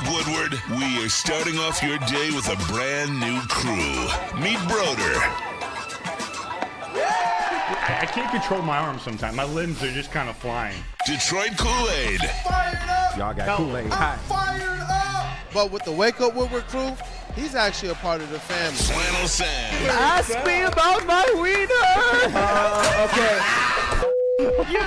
up, Woodward? We are starting off your day with a brand new crew. Meet Broder. I can't control my arms sometimes. My limbs are just kind of flying. Detroit Kool-Aid. Fired up! Y'all got Kool-Aid. I'm fired up! But with the Wake Up Woodward crew, he's actually a part of the family. Flannel Sam. Ask me about my wiener. Okay.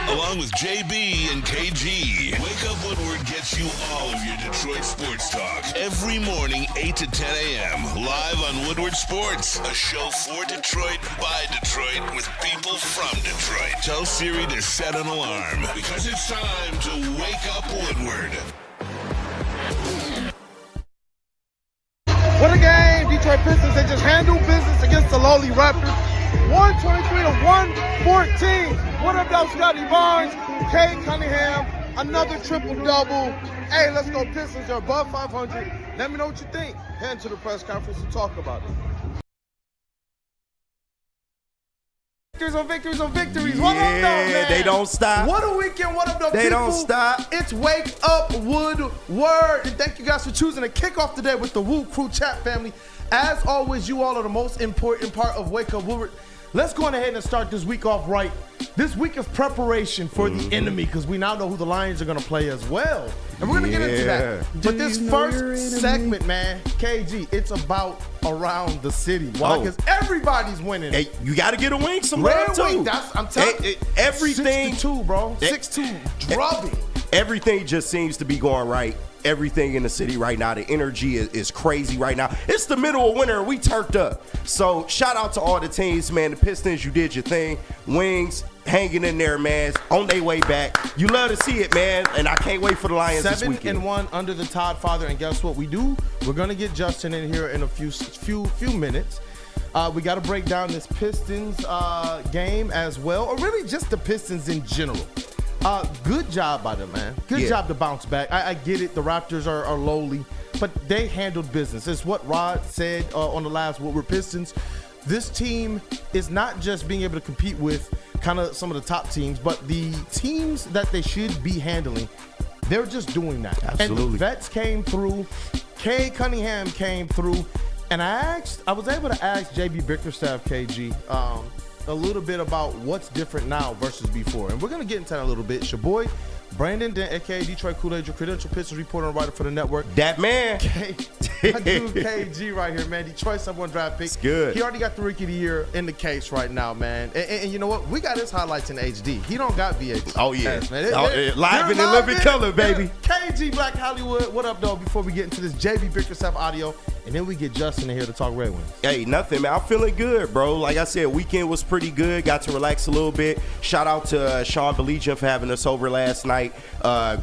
Along with JB and KG. Wake Up Woodward gets you all of your Detroit sports talk. Every morning, 8 to 10 a.m. Live on Woodward Sports. A show for Detroit, by Detroit, with people from Detroit. Tell Siri to set an alarm, because it's time to Wake Up Woodward. What a game! Detroit Pistons, they just handled business against the lowly Raptors. 123 to 114. What up, though, Scotty Barnes, Kay Cunningham, another triple-double. Hey, let's go Pistons. They're above 500. Let me know what you think. Head to the press conference and talk about it. Victories on victories on victories. What up, though, man? They don't stop. What a weekend. What up, though, They people? don't stop. It's Wake Up Woodward. And thank you guys for choosing to kick off the day with the WUW Crew chat family. As always, you all are the most important part of Wake Up Woodward. Let's go on ahead and start this week off right. This week of preparation for the enemy, because we now know who the Lions are going to play as well. And we're going to get into that. But this first segment, man, KG, it's about around the city. Why? Because everybody's winning. Hey, you got to get a wing somewhere, Red too. wing, I'm telling you. Everything. 6-2, bro. 6-2. Drubbing. Everything just seems to be going right. Everything in the city right now, the energy is crazy right now. It's the middle of winter, we turned up. So shout out to all the teams, man. The Pistons, you did your thing. Wings hanging in there, man, on their way back. You love to see it, man, and I can't wait for the Lions this weekend. 7-1 under the Todd father, and guess what we do? We're gonna get Justin in here in a few minutes. We got to break down this Pistons game as well, or really just the Pistons in general. Good job by them, man. Good job to bounce back. I get it. The Raptors are lowly, but they handled business. It's what Rod said on the last Woodward Pistons. This team is not just being able to compete with kind of some of the top teams, but the teams that they should be handling, they're just doing that. Absolutely. And the vets came through. Kay Cunningham came through. And I was able to ask JB Bickerstaff, KG, a little bit about what's different now versus before. And we're going to get into that a little bit. It's your boy, Brandon Dent, a.k.a. Detroit Kool-Aid, your credential Pistons reporter and writer for the network. That man. My dude KG right here, man. Detroit's #1 draft pick. It's good. He already got the Rookie of the Year in the case right now, man. And you know what? We got his highlights in HD. He don't got VHS. Oh, yeah. Man. Live in living color, baby. KG Black Hollywood. What up, though? Before we get into this JB Bickerstaff audio, and then we get Justin in here to talk Red Wings. Hey, nothing, man. I'm feeling good, bro. Like I said, weekend was pretty good. Got to relax a little bit. Shout out to Sean Belegian for having us over last night.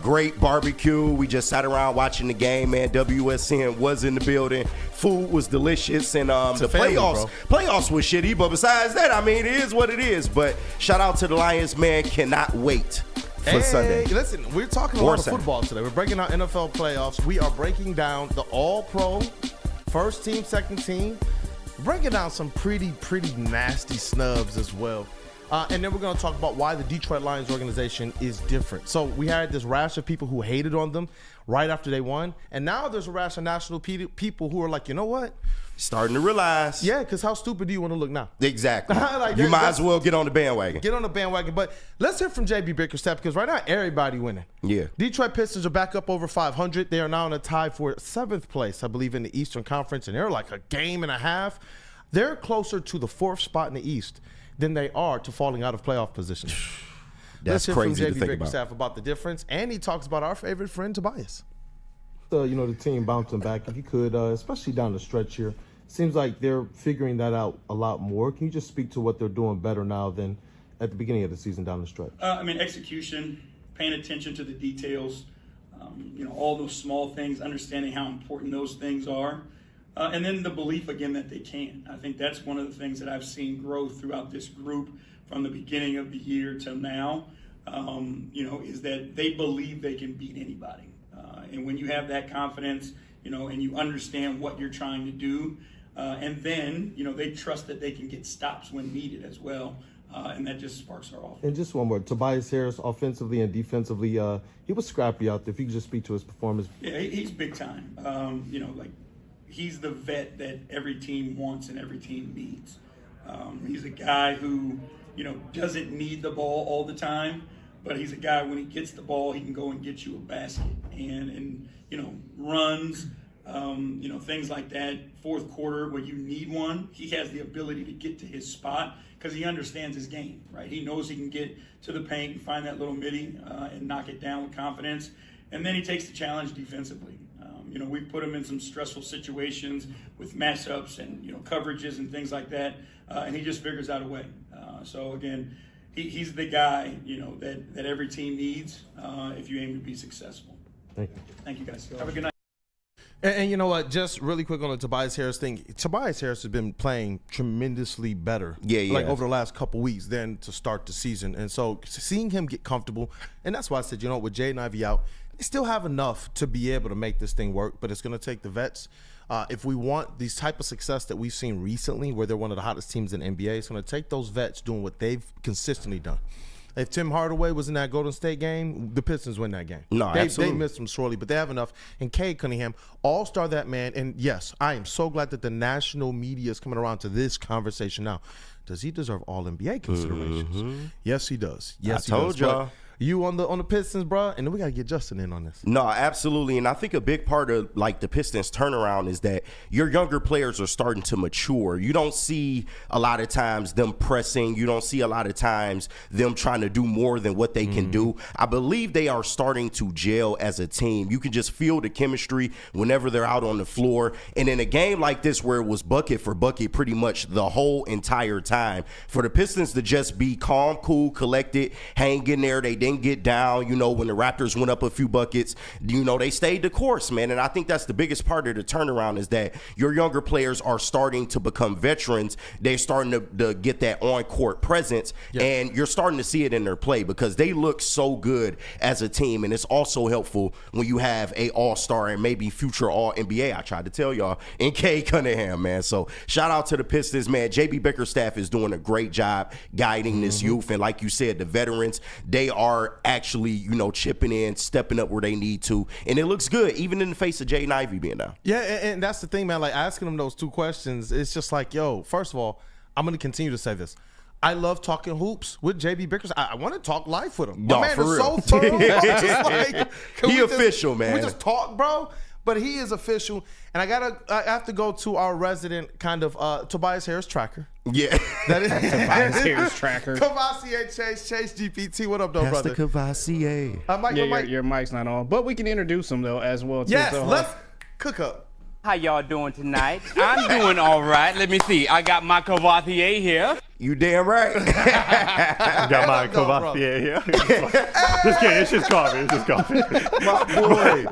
Great barbecue. We just sat around watching the game, man. WSN was in the building. Food was delicious, and the playoffs was shitty. But besides that, I mean, it is what it is. But shout out to the Lions, man. Cannot wait for Sunday. Listen, we're talking a lot of football today. We're breaking down NFL playoffs. We are breaking down the All-Pro, first team, second team. We're breaking down some pretty nasty snubs as well. And then we're going to talk about why the Detroit Lions organization is different. So we had this rash of people who hated on them right after they won. And now there's a rash of national people who are like, you know what? Starting to realize. Yeah, because how stupid do you want to look now? Exactly. Like, you might as well get on the bandwagon. Get on the bandwagon. But let's hear from JB Bickerstaff, because right now everybody winning. Yeah. Detroit Pistons are back up over 500. They are now in a tie for 7th place, I believe, in the Eastern Conference. And they're like a game and a half. They're closer to the 4th spot in the East than they are to falling out of playoff position. That's crazy to think about the difference, and he talks about our favorite friend Tobias. The team bouncing back, if you could, especially down the stretch here. Seems like they're figuring that out a lot more. Can you just speak to what they're doing better now than at the beginning of the season down the stretch? Execution, paying attention to the details, all those small things, understanding how important those things are. And then the belief, again, that they can. I think that's one of the things that I've seen grow throughout this group from the beginning of the year till now, is that they believe they can beat anybody. And when you have that confidence, and you understand what you're trying to do, And then, they trust that they can get stops when needed as well. And that just sparks our offense. And just one more, Tobias Harris, offensively and defensively, he was scrappy out there. If you could just speak to his performance. Yeah, he's big time. He's the vet that every team wants and every team needs. He's a guy who, doesn't need the ball all the time, but he's a guy when he gets the ball, he can go and get you a basket and runs, things like that. Fourth quarter where you need one, he has the ability to get to his spot because he understands his game, right? He knows he can get to the paint and find that little midi and knock it down with confidence. And then he takes the challenge defensively. We've put him in some stressful situations with matchups and, coverages and things like that. And he just figures out a way. So again, he's the guy, that every team needs if you aim to be successful. Thank you. Thank you guys. Have a good night. And you know what? Just really quick on the Tobias Harris thing. Tobias Harris has been playing tremendously better, like over the last couple weeks than to start the season. And so seeing him get comfortable, and that's why I said, with Jaden Ivey out, they still have enough to be able to make this thing work. But it's going to take the vets. If we want these type of success that we've seen recently, where they're one of the hottest teams in the NBA, it's going to take those vets doing what they've consistently done. If Tim Hardaway was in that Golden State game, the Pistons win that game. They missed him sorely, but they have enough. And Cade Cunningham, all-star that man. And yes, I am so glad that the national media is coming around to this conversation now. Does he deserve all-NBA considerations? Mm-hmm. Yes, he does. Yes, I told y'all. But you on the Pistons, bro, and then we got to get Justin in on this. No, absolutely. And I think a big part of the Pistons turnaround is that your younger players are starting to mature. You don't see a lot of times them pressing. You don't see a lot of times them trying to do more than what they can do. I believe they are starting to gel as a team. You can just feel the chemistry whenever they're out on the floor. And in a game like this where it was bucket for bucket pretty much the whole entire time, for the Pistons to just be calm, cool, collected, hang in there, they didn't get down, when the Raptors went up a few buckets, they stayed the course, man. And I think that's the biggest part of the turnaround is that your younger players are starting to become veterans. They're starting to get that on-court presence, and you're starting to see it in their play because they look so good as a team. And it's also helpful when you have a all-star and maybe future all-NBA, I tried to tell y'all, in Cade Cunningham, man. So shout out to the Pistons, man. J.B. Bickerstaff is doing a great job guiding this youth. And like you said, the veterans, they are actually, chipping in, stepping up where they need to. And it looks good, even in the face of Jaden Ivey being down. Yeah, and that's the thing, man. Like, asking them those two questions, it's just like, first of all, I'm going to continue to say this. I love talking hoops with JB Bickerstaff. I want to talk life with him. My man for is real. so thorough. He official, man. We just talk, bro. But he is official. And I have to go to our resident kind of Tobias Harris tracker. Yeah. That is Tobias Harris tracker. Cavassier Chase GPT. What up, though, That's brother? the Cavassier. Your mic's not on. But we can introduce him, though, as well. Yes, let's cook up. How y'all doing tonight? I'm doing all right. Let me see. I got my Cavassier here. You damn right. Got my Cavassier here. Just kidding. It's just coffee. My boy.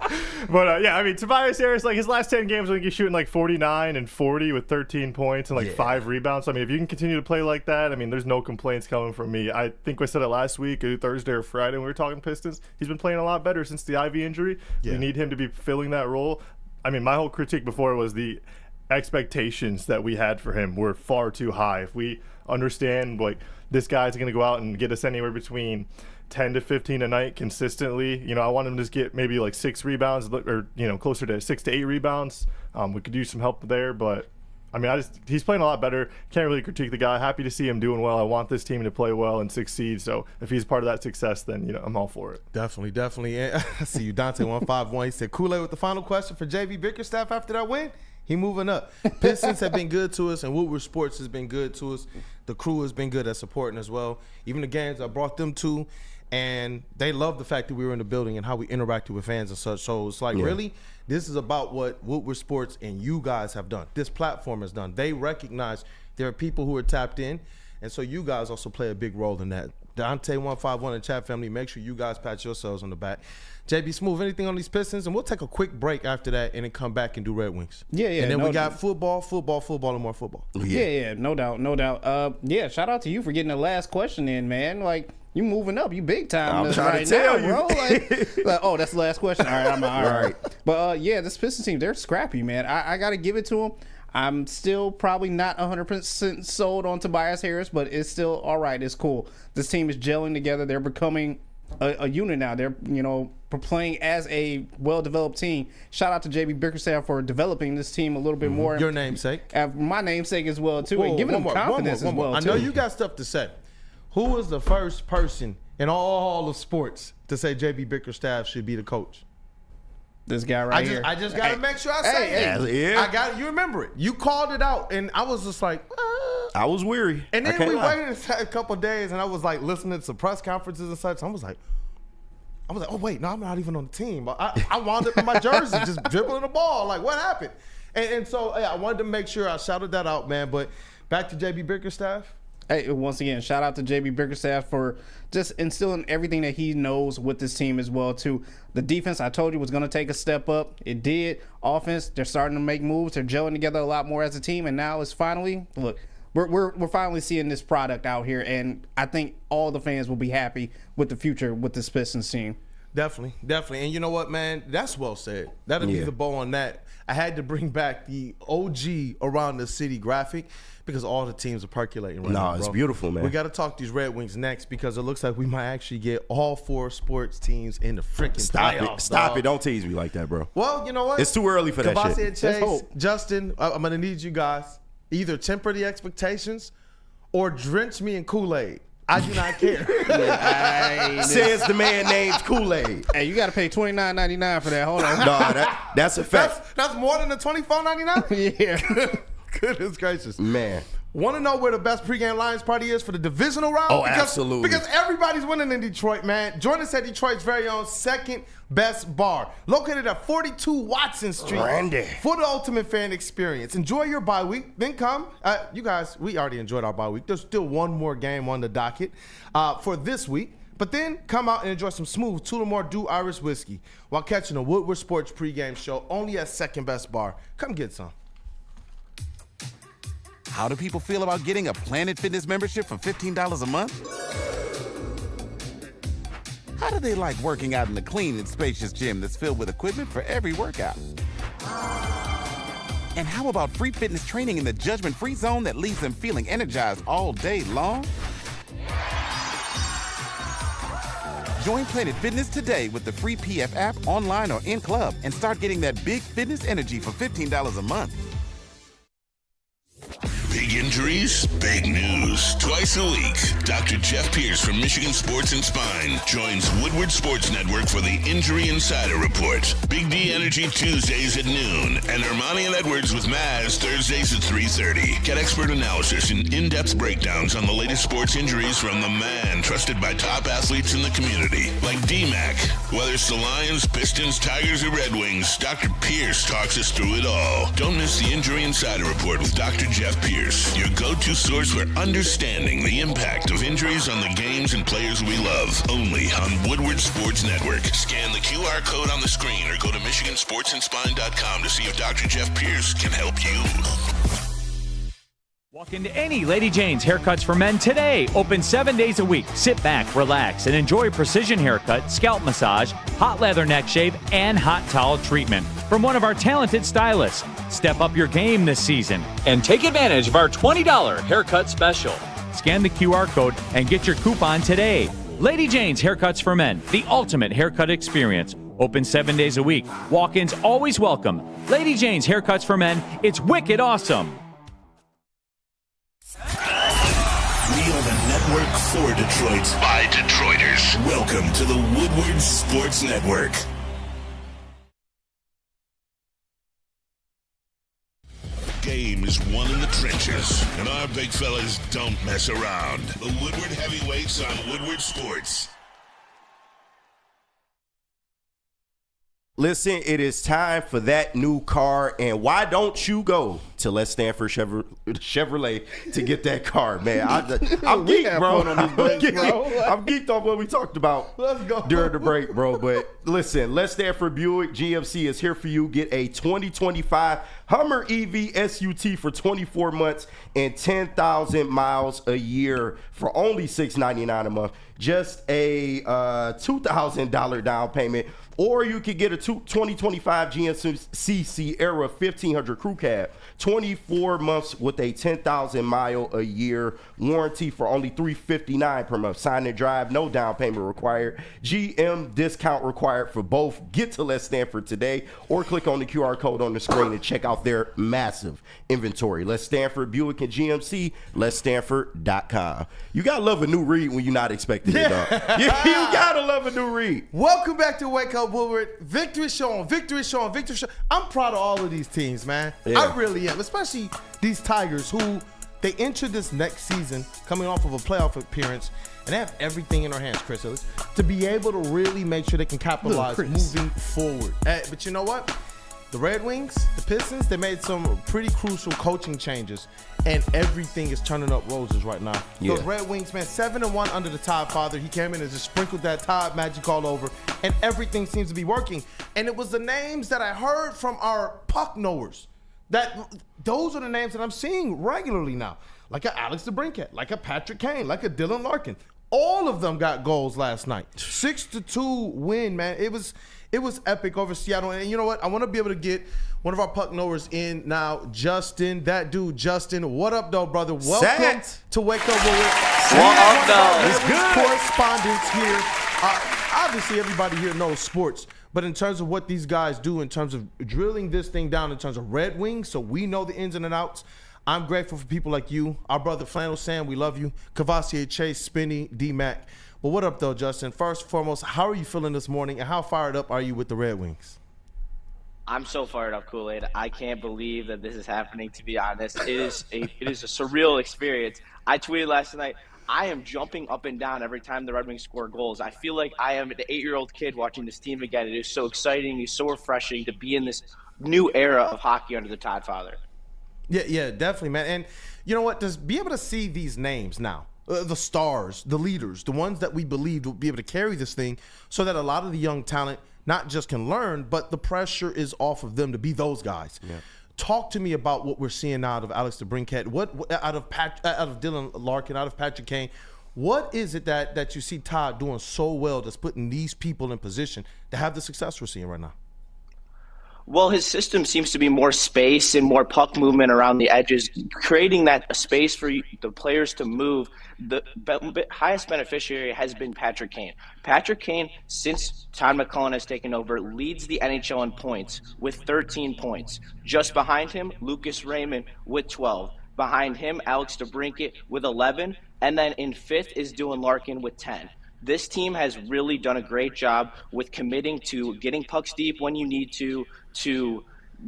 But Tobias Harris, his last 10 games, I think he's shooting 49 and 40 with 13 points and 5 rebounds. So, if you can continue to play like that, there's no complaints coming from me. I think we said it last week, Thursday or Friday when we were talking Pistons. He's been playing a lot better since the Ivy injury. Yeah. We need him to be filling that role. My whole critique before was the expectations that we had for him were far too high. If we understand this guy's going to go out and get us anywhere between 10 to 15 a night consistently, I want him to just get maybe 6 rebounds or closer to 6 to 8 rebounds. We could use some help there, but he's playing a lot better. Can't really critique the guy. Happy to see him doing well. I want this team to play well and succeed. So if he's part of that success, then I'm all for it. Definitely. And I see you, Dante151. He said Kool-Aid with the final question for JB Bickerstaff after that win. He moving up. Pistons have been good to us, and Woodward Sports has been good to us. The crew has been good at supporting as well. Even the games I brought them to, and they love the fact that we were in the building and how we interacted with fans and such. So it's really, this is about what Woodward Sports and you guys have done. This platform has done. They recognize there are people who are tapped in, and so you guys also play a big role in that. Dante151 and chat family, make sure you guys pat yourselves on the back. JB Smooth, anything on these Pistons? And we'll take a quick break after that and then come back and do Red Wings. Yeah. And then we got football, and more football. Yeah, no doubt. Shout out to you for getting the last question in, man. You moving up. You big time. I'm trying to tell you. Bro. Oh, that's the last question. All right, I'm all right. But, this Pistons team, they're scrappy, man. I got to give it to them. I'm still probably not 100% sold on Tobias Harris, but it's still all right. It's cool. This team is gelling together. They're becoming a unit now. They're, playing as a well-developed team. Shout out to JB Bickerstaff for developing this team a little bit more. Your namesake. My namesake as well, too. And giving them confidence as well, I too. know you got stuff to say. Who was the first person in all of sports to say JB Bickerstaff should be the coach? This guy here. I just got to make sure I say it. Yeah. I got it. You remember it. You called it out, and I was just like, I was weary. And then we waited a couple of days, and I was like listening to some press conferences and such. I was like, oh wait, no, I'm not even on the team. I wound up in my jersey just dribbling the ball. Like, what happened? And so I wanted to make sure I shouted that out, man. But back to JB Bickerstaff. Hey, once again, shout out to JB Bickerstaff for just instilling everything that he knows with this team as well, too. The defense, I told you, was going to take a step up. It did. Offense, they're starting to make moves. They're gelling together a lot more as a team, and now it's finally, look, we're finally seeing this product out here, and I think all the fans will be happy with the future with this Pistons team. Definitely. And you know what, man? That's well said. That'll be the bow on that. I had to bring back the OG around the city graphic because all the teams are percolating right now, bro. It's beautiful, man. We got to talk these Red Wings next because it looks like we might actually get all 4 sports teams in the freaking playoffs. Stop it. Don't tease me like that, bro. Well, you know what? It's too early for that Kavasi shit. and Chase, Justin, I'm going to need you guys either temper the expectations or drench me in Kool-Aid. I do not care. Says the man named Kool-Aid. Hey, you got to pay $29.99 for that. Hold on. No, that's a fact. That's more than the $24.99? Yeah. Goodness gracious. Man. Want to know where the best pregame Lions party is for the divisional round? Oh, absolutely. Because everybody's winning in Detroit, man. Join us at Detroit's very own second best bar, located at 42 Watson Street. Randy. For the ultimate fan experience. Enjoy your bye week, then come. You guys, we already enjoyed our bye week. There's still one more game on the docket for this week. But then come out and enjoy some smooth Tullamore Dew Irish whiskey while catching a Woodward Sports pregame show only at Second Best Bar. Come get some. How do people feel about getting a Planet Fitness membership for $15 a month? How do they like working out in a clean and spacious gym that's filled with equipment for every workout? And how about free fitness training in the judgment-free zone that leaves them feeling energized all day long? Join Planet Fitness today with the free PF app, online or in club, and start getting that big fitness energy for $15 a month. Big injuries, big news. Twice a week, Dr. Jeff Pierce from Michigan Sports and Spine joins Woodward Sports Network for the Injury Insider Report. Big D Energy Tuesdays at noon, and Ermanni and Edwards with Maz Thursdays at 3:30. Get expert analysis and in-depth breakdowns on the latest sports injuries from the man trusted by top athletes in the community, like D-Mac. Whether it's the Lions, Pistons, Tigers, or Red Wings, Dr. Pierce talks us through it all. Don't miss the Injury Insider Report with Dr. Jeff Pierce, your go-to source for understanding the impact of injuries on the games and players we love. Only on Woodward Sports Network. Scan the QR code on the screen or go to MichiganSportsandSpine.com to see if Dr. Jeff Pierce can help you. Walk into any Lady Jane's Haircuts for Men today. Open 7 days a week. Sit back, relax, and enjoy precision haircut, scalp massage, hot leather neck shave, and hot towel treatment from one of our talented stylists. Step up your game this season and take advantage of our $20 haircut special. Scan the QR code and get your coupon today. Lady Jane's Haircuts for Men, the ultimate haircut experience. Open 7 days a week. Walk-ins always welcome. Lady Jane's Haircuts for Men, it's wicked awesome. We are the network for Detroit by Detroiters. Welcome to the Woodward Sports Network. Game is won in the trenches, and our big fellas don't mess around. The Woodward Heavyweights on Woodward Sports. Listen, it is time for that new car, and why don't you go to Let's Stand for Chevrolet to get that car, man? I'm geeked, bro. I'm geeked off what we talked about during the break, bro. But listen, Let's Stand for Buick GMC is here for you. Get a 2025 Hummer EV SUT for 24 months and 10,000 miles a year for only $699 a month. Just a $2,000 down payment. Or you could get a 2025 GMC Sierra 1500 Crew Cab, 24 months with a 10,000-mile a year warranty for only $359 per month. Sign and drive, no down payment required. GM discount required for both. Get to Let's Stanford today or click on the QR code on the screen and check out their massive inventory. Let's Stanford, Buick, and GMC, letsstanford.com. You got to love a new read when you're not expecting it, dog. You got to love a new read. Welcome back to Wake Up Woodward. Victory Sean, Victory Sean, Victory Sean. I'm proud of all of these teams, man. Yeah. I really am, especially these Tigers who they enter this next season coming off of a playoff appearance, and they have everything in their hands, Chris Hillis, to be able to really make sure they can capitalize moving forward. But you know what? The Red Wings, the Pistons, they made some pretty crucial coaching changes, and everything is turning up roses right now. Yeah. Those Red Wings, man, 7-1 under the Todd father. He came in and just sprinkled that Todd magic all over, and everything seems to be working. And it was the names that I heard from our puck knowers. Those are the names that I'm seeing regularly now. Like a Alex DeBrincat, like a Patrick Kane, like a Dylan Larkin. All of them got goals last night. 6-2 win, man. It was epic over Seattle. And you know what? I want to be able to get one of our puck knowers in now, Justin. That dude, Justin. What up, though, brother? Welcome to Wake Up Woodward. What up, though? It's good. Correspondents here. Obviously, everybody here knows sports. But in terms of what these guys do, in terms of drilling this thing down, in terms of Red Wings, so we know the ins and outs, I'm grateful for people like you, our brother Flannel Sam, we love you, Cavassier Chase, Spinny, D-Mac. But what up, though, Justin? First and foremost, how are you feeling this morning, and how fired up are you with the Red Wings? I'm so fired up, Kool-Aid. I can't believe that this is happening, to be honest. It is a surreal experience. I tweeted last night, I am jumping up and down every time the Red Wings score goals. I feel like I am an 8-year-old kid watching this team again. It is so exciting. It's so refreshing to be in this new era of hockey under the Todd father. Yeah, definitely, man. And you know what? Just be able to see these names now, the stars, the leaders, the ones that we believed would be able to carry this thing, so that a lot of the young talent not just can learn, but the pressure is off of them to be those guys. Yeah. Talk to me about what we're seeing out of Alex DeBrincat, what out of Dylan Larkin, out of Patrick Kane. What is it that you see Todd doing so well that's putting these people in position to have the success we're seeing right now? Well, his system seems to be more space and more puck movement around the edges, creating that space for the players to move. The highest beneficiary has been Patrick Kane. Patrick Kane, since Todd McCullough has taken over, leads the NHL in points with 13 points. Just behind him, Lucas Raymond with 12. Behind him, Alex DeBrincat with 11. And then in fifth is Dylan Larkin with 10. This team has really done a great job with committing to getting pucks deep when you need to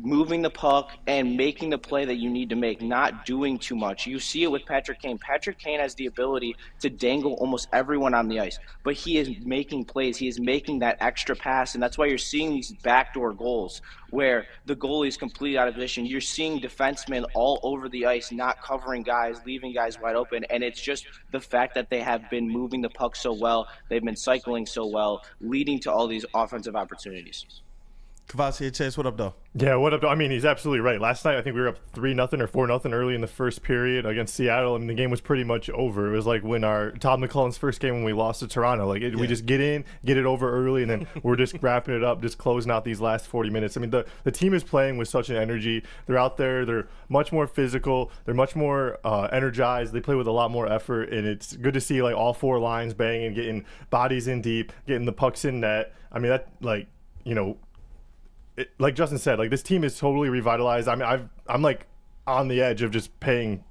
moving the puck and making the play that you need to make, not doing too much. You see it with Patrick Kane. Patrick Kane has the ability to dangle almost everyone on the ice, but he is making plays. He is making that extra pass, and that's why you're seeing these backdoor goals where the goalie is completely out of position. You're seeing defensemen all over the ice, not covering guys, leaving guys wide open, and it's just the fact that they have been moving the puck so well, they've been cycling so well, leading to all these offensive opportunities. Cavassier Chase, what up, though? Yeah, what up, though? I mean, he's absolutely right. Last night, I think we were up 3-0 or 4-0 early in the first period against Seattle, and the game was pretty much over. It was like when our Todd McCullough's first game when we lost to Toronto. We just get in, get it over early, and then we're just wrapping it up, just closing out these last 40 minutes. I mean, the team is playing with such an energy. They're out there. They're much more physical. They're much more energized. They play with a lot more effort, and it's good to see like all four lines banging, getting bodies in deep, getting the pucks in net. I mean, that, like, you know, like Justin said, like this team is totally revitalized. I mean, I'm like on the edge of just buying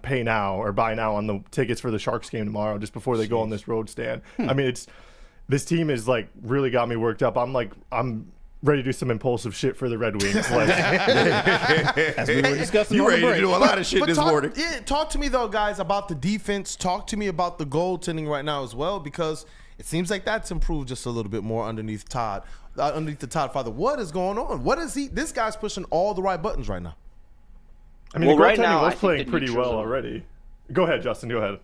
pay now on the tickets for the Sharks game tomorrow, just before they go on this road stand. I mean, this team is like really got me worked up. I'm ready to do some impulsive shit for the Red Wings. Like, as we were discussing, you ready to do a lot of shit this morning. Yeah, talk to me though, guys, about the defense. Talk to me about the goaltending right now as well, because it seems like that's improved just a little bit more underneath the Todd father. What is going on? What is he? This guy's pushing all the right buttons right now. I mean, the goaltending was playing pretty well already. Go ahead, Justin. Go ahead.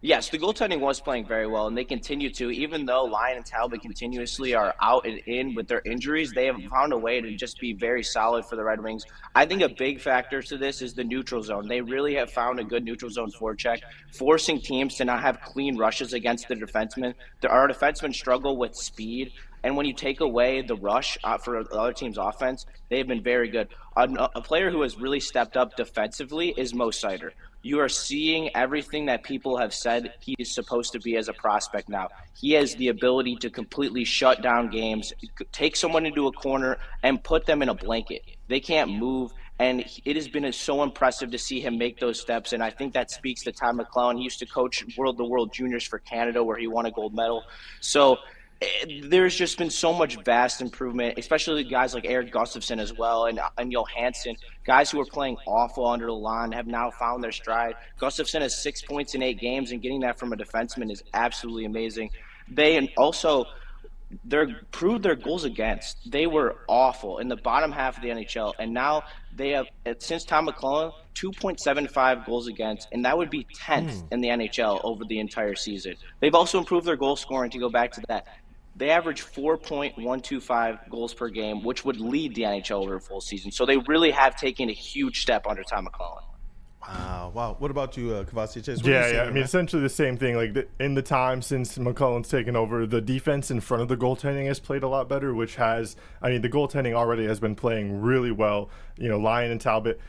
Yes, the goaltending was playing very well, and they continue to. Even though Lyon and Talbot continuously are out and in with their injuries, they have found a way to just be very solid for the Red Wings. I think a big factor to this is the neutral zone. They really have found a good neutral zone forecheck, forcing teams to not have clean rushes against the defensemen. Our defensemen struggle with speed, And when you take away the rush for the other team's offense, they've been very good. A player who has really stepped up defensively is Mo Sider. You are seeing everything that people have said he is supposed to be as a prospect now. He has the ability to completely shut down games, take someone into a corner, and put them in a blanket. They can't move, and it has been so impressive to see him make those steps, and I think that speaks to Ty McClellan. He used to coach the World Juniors for Canada, where he won a gold medal. So there's just been so much vast improvement, especially guys like Eric Gustafson as well, and Johansson, guys who were playing awful under Lalonde have now found their stride. Gustafson has 6 points in 8 games, and getting that from a defenseman is absolutely amazing. They proved their goals against. They were awful in the bottom half of the NHL, and now they have, since Tom McClellan, 2.75 goals against, and that would be 10th in the NHL over the entire season. They've also improved their goal scoring, to go back to that. They average 4.125 goals per game, which would lead the NHL over a full season. So they really have taken a huge step under Tom McClellan. Wow. What about you, Kavasi? Yeah. I mean, essentially the same thing. Like in the time since McClellan's taken over, the defense in front of the goaltending has played a lot better, which has, I mean, the goaltending already has been playing really well. Lyon and Talbot,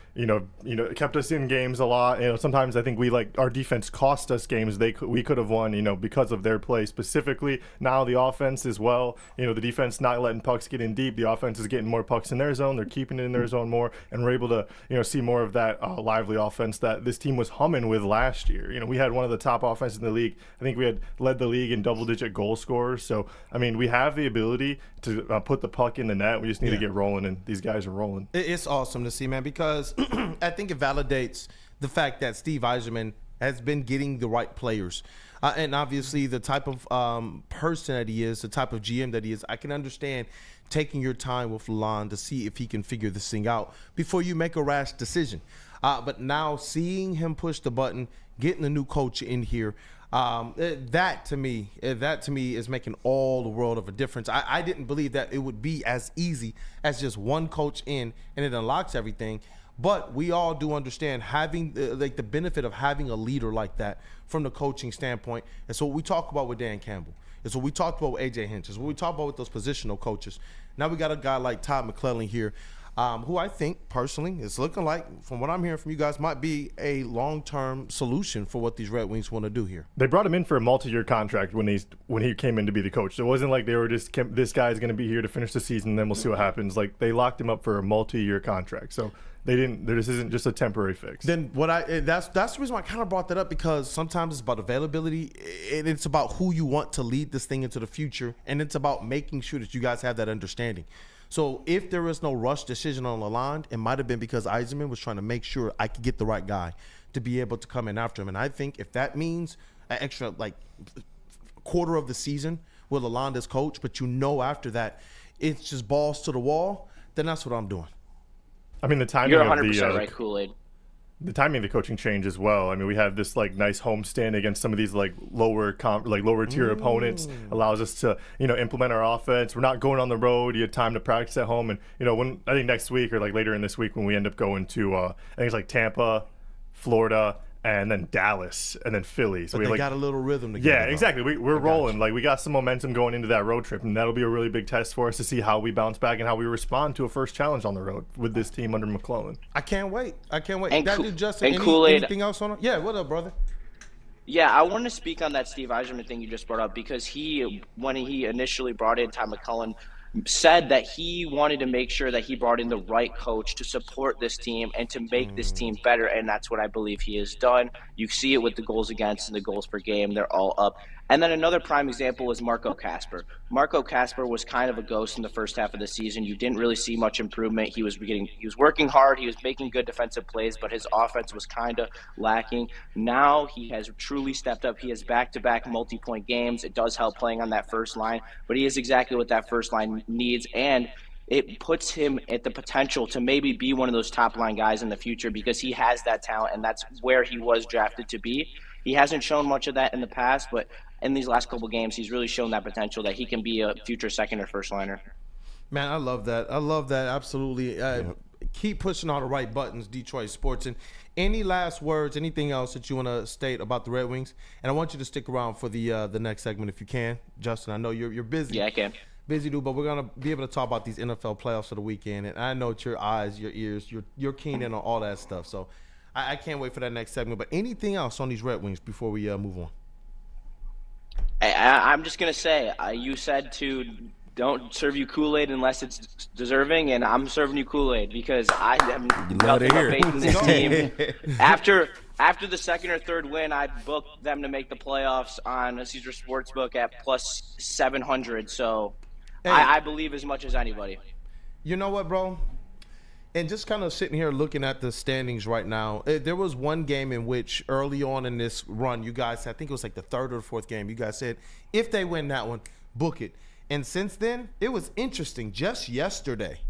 kept us in games a lot. Sometimes I think our defense cost us games we could have won, because of their play specifically. Now the offense as well, the defense not letting pucks get in deep. The offense is getting more pucks in their zone. They're keeping it in their zone more, and we're able to, see more of that lively offense that this team was humming with last year. We had one of the top offenses in the league. I think we had led the league in double-digit goal scorers. So, I mean, we have the ability to put the puck in the net. We just need to get rolling, and these guys are rolling. It's awesome to see, man, because I think it validates the fact that Steve Yzerman has been getting the right players. And obviously the type of person that he is, the type of GM that he is, I can understand taking your time with Lalonde to see if he can figure this thing out before you make a rash decision. But now seeing him push the button, getting a new coach in here, that to me is making all the world of a difference. I didn't believe that it would be as easy as just one coach in and it unlocks everything. But we all do understand having the benefit of having a leader like that from the coaching standpoint. And so what we talk about with Dan Campbell, it's what we talked about with AJ Hinch, it's what we talk about with those positional coaches. Now we got a guy like Todd McClellan here, who I think personally is looking like, from what I'm hearing from you guys, might be a long-term solution for what these Red Wings want to do here. They brought him in for a multi-year contract when he came in to be the coach. So it wasn't like they were just, this guy's going to be here to finish the season and then we'll see what happens. Like, they locked him up for a multi-year contract. So this isn't just a temporary fix. Then that's the reason why I kind of brought that up, because sometimes it's about availability and it's about who you want to lead this thing into the future, and it's about making sure that you guys have that understanding. So if there was no rush decision on Lalonde, it might have been because Yzerman was trying to make sure I could get the right guy to be able to come in after him. And I think if that means an extra quarter of the season with Lalonde as coach, but after that it's just balls to the wall, then that's what I'm doing. I mean, the timing You're 100% right, Kool-Aid. The timing of the coaching change as well. I mean, we have this nice homestand against some of these lower tier opponents. Allows us to implement our offense. We're not going on the road. You have time to practice at home, and when I think next week or later in this week when we end up going to I think it's Tampa, Florida, and then Dallas, and then Philly. So but we got a little rhythm together. Yeah, exactly. We're rolling. We got some momentum going into that road trip, and that'll be a really big test for us to see how we bounce back and how we respond to a first challenge on the road with this team under McClellan. I can't wait. And Justin, Kool-Aid. anything else on it? Yeah, what up, brother? Yeah, I want to speak on that Steve Yzerman thing you just brought up, because when he initially brought in Ty McClellan, said that he wanted to make sure that he brought in the right coach to support this team and to make this team better, and that's what I believe he has done. You see it with the goals against and the goals per game. They're all up. And then another prime example is Marco Kasper. Marco Kasper was kind of a ghost in the first half of the season. You didn't really see much improvement. He was working hard. He was making good defensive plays, but his offense was kind of lacking. Now he has truly stepped up. He has back-to-back multi-point games. It does help playing on that first line, but he is exactly what that first line needs, and it puts him at the potential to maybe be one of those top-line guys in the future, because he has that talent, and that's where he was drafted to be. He hasn't shown much of that in the past, but in these last couple games, he's really shown that potential that he can be a future second or first liner. Man, I love that. Absolutely. Keep pushing all the right buttons, Detroit Sports. And any last words, anything else that you want to state about the Red Wings? And I want you to stick around for the next segment if you can. Justin, I know you're busy. Yeah, I can. busy dude, but we're gonna be able to talk about these NFL playoffs of the weekend. And I know it's your eyes, your ears, you're keen in on all that stuff. So I can't wait for that next segment. But anything else on these Red Wings before we move on? I'm just gonna say, you said to don't serve you Kool-Aid unless it's deserving, and I'm serving you Kool-Aid because I have nothing but faith in this team. After the second or third win, I booked them to make the playoffs on a Caesar Sportsbook at plus 700. So hey, I believe as much as anybody. You know what, bro? And just kind of sitting here looking at the standings right now, there was one game in which early on in this run, you guys, I think it was like the third or the fourth game, you guys said, if they win that one, book it. And since then, it was interesting. Just yesterday,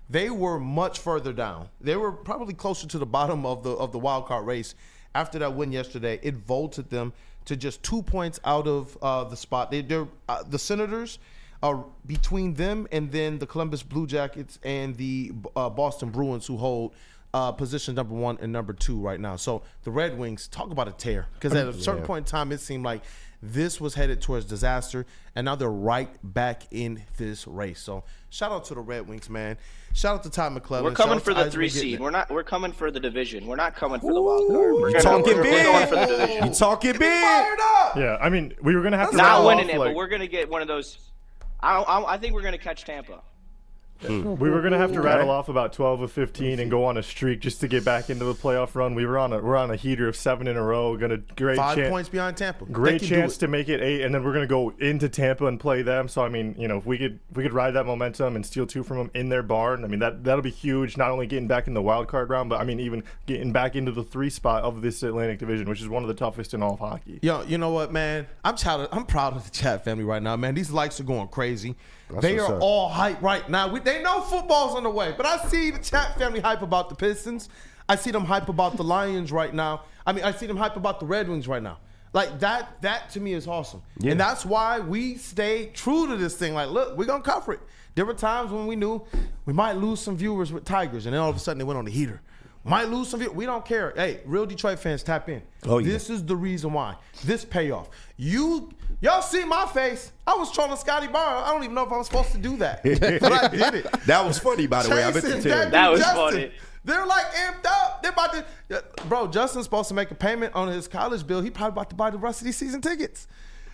they were much further down. They were probably closer to the bottom of the wild card race. After that win yesterday, it vaulted them to just 2 points out of the spot. The Senators are between them and then the Columbus Blue Jackets and the Boston Bruins, who hold position number 1 and number 2 right now. So the Red Wings, talk about a tear. Because at a certain point in time, it seemed like this was headed towards disaster, and now they're right back in this race. So shout out to the Red Wings, man. Shout out to Todd McClellan. We're coming for the 3 seed. We're coming for the division. We're not coming for the wild card. We're going for the division. You talking big? Yeah, I mean, we were gonna have to not winning it, but we're gonna get one of those. I think we're gonna catch Tampa. We were gonna have to rattle off about 12 of 15 and go on a streak just to get back into the playoff run. We're on a heater of 7 in a row. Great 5 points behind Tampa. Great chance to make it 8, and then we're gonna go into Tampa and play them. So I mean, if we could ride that momentum and steal 2 from them in their barn, I mean that'll be huge. Not only getting back in the wild card round, but I mean even getting back into the 3 spot of this Atlantic Division, which is one of the toughest in all of hockey. Yo, you know what, man? I'm proud of the chat family right now, man. These likes are going crazy. They are all hype right now. They know football's on the way, but I see the chat family hype about the Pistons. I see them hype about the Lions right now. I mean, I see them hype about the Red Wings right now. Like that to me is awesome. Yeah. And that's why we stay true to this thing. Like, look, we're going to cover it. There were times when we knew we might lose some viewers with Tigers, and then all of a sudden they went on the heater. Might lose some viewers. We don't care. Hey, real Detroit fans, tap in. Oh, yeah. This is the reason why. This payoff. Y'all see my face. I was trolling Scotty Barr. I don't even know if I was supposed to do that. But I did it. That was funny, by the way. I bet you tell. That was funny. They're like amped up. They're about to. Bro, Justin's supposed to make a payment on his college bill. He probably about to buy the rest of these season tickets.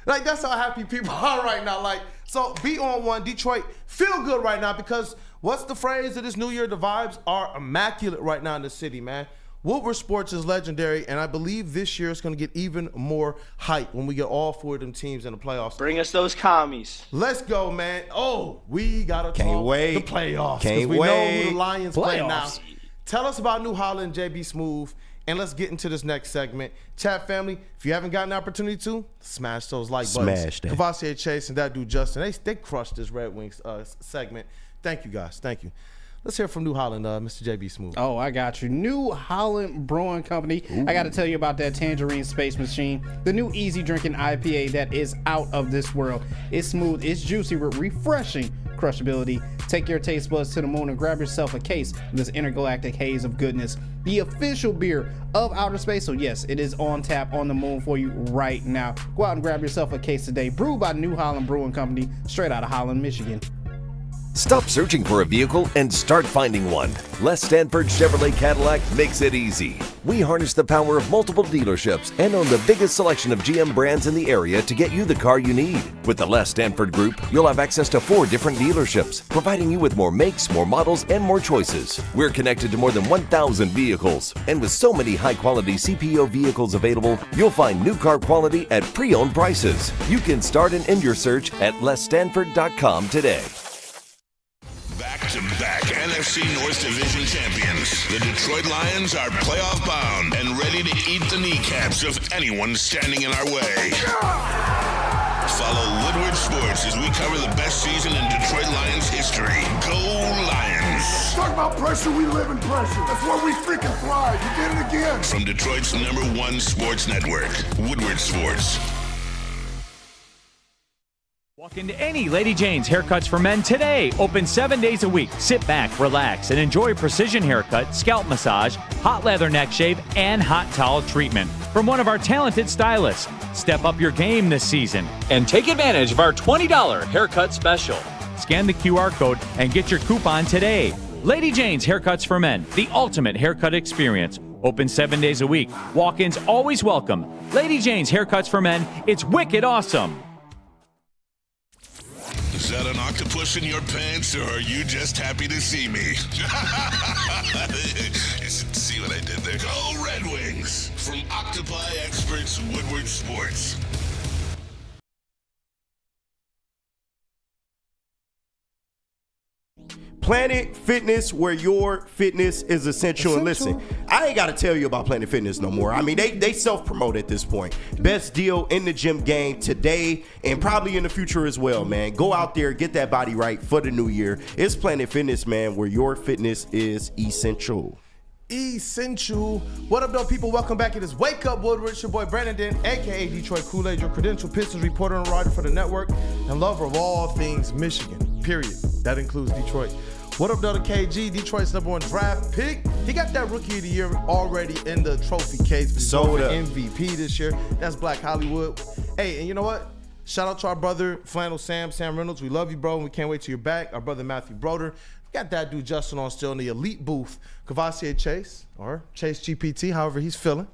Like, that's how happy people are right now. Like, so be on one. Detroit, feel good right now because what's the phrase of this new year? The vibes are immaculate right now in the city, man. Woodward Sports is legendary, and I believe this year is going to get even more hype when we get all 4 of them teams in the playoffs. Bring us those commies. Let's go, man. Oh, we got to talk the playoffs. Can't we wait. know who the Lions play now. Tell us about New Holland, JB Smooth, and let's get into this next segment. Chat family, if you haven't gotten the opportunity to, smash those like buttons. Smash that. Cavassier Chase and that dude Justin, they crushed this Red Wings segment. Thank you, guys. Thank you. Let's hear from New Holland, Mr. JB Smooth. Oh, I got you. New Holland Brewing Company. Ooh. I got to tell you about that Tangerine Space Machine, the new easy drinking IPA that is out of this world. It's smooth, it's juicy with refreshing crushability. Take your taste buds to the moon and grab yourself a case of this intergalactic haze of goodness. The official beer of outer space. So yes, it is on tap on the moon for you right now. Go out and grab yourself a case today. Brewed by New Holland Brewing Company, straight out of Holland, Michigan. Stop searching for a vehicle and start finding one. Les Stanford Chevrolet Cadillac makes it easy. We harness the power of multiple dealerships and own the biggest selection of GM brands in the area to get you the car you need. With the Les Stanford Group, you'll have access to 4 different dealerships, providing you with more makes, more models, and more choices. We're connected to more than 1,000 vehicles. And with so many high-quality CPO vehicles available, you'll find new car quality at pre-owned prices. You can start and end your search at lesstanford.com today. Back-to-back NFC North Division champions. The Detroit Lions are playoff bound and ready to eat the kneecaps of anyone standing in our way. Follow Woodward Sports as we cover the best season in Detroit Lions history. Go Lions! Talk about pressure, we live in pressure. That's where we freaking thrive. You did it again. From Detroit's #1 sports network, Woodward Sports. Walk into any Lady Jane's Haircuts for Men today. Open 7 days a week. Sit back, relax, and enjoy precision haircut, scalp massage, hot leather neck shave, and hot towel treatment from one of our talented stylists. Step up your game this season and take advantage of our $20 haircut special. Scan the QR code and get your coupon today. Lady Jane's Haircuts for Men, the ultimate haircut experience. Open 7 days a week. Walk-ins always welcome. Lady Jane's Haircuts for Men. It's wicked awesome. Is that an octopus in your pants, or are you just happy to see me? See what I did there? Go Red Wings! From Octopi Experts, Woodward Sports. Planet Fitness, where your fitness is essential. And listen, I ain't got to tell you about Planet Fitness no more. I mean, they self-promote at this point. Best deal in the gym game today and probably in the future as well, man. Go out there, get that body right for the new year. It's Planet Fitness, man, where your fitness is essential. Essential. What up, though, people? Welcome back. It is Wake Up Woodward. It's your boy Brandon Dent, a.k.a. Detroit Kool-Aid, your credentialed Pistons reporter and writer for the network and lover of all things Michigan, period. That includes Detroit. What up, though, to KG, Detroit's #1 draft pick. He got that Rookie of the Year already in the trophy case. So MVP this year. That's Black Hollywood. Hey, and you know what? Shout out to our brother, Flannel Sam Reynolds. We love you, bro, and we can't wait till you're back. Our brother, Matthew Broder. We got that dude, Justin, on still in the elite booth. Cavassier Chase, or Chase GPT, however he's feeling.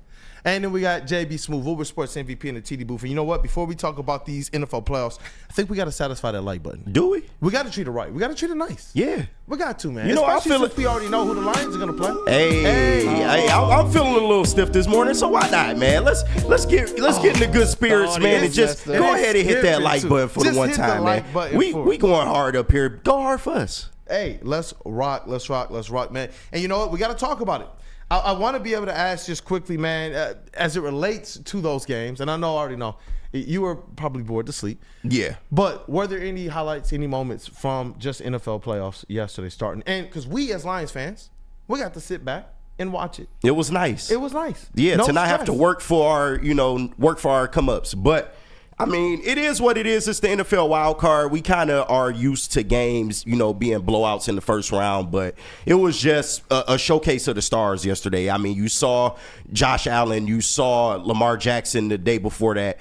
And then we got JB Smooth, Woodward Sports MVP in the TD booth. And you know what? Before we talk about these NFL playoffs, I think we got to satisfy that like button. Do we? We got to treat it right. We got to treat it nice. Yeah. We got to, man. You know, especially I feel since we already know who the Lions are going to play. Hey, I'm feeling a little stiff this morning, so why not, man? Let's get in the good spirits, man, and just go ahead and hit that like button for the one time, man. We going hard up here. Go hard for us. Hey, let's rock, man. And you know what? We got to talk about it. I want to be able to ask just quickly, man, as it relates to those games, and I already know, you were probably bored to sleep. Yeah. But were there any highlights, any moments from just NFL playoffs yesterday starting? And because we as Lions fans, we got to sit back and watch it. It was nice. It was nice. Yeah, no to not stress. have to work for our come-ups. But I mean, it is what it is. It's the NFL wild card. We kind of are used to games, being blowouts in the first round, but it was just a showcase of the stars yesterday. I mean, you saw Josh Allen, you saw Lamar Jackson the day before that,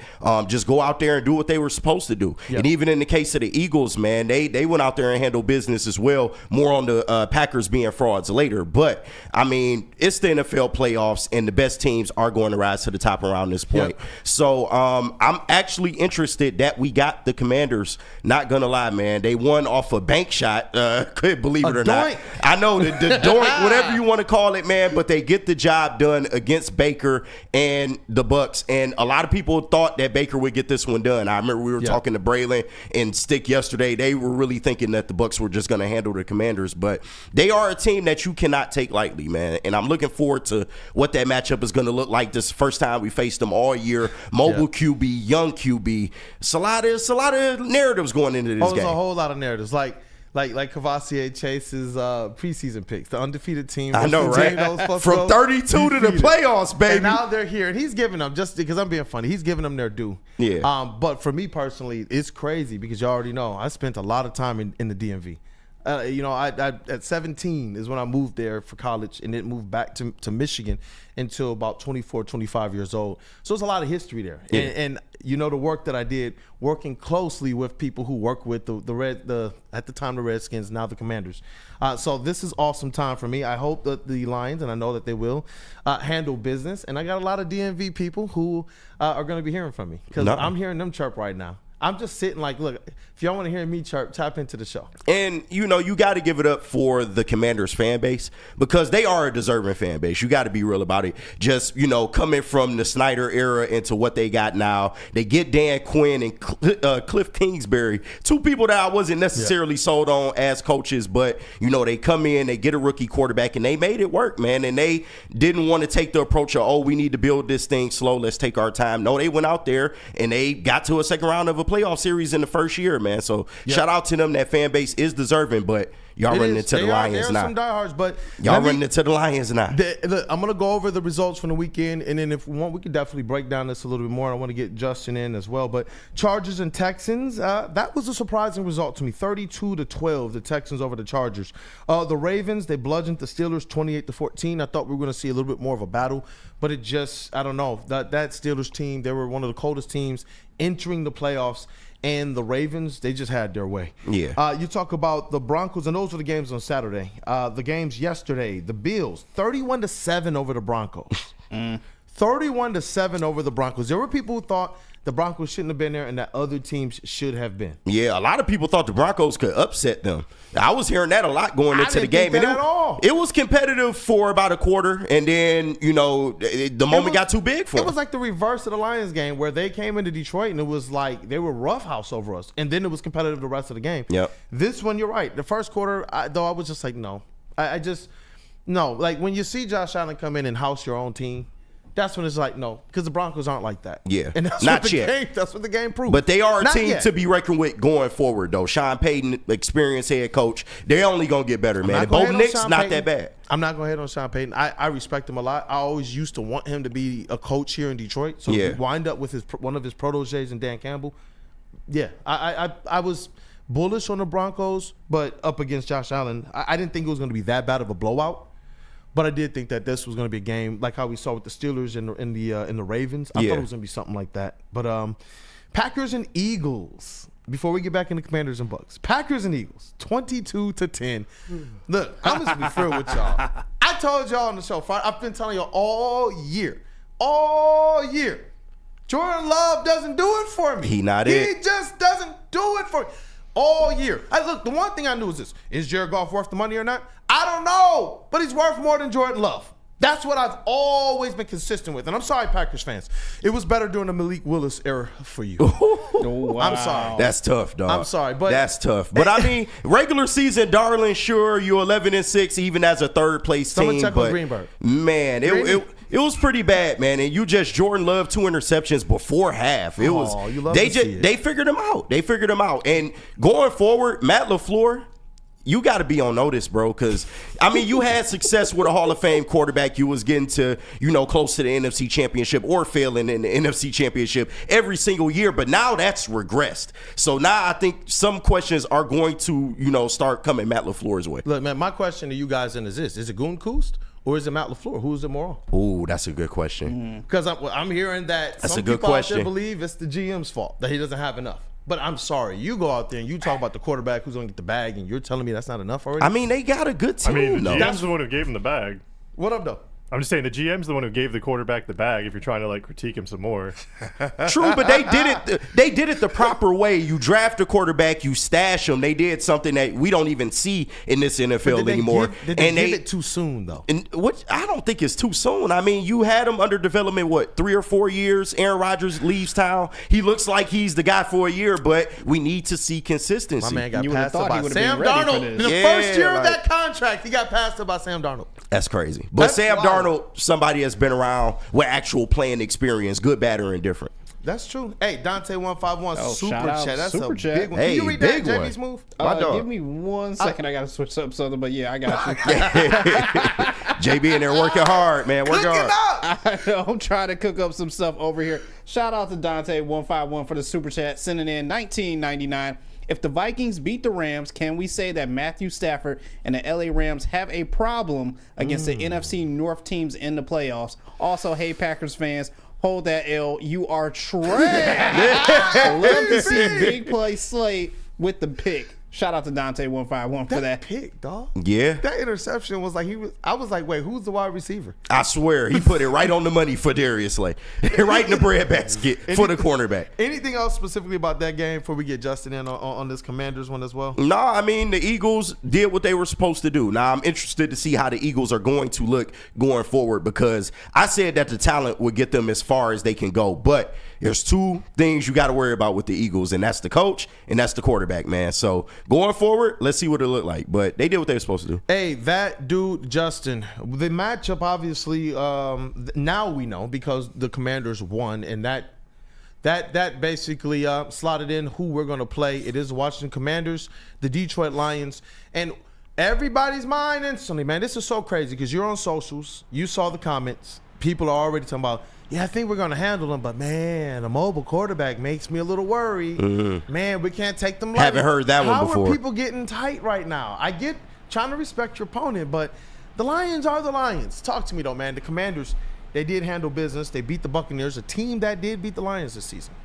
just go out there and do what they were supposed to do. Yep. And even in the case of the Eagles, man, they went out there and handled business as well, more on the Packers being frauds later. But, I mean, it's the NFL playoffs, and the best teams are going to rise to the top around this point. Yep. So I'm actually interested that we got the Commanders. Not gonna lie, man, they won off a bank shot. Couldn't believe it or not. I know the doink, whatever you want to call it, man, but they get the job done against Baker and the Bucks. And a lot of people thought that Baker would get this one done. I remember we were talking to Braylon and Stick yesterday. They were really thinking that the Bucks were just gonna handle the Commanders, but they are a team that you cannot take lightly, man. And I'm looking forward to what that matchup is gonna look like. This is the first time we faced them all year. Mobile QB, young QB. It's a lot of narratives going into this game. There's a whole lot of narratives, like Cavassier Chase's preseason picks, the undefeated team. I know, right? From 32 to the playoffs, baby. And now they're here, and he's giving them, just because I'm being funny, he's giving them their due. Yeah. But for me personally, it's crazy because you already know I spent a lot of time in the DMV. I at 17 is when I moved there for college and then moved back to Michigan until about 24, 25 years old. So there's a lot of history there. Yeah. And the work that I did working closely with people who work with at the time the Redskins, now the Commanders. So this is awesome time for me. I hope that the Lions, and I know that they will, handle business. And I got a lot of DMV people who are going to be hearing from me because I'm hearing them chirp right now. I'm just sitting like, look, if y'all want to hear me chirp, tap into the show. And, you got to give it up for the Commanders fan base because they are a deserving fan base. You got to be real about it. Just, coming from the Snyder era into what they got now. They get Dan Quinn and Cliff Kingsbury, two people that I wasn't necessarily sold on as coaches, but, they come in, they get a rookie quarterback, and they made it work, man. And they didn't want to take the approach of, we need to build this thing slow. Let's take our time. No, they went out there and they got to a second round of a playoff series in the first year, man. So shout out to them. That fan base is deserving, but y'all running into the Lions now. Some diehards, but y'all running into the Lions now. Look, I'm gonna go over the results from the weekend, and then if we want, we can definitely break down this a little bit more. I want to get Justin in as well. But Chargers and Texans, that was a surprising result to me. 32-12, the Texans over the Chargers. The Ravens, they bludgeoned the Steelers 28-14. I thought we were gonna see a little bit more of a battle, but it just, I don't know. That Steelers team, they were one of the coldest teams entering the playoffs. and the Ravens, they just had their way. Yeah. You talk about the Broncos, and those were the games on Saturday. The games yesterday, the Bills, 31-7 over the Broncos. 31-7 over the Broncos. There were people who thought the Broncos shouldn't have been there and that other teams should have been. Yeah, a lot of people thought the Broncos could upset them. I was hearing that a lot going into the game. Think that at all. It was competitive for about a quarter, and then, the moment got too big for them. It was like the reverse of the Lions game where they came into Detroit and it was like they were roughhouse over us, and then it was competitive the rest of the game. Yep. This one, you're right. The first quarter, I was just like, no. No. Like when you see Josh Allen come in and house your own team, that's when it's like, no, because the Broncos aren't like that. Yeah. And that's Not what the yet. game, that's what the game proved. But they are a Not team yet. to be reckoned with going forward, though. Sean Payton, experienced head coach, they're only going to get better, man. And Bo Nix, not that bad. I'm not going to hate on Sean Payton. I respect him a lot. I always used to want him to be a coach here in Detroit. So Yeah. we wind up with one of his proteges in Dan Campbell. Yeah, I was bullish on the Broncos, but up against Josh Allen, I didn't think it was going to be that bad of a blowout. But I did think that this was going to be a game like how we saw with the Steelers and the Ravens. I thought it was going to be something like that. But Packers and Eagles. Before we get back into Commanders and Bucks, Packers and Eagles, 22-10. Look, I'm just gonna be fair with y'all. I told y'all on the show. I've been telling y'all all year. Jordan Love doesn't do it for me. He just doesn't do it for me. All year. Look, the one thing I knew is this. Is Jared Goff worth the money or not? I don't know. But he's worth more than Jordan Love. That's what I've always been consistent with. And I'm sorry, Packers fans. It was better during the Malik Willis era for you. Wow. I'm sorry. That's tough, dog. I'm sorry, but that's tough. But I mean, regular season, darling, sure, you're 11-6, even as a third place team. Someone check but on Greenberg. Man, it was pretty bad, man. And you just Jordan Love 2 interceptions before half. It was you love to see it. They figured him out. And going forward, Matt LaFleur, you got to be on notice, bro, because, I mean, you had success with a Hall of Fame quarterback. You was getting to, close to the NFC Championship or failing in the NFC Championship every single year, but now that's regressed. So now I think some questions are going to, start coming Matt LaFleur's way. Look, man, my question to you guys is this. Is it Gutekunst or is it Matt LaFleur? Who is it more on? Ooh, that's a good question. Because I'm hearing that That's some a good people out question. there believe it's the GM's fault, that he doesn't have enough. But I'm sorry, you go out there and you talk about the quarterback who's going to get the bag, and you're telling me that's not enough already? I mean, they got a good team. I mean, the though. GM's the one who gave him the bag. What up, though? I'm just saying the GM's the one who gave the quarterback the bag. If you're trying to critique him some more, True, but they did it. They did it the proper way. You draft a quarterback, you stash him. They did something that we don't even see in this NFL anymore. Did they give it too soon though? And what I don't think it's too soon. I mean, you had him under development 3 or 4 years. Aaron Rodgers leaves town. He looks like he's the guy for a year, but we need to see consistency. My man got You would've passed up thought he by would've Sam been ready for Darnold. this. In the first year of that contract, he got passed up by Sam Darnold. That's crazy. But That's Sam wild. Darnold, somebody that's been around with actual playing experience, good, bad, or indifferent. That's true. Hey, Dante151 super shout out. chat. That's Super a chat. big one. Hey, Can you read big that, one. JB's move? My dog. Give me 1 second. I got to switch up something, but yeah, I got you. JB in there working hard, man. Working Cooking hard. up. I know, I'm trying to cook up some stuff over here. Shout out to Dante151 for the super chat, sending in $19.99. If the Vikings beat the Rams, can we say that Matthew Stafford and the LA Rams have a problem against the NFC North teams in the playoffs? Also, hey, Packers fans, hold that L. You are trash. Love to see Big Play Slate with the pick. Shout out to Dante151 for that. Pick, dog. Yeah. That interception was like I was like, wait, who's the wide receiver? I swear, he put it right on the money for Darius Slay. Right in the breadbasket for the cornerback. Anything else specifically about that game before we get Justin in on this Commanders one as well? No, I mean, the Eagles did what they were supposed to do. Now, I'm interested to see how the Eagles are going to look going forward because I said that the talent would get them as far as they can go. But there's 2 things you got to worry about with the Eagles, and that's the coach and that's the quarterback, man. So going forward, let's see what it look like. But they did what they were supposed to do. Hey, that dude, Justin, the matchup obviously now we know because the Commanders won, and that basically slotted in who we're going to play. It is the Washington Commanders, the Detroit Lions, and everybody's mind instantly, man. This is so crazy because you're on socials. You saw the comments. People are already talking about, yeah, I think we're going to handle them, but man, a mobile quarterback makes me a little worried. Mm-hmm. Man, we can't take them lightly. Haven't heard that one before. How are people getting tight right now? I get trying to respect your opponent, but the Lions are the Lions. Talk to me, though, man. The Commanders, they did handle business. They beat the Buccaneers, a team that did beat the Lions this season.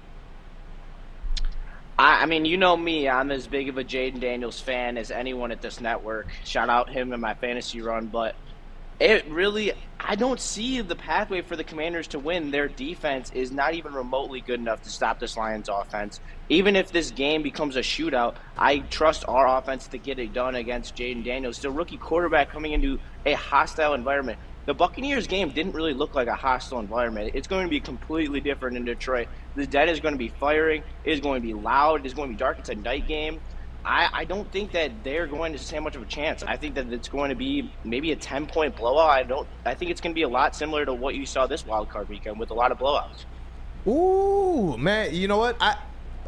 I mean, you know me. I'm as big of a Jaden Daniels fan as anyone at this network. Shout out him in my fantasy run. But I don't see the pathway for the Commanders to win. Their defense is not even remotely good enough to stop this Lions offense. Even if this game becomes a shootout, I trust our offense to get it done against Jaden Daniels, the rookie quarterback coming into a hostile environment. The Buccaneers game didn't really look like a hostile environment. It's going to be completely different in Detroit. The den is going to be firing. It is going to be loud. It's going to be dark. It's a night game. I don't think that they're going to stand much of a chance. I think that it's going to be maybe a 10-point blowout. I think it's going to be a lot similar to what you saw this wild card weekend with a lot of blowouts. Ooh, man, you know what?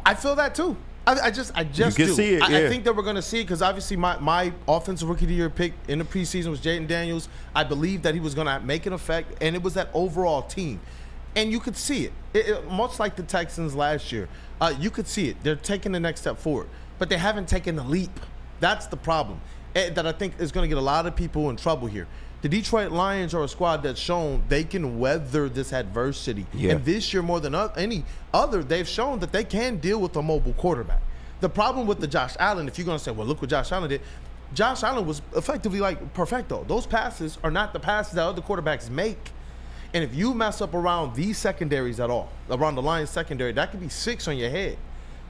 I feel that too. I just you can do. See it, yeah. I think that we're going to see it because obviously my offensive rookie of the year pick in the preseason was Jaden Daniels. I believe that he was going to make an effect, and it was that overall team. And you could see it much like the Texans last year. You could see it. They're taking the next step forward, but they haven't taken the leap. That's the problem that I think is going to get a lot of people in trouble here. The Detroit Lions are a squad that's shown they can weather this adversity. Yeah. And this year, more than any other, they've shown that they can deal with a mobile quarterback. The problem with the Josh Allen, if you're going to say, well, look what Josh Allen did. Josh Allen was effectively like perfecto. Those passes are not the passes that other quarterbacks make. And if you mess up around these secondaries at all, around the Lions secondary, that could be 6 on your head.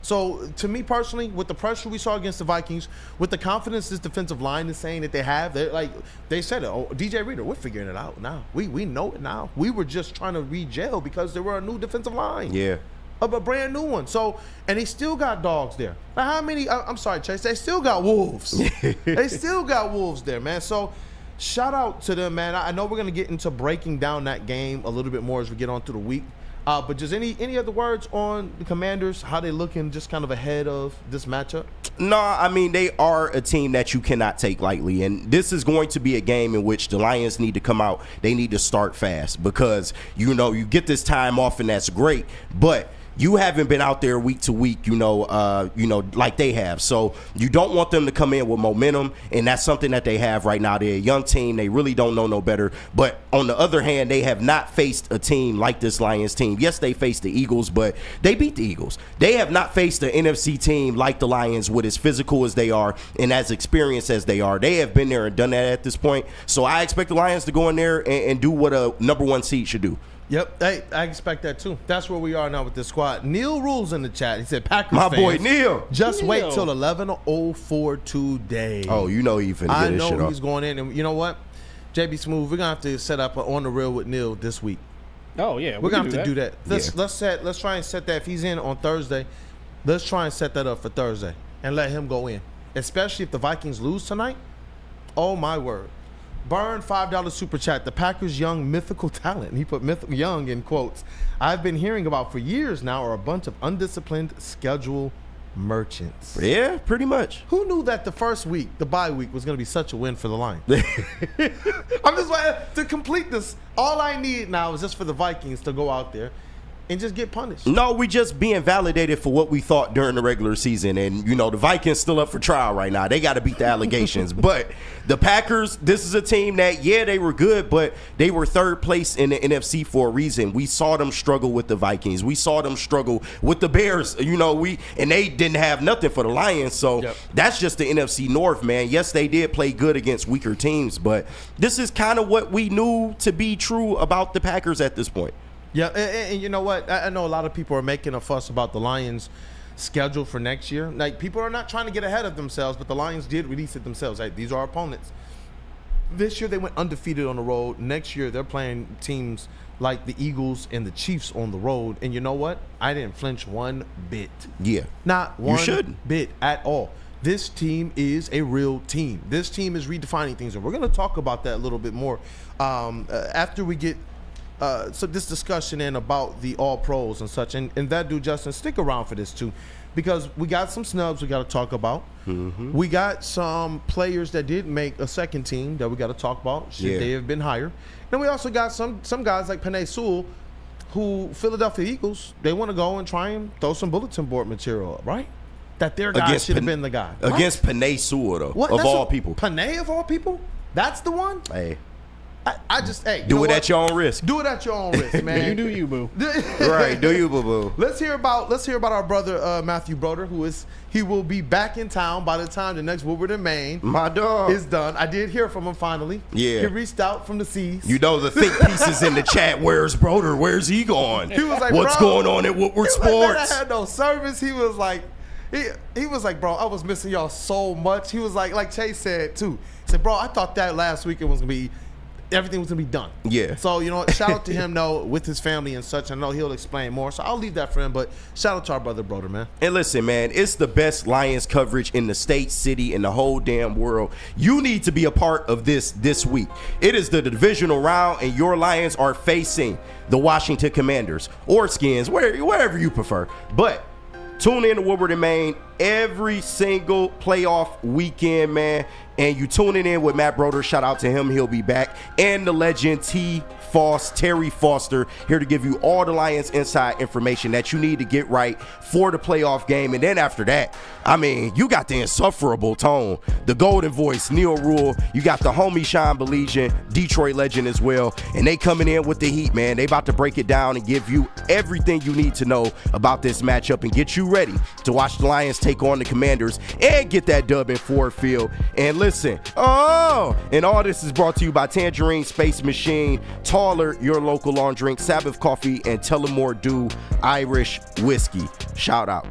So, to me personally, with the pressure we saw against the Vikings, with the confidence this defensive line is saying that they have, they said it. Oh, DJ Reader, we're figuring it out now. We know it now. We were just trying to re-gel because there were a new defensive line. Yeah. A brand new one. So, and they still got dogs there. Now, how many? I'm sorry, Chase. They still got wolves. They still got wolves there, man. So, shout out to them, man. I know we're gonna get into breaking down that game a little bit more as we get on through the week. But just any other words on the Commanders, how they looking just kind of ahead of this matchup? No, I mean, they are a team that you cannot take lightly. And this is going to be a game in which the Lions need to come out. They need to start fast because, you get this time off and that's great. But you haven't been out there week to week, like they have. So you don't want them to come in with momentum, and that's something that they have right now. They're a young team. They really don't know no better. But on the other hand, they have not faced a team like this Lions team. Yes, they faced the Eagles, but they beat the Eagles. They have not faced an NFC team like the Lions with as physical as they are and as experienced as they are. They have been there and done that at this point. So I expect the Lions to go in there and do what a number 1 seed should do. Yep, hey, I expect that too. That's where we are now with this squad. Neil Rules in the chat. He said, Packers My fans, boy Neil. Just wait till 11:04 today. Oh, you know he finna get his shit off. He's going in. And you know what? JB Smooth, we're going to have to set up On the Real with Neil this week. Oh, yeah. We're going to have to do that. Let's try and set that. If he's in on Thursday, let's try and set that up for Thursday and let him go in. Especially if the Vikings lose tonight. Oh, my word. Burn $5 super chat. The Packers' young mythical talent. And he put young in quotes. I've been hearing about for years now are a bunch of undisciplined schedule merchants. Yeah, pretty much. Who knew that the first week, the bye week, was going to be such a win for the Lions? I'm just like, to complete this, all I need now is just for the Vikings to go out there and just get punished. No, we just being validated for what we thought during the regular season. And, the Vikings still up for trial right now. They got to beat the allegations. But the Packers, this is a team that, they were good, but they were third place in the NFC for a reason. We saw them struggle with the Vikings. We saw them struggle with the Bears, and they didn't have nothing for the Lions. So That's just the NFC North, man. Yes, they did play good against weaker teams, but this is kind of what we knew to be true about the Packers at this point. Yeah, and you know what? I know a lot of people are making a fuss about the Lions' schedule for next year. Like, people are not trying to get ahead of themselves, but the Lions did release it themselves. Like, these are our opponents. This year they went undefeated on the road. Next year they're playing teams like the Eagles and the Chiefs on the road. And you know what? I didn't flinch one bit. Yeah. Not one bit at all. This team is a real team. This team is redefining things. And we're going to talk about that a little bit more after we get so this discussion in about the All-Pros and such. And that dude, Justin, stick around for this too, because we got some snubs we got to talk about. Mm-hmm. We got some players that did make a second team that we got to talk about. Should they have been higher? Then we also got some guys like Penei Sewell, who Philadelphia Eagles, they want to go and try and throw some bulletin board material up, right? That their guy should have been the guy. Against Penei Sewell, though, of all people. Penei of all people? That's the one? Hey. I just, hey. Do it at your own risk. Do it at your own risk, man. You do you, boo. Right, do you, boo-boo. Let's hear about our brother Matthew Broder, he will be back in town by the time the next Woodward in Maine My dog is done. I did hear from him finally. Yeah. He reached out from the seas. You know the think pieces in the chat. Where's Broder? Where's he going? He was like, what's bro, going on at Woodward he was like, man, Sports? I had no service. He was like, he was like, bro, I was missing y'all so much. He was like Chase said too. He said, bro, I thought that last weekend was gonna be everything was gonna be done. Yeah. So shout out to him though with his family and such. I know he'll explain more. So I'll leave that for him. But shout out to our brother Broder, man. And listen, man, it's the best Lions coverage in the state, city, and the whole damn world. You need to be a part of this week. It is the divisional round, and your Lions are facing the Washington Commanders or Skins, wherever you prefer. But tune in to Woodward in Maine every single playoff weekend, man. And you tuning in with Matt Broder. Shout out to him. He'll be back. And the legend Terry Foster, here to give you all the Lions inside information that you need to get right for the playoff game. And then after that, I mean, you got the insufferable tone, the golden voice, Neil Rule. You got the homie Sean Belizean, Detroit legend as well. And they coming in with the heat, man. They about to break it down and give you everything you need to know about this matchup and get you ready to watch the Lions take on the Commanders and get that dub in Ford Field. And listen, and all this is brought to you by Tangerine Space Machine, Taller, your local on drink, Sabbath Coffee, and Tullamore Dew Irish Whiskey. Shout out.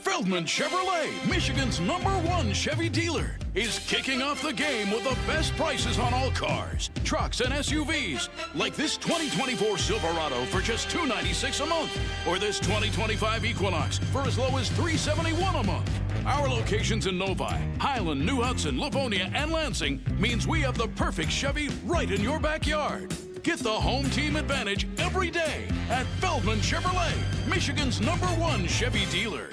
Feldman Chevrolet, Michigan's #1 Chevy dealer, is kicking off the game with the best prices on all cars, trucks, and SUVs, like this 2024 Silverado for just $296 a month, or this 2025 Equinox for as low as $371 a month. Our locations in Novi, Highland, New Hudson, Livonia, and Lansing means we have the perfect Chevy right in your backyard. Get the home team advantage every day at Feldman Chevrolet, Michigan's #1 Chevy dealer.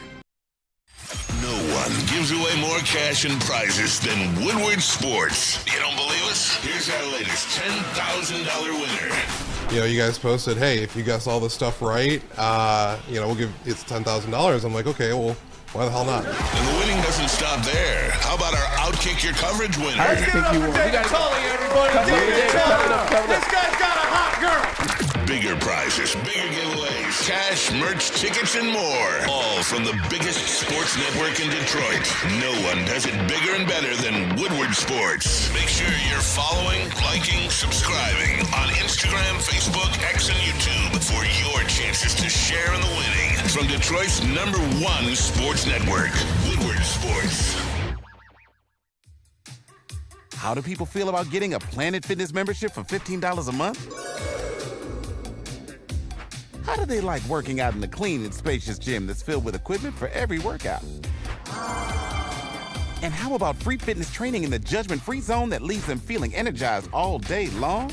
No one gives away more cash and prizes than Woodward Sports. You don't believe us? Here's our latest $10,000 winner. You guys posted, hey, if you guess all this stuff right, we'll give it's $10,000. I'm like, okay, well, why the hell not? And the winning doesn't stop there. How about our Outkick Your Coverage winner? Let's give it up for David Tully, everybody. David Tully. This guy's got a hot girl. Bigger prizes, bigger giveaways, cash, merch, tickets, and more. All from the biggest sports network in Detroit. No one does it bigger and better than Woodward Sports. Make sure you're following, liking, subscribing on Instagram, Facebook, X, and YouTube for your chances to share in the winning. From Detroit's #1 sports network, Woodward Sports. How do people feel about getting a Planet Fitness membership for $15 a month? How do they like working out in the clean and spacious gym that's filled with equipment for every workout? And how about free fitness training in the judgment-free zone that leaves them feeling energized all day long?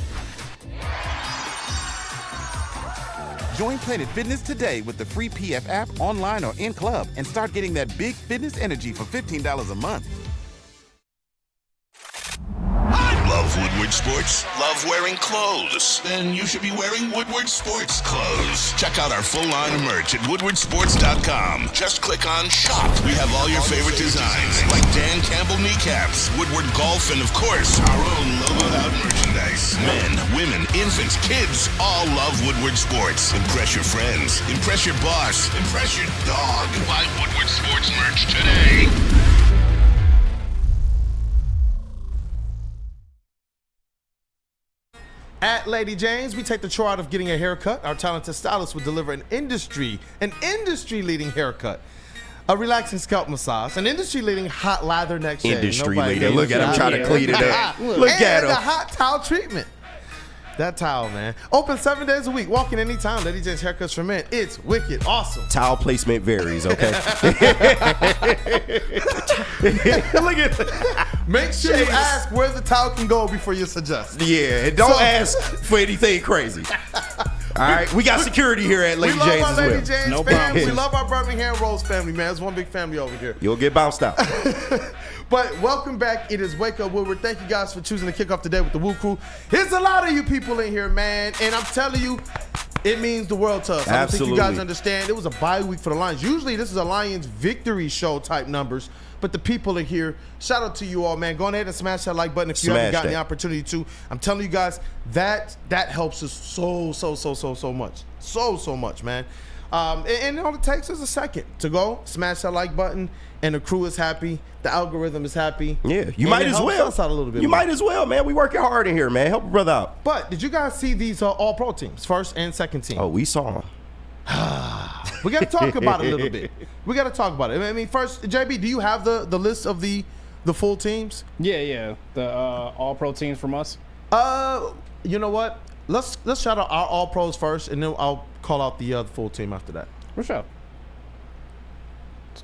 Join Planet Fitness today with the free PF app online or in club and start getting that big fitness energy for $15 a month. Love Woodward Sports? Love wearing clothes? Then you should be wearing Woodward Sports clothes. Check out our full line of merch at woodwardsports.com. Just click on Shop. We have all your favorite designs, like Dan Campbell kneecaps, Woodward Golf, and of course, our own logoed out merchandise. Men, women, infants, kids all love Woodward Sports. Impress your friends. Impress your boss. Impress your dog. Buy Woodward Sports merch today. At Lady James, we take the chore out of getting a haircut. Our talented stylist will deliver an industry-leading haircut, a relaxing scalp massage, an industry-leading hot lather neck shave. Industry-leading. Look at him trying to clean it up. Look at him. And the hot towel treatment. That towel, man. Open 7 days a week. Walk in anytime. Lady James Haircuts for Men. It's wicked awesome. Towel placement varies, okay? Look at that. Make sure you ask where the towel can go before you suggest. Yeah, and don't ask for anything crazy. All right, we got security here at Lady James as well. We love our Lady James family. We love our Birmingham Rose family, man. It's one big family over here. You'll get bounced out. But welcome back. It is Wake Up Woodward. Thank you guys for choosing to kick off today with the WUW Crew. There's a lot of you people in here, man. And I'm telling you, It means the world to us. I don't think you guys understand. It was a bye week for the Lions. Usually this is a Lions victory show type numbers, but the people are here. Shout out to you all, man. Go ahead and smash that like button if you haven't gotten the opportunity to. I'm telling you guys, that helps us so much. So much, man. And all it takes is a second to go smash that like button, and the crew is happy. The algorithm is happy. Yeah, you might as well. Us out a little bit you more. might as well, man. We working hard in here, man. Help a brother out. But did you guys see these all-pro teams, first and second team? Oh, we saw them. We got to talk about it a little bit. We got to talk about it. I mean, first, JB, do you have the list of the full teams? Yeah. The all-pro teams from us. You know what? Let's shout out our all-pros first, and then I'll call out the full team after that. For sure.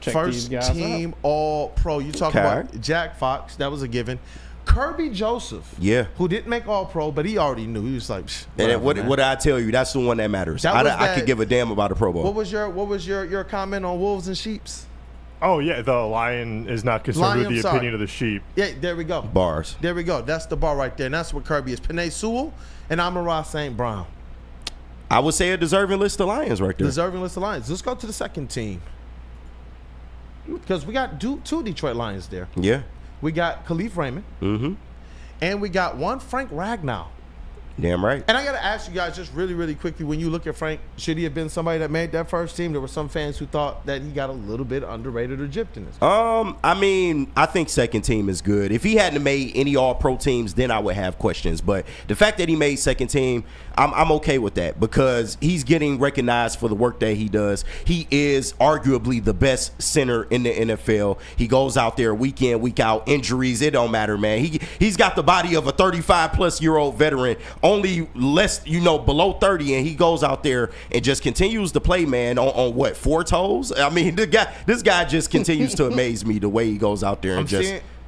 Check First these guys team all-pro. You talk about Jack Fox. That was a given. Kirby Joseph. Yeah. Who didn't make all-pro, but he already knew. He was like, and what did I tell you? That's the one that matters. I could give a damn about a Pro Bowl. What was your comment on Wolves and Sheeps? Oh, yeah, the lion is not concerned with the opinion of the sheep. Yeah, there we go. Bars. There we go. That's the bar right there, and that's what Kirby is. Penei Sewell and Amon-Ra St. Brown. I would say a deserving list of Lions right there. Deserving list of Lions. Let's go to the second team. Because we got two Detroit Lions there. Yeah. We got Khalif Raymond. Mm-hmm. And we got one Frank Ragnow. Damn right. And I got to ask you guys just really quickly, when you look at Frank, should he have been somebody that made that first team? There were some fans who thought that he got a little bit underrated or gypped in this. I mean, I think second team is good. If he hadn't made any all-pro teams, then I would have questions. But the fact that he made second team, I'm okay with that because he's getting recognized for the work that he does. He is arguably the best center in the NFL. He goes out there week in, week out. Injuries, it don't matter, man. He's got the body of a 35-plus-year-old veteran, only less, below 30, and he goes out there and just continues to play, man, on what, 4 toes? I mean, this guy just continues to amaze me the way he goes out there and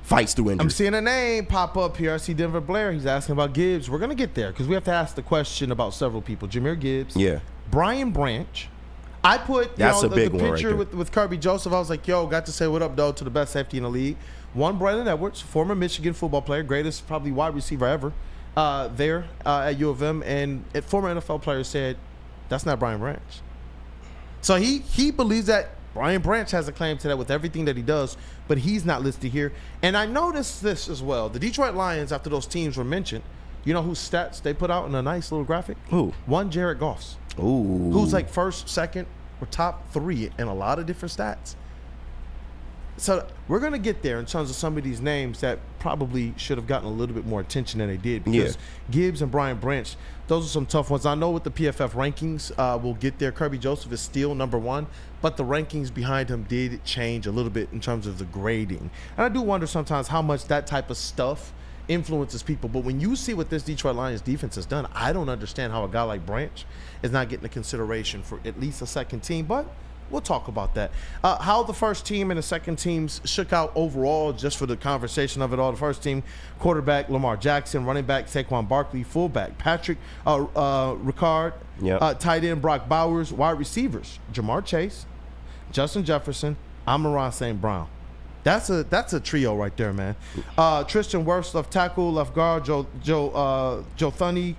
fights through injuries. I'm seeing a name pop up here. I see Denver Blair. He's asking about Gibbs. We're going to get there because we have to ask the question about several people. Jahmyr Gibbs. Yeah. Brian Branch. I put the picture right with Kirby Joseph. I was like, got to say what up, though, to the best safety in the league. One, Braylon Edwards, former Michigan football player, greatest probably wide receiver ever there at U of M. And a former NFL player said, that's not Brian Branch. So he believes that Brian Branch has a claim to that with everything that he does, but he's not listed here. And I noticed this as well. The Detroit Lions, after those teams were mentioned, you know whose stats they put out in a nice little graphic? Who? One, Jared Goff's. Ooh. Who's like first, second, or top 3 in a lot of different stats. So we're going to get there in terms of some of these names that probably should have gotten a little bit more attention than they did because Gibbs and Brian Branch, those are some tough ones. I know with the PFF rankings, we'll get there. Kirby Joseph is still number 1, but the rankings behind him did change a little bit in terms of the grading. And I do wonder sometimes how much that type of stuff influences people. But when you see what this Detroit Lions defense has done, I don't understand how a guy like Branch is not getting the consideration for at least a second team. But we'll talk about that. How the first team and the second teams shook out overall, just for the conversation of it all. The first team, quarterback Lamar Jackson, running back Saquon Barkley, fullback Patrick Ricard, tight end Brock Bowers, wide receivers Jamar Chase, Justin Jefferson, Amon-Ra St. Brown. That's a trio right there, man. Tristan Wirfs, left tackle, left guard Joe Thuney,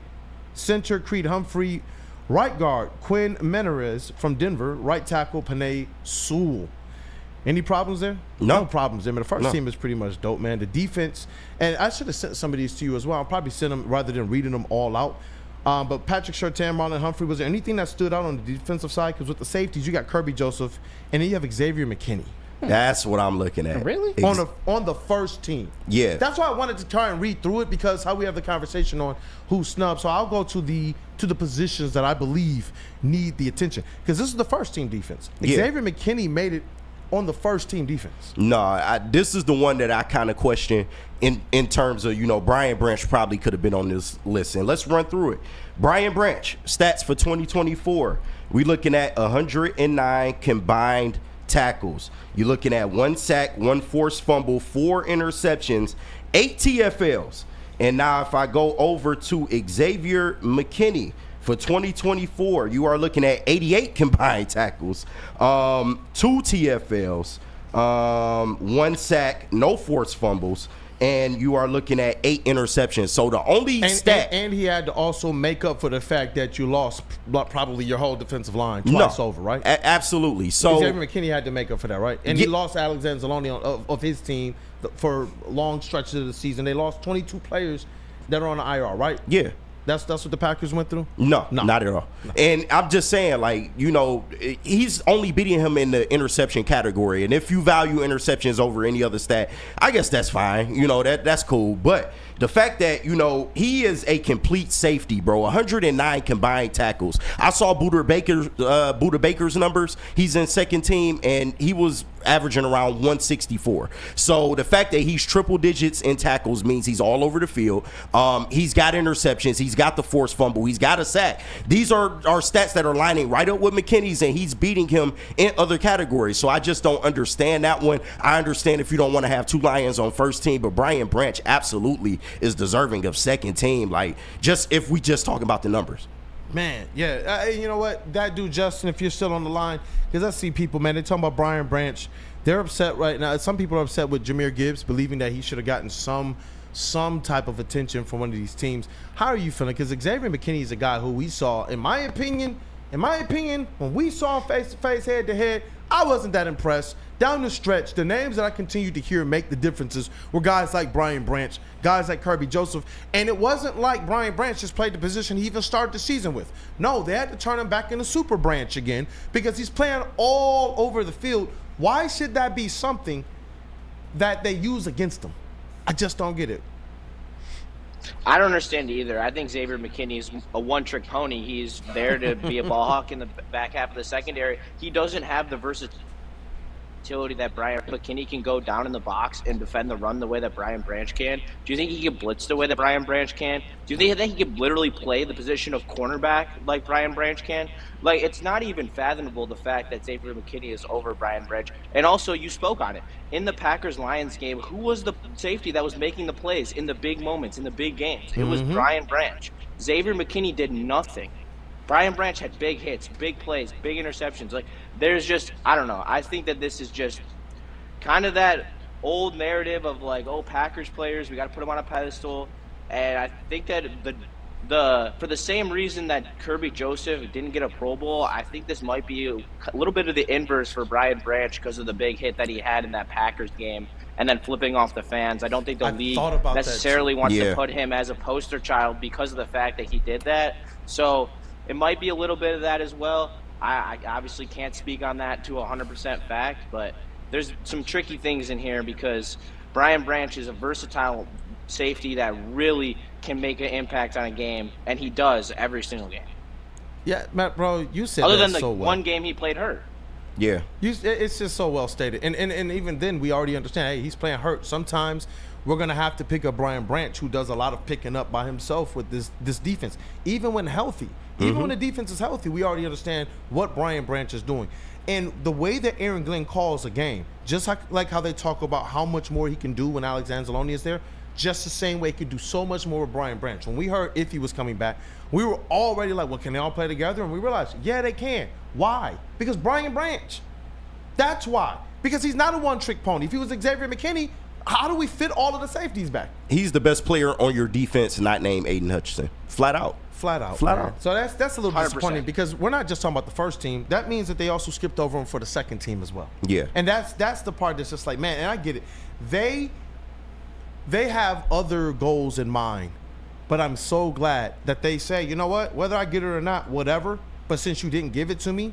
center Creed Humphrey, right guard Quinn Menarez from Denver, right tackle Penei Sewell. Any problems there? No problems there, man. The first team is pretty much dope, man. The defense, and I should have sent some of these to you as well. I'll probably send them rather than reading them all out. But Patrick Surtain, Marlon Humphrey, was there anything that stood out on the defensive side? Because with the safeties, you got Kirby Joseph, and then you have Xavier McKinney. That's what I'm looking at. Really? On the first team. Yeah. That's why I wanted to try and read through it, because how we have the conversation on who's snubbed. So I'll go to the positions that I believe need the attention, because this is the first team defense. Xavier McKinney made it on the first team defense. No, this is the one that I kind of question in terms of, Brian Branch probably could have been on this list. And let's run through it. Brian Branch, stats for 2024. We're looking at 109 combined tackles. You're looking at 1 sack, 1 forced fumble, 4 interceptions, 8 TFLs. And now if I go over to Xavier McKinney for 2024, you are looking at 88 combined tackles, 2 TFLs, 1 sack, no forced fumbles, and you are looking at 8 interceptions. So the only stat. And he had to also make up for the fact that you lost probably your whole defensive line twice over, right? Absolutely. So Xavier McKinney had to make up for that, right? And he lost Alexander Zaloni of his team for long stretches of the season. They lost 22 players that are on the IR, right? Yeah. That's what the Packers went through? No, not at all. No. And I'm just saying, like, you know, he's only beating him in the interception category. And if you value interceptions over any other stat, I guess that's fine. You know, that's cool. But the fact that, you know, he is a complete safety, bro. 109 combined tackles. I saw Buda Baker's numbers. He's in second team, and he was averaging around 164. So the fact that he's triple digits in tackles means he's all over the field. He's got interceptions. He's got the forced fumble. He's got a sack. These are stats that are lining right up with McKinney's, and he's beating him in other categories. So I just don't understand that one. I understand if you don't want to have 2 Lions on first team, but Brian Branch absolutely is deserving of second team. Like, just if we just talk about the numbers. Man, yeah. You know what? That dude, Justin, if you're still on the line, because I see people, man, they're talking about Brian Branch. They're upset right now. Some people are upset with Jahmyr Gibbs, believing that he should have gotten some type of attention from one of these teams. How are you feeling? Because Xavier McKinney is a guy who we saw, in my opinion, when we saw him face-to-face, head-to-head, I wasn't that impressed. Down the stretch, the names that I continued to hear make the differences were guys like Brian Branch, guys like Kirby Joseph, and it wasn't like Brian Branch just played the position he even started the season with. No, they had to turn him back into Super Branch again because he's playing all over the field. Why should that be something that they use against him? I just don't get it. I don't understand either. I think Xavier McKinney is a one-trick pony. He's there to be a ball hawk in the back half of the secondary. He doesn't have the versatility that Brian McKinney can go down in the box and defend the run the way that Brian Branch can. Do you think he can blitz the way that Brian Branch can? Do you think that he can literally play the position of cornerback like Brian Branch can? Like, it's not even fathomable the fact that Xavier McKinney is over Brian Branch. And also, you spoke on it. In the Packers-Lions game, who was the safety that was making the plays in the big moments, in the big games? It was Brian Branch. Xavier McKinney did nothing. Brian Branch had big hits, big plays, big interceptions. Like, there's just, I don't know. I think that this is just kind of that old narrative of like, oh, Packers players, we got to put them on a pedestal. And I think that for the same reason that Kirby Joseph didn't get a Pro Bowl, I think this might be a little bit of the inverse for Brian Branch because of the big hit that he had in that Packers game and then flipping off the fans. I don't think the league necessarily wants to put him as a poster child because of the fact that he did that. So it might be a little bit of that as well. I obviously can't speak on that to 100% fact, but there's some tricky things in here because Brian Branch is a versatile safety that really can make an impact on a game, and he does every single game. Yeah, Matt, bro, you said other that than the so well. one game he played hurt. Yeah. It's just so well stated. And even then, we already understand, hey, he's playing hurt. Sometimes we're going to have to pick up Brian Branch, who does a lot of picking up by himself with this defense. Even when healthy, even when the defense is healthy, we already understand what Brian Branch is doing. And the way that Aaron Glenn calls a game, just like how they talk about how much more he can do when Alexander Zaloni is there, just the same way he could do so much more with Brian Branch. When we heard if he was coming back, we were already like, well, can they all play together? And we realized, yeah, they can. Why? Because Brian Branch. That's why. Because he's not a one-trick pony. If he was Xavier McKinney, how do we fit all of the safeties back? He's the best player on your defense, not named Aiden Hutchinson. Flat out. Flat out. So that's a little 100%. Disappointing because we're not just talking about the first team. That means that they also skipped over him for the second team as well. Yeah. And that's the part that's just like, man, and I get it. They have other goals in mind, but I'm so glad that they say, you know what, whether I get it or not, whatever, but since you didn't give it to me,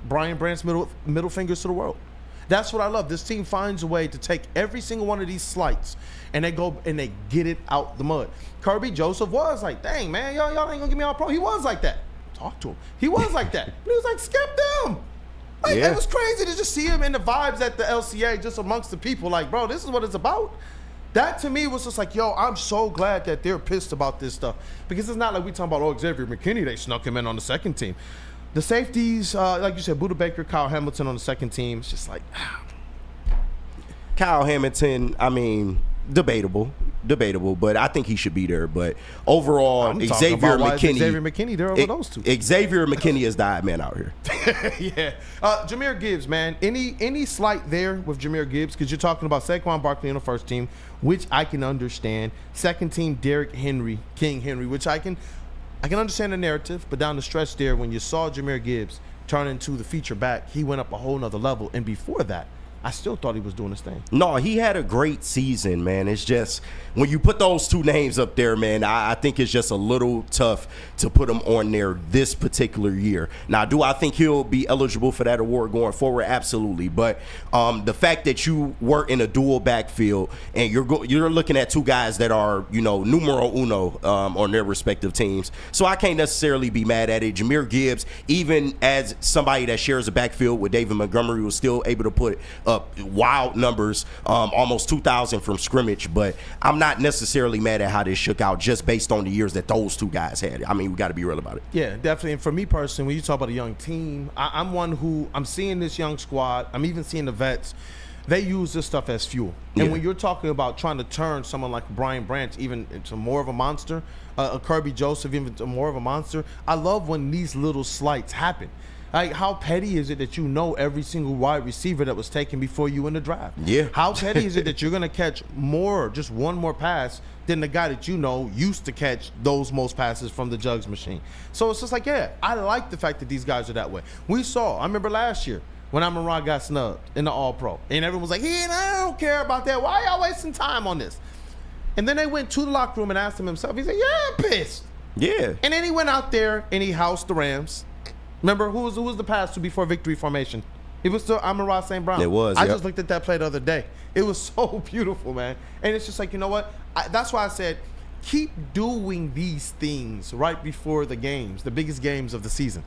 Brian Branch middle fingers to the world. That's what I love. This team finds a way to take every single one of these slights and they go and they get it out the mud. Kirby Joseph was like, dang, man, y'all ain't gonna give me all pro. He was like that. Talk to him. He was like that. He was like, skip them. Like, it was crazy to just see him in the vibes at the LCA just amongst the people. Like, bro, this is what it's about. That to me was just like, yo, I'm so glad that they're pissed about this stuff. Because it's not like we talking about, oh, Xavier McKinney, they snuck him in on the second team. The safeties, like you said, Buda Baker, Kyle Hamilton on the second team. It's just like, Kyle Hamilton, I mean, debatable. debatable, but I think he should be there. But overall, Xavier McKinney. McKinney there over those two. Xavier McKinney is the odd man out here. Yeah. Jahmyr Gibbs, man. Any slight there with Jahmyr Gibbs? Because you're talking about Saquon Barkley on the first team, which I can understand. Second team, Derrick Henry, King Henry, which I can understand the narrative, but down the stretch there, when you saw Jahmyr Gibbs turn into the feature back, he went up a whole nother level. And before that, I still thought he was doing his thing. No, he had a great season, man. It's just when you put those two names up there, man, I think it's just a little tough to put him on there this particular year. Now, do I think he'll be eligible for that award going forward? Absolutely. But the fact that you were in a dual backfield and you're looking at two guys that are, numero uno on their respective teams. So I can't necessarily be mad at it. Jahmyr Gibbs, even as somebody that shares a backfield with David Montgomery, was still able to put up wild numbers, almost 2,000 from scrimmage. But I'm not necessarily mad at how this shook out just based on the years that those two guys had. I mean, we got to be real about it. Yeah, definitely. And for me personally, when you talk about a young team, I'm one who I'm seeing this young squad. I'm even seeing the vets. They use this stuff as fuel. And when you're talking about trying to turn someone like Brian Branch even into more of a monster, Kirby Joseph even into more of a monster, I love when these little slights happen. Like, how petty is it that you know every single wide receiver that was taken before you in the draft? Yeah. How petty is it that you're going to catch just one more pass than the guy that used to catch those most passes from the jugs machine? So it's just like, yeah, I like the fact that these guys are that way. I remember last year when Amon-Ra got snubbed in the All-Pro, and everyone was like, I don't care about that. Why y'all wasting time on this? And then they went to the locker room and asked him himself. He said, yeah, I'm pissed. Yeah. And then he went out there and he housed the Rams. Remember, who was the pass to before victory formation? It was to Amon-Ra St. Brown. It was, I just looked at that play the other day. It was so beautiful, man. And it's just like, you know what? That's why I said, keep doing these things right before the games, the biggest games of the season.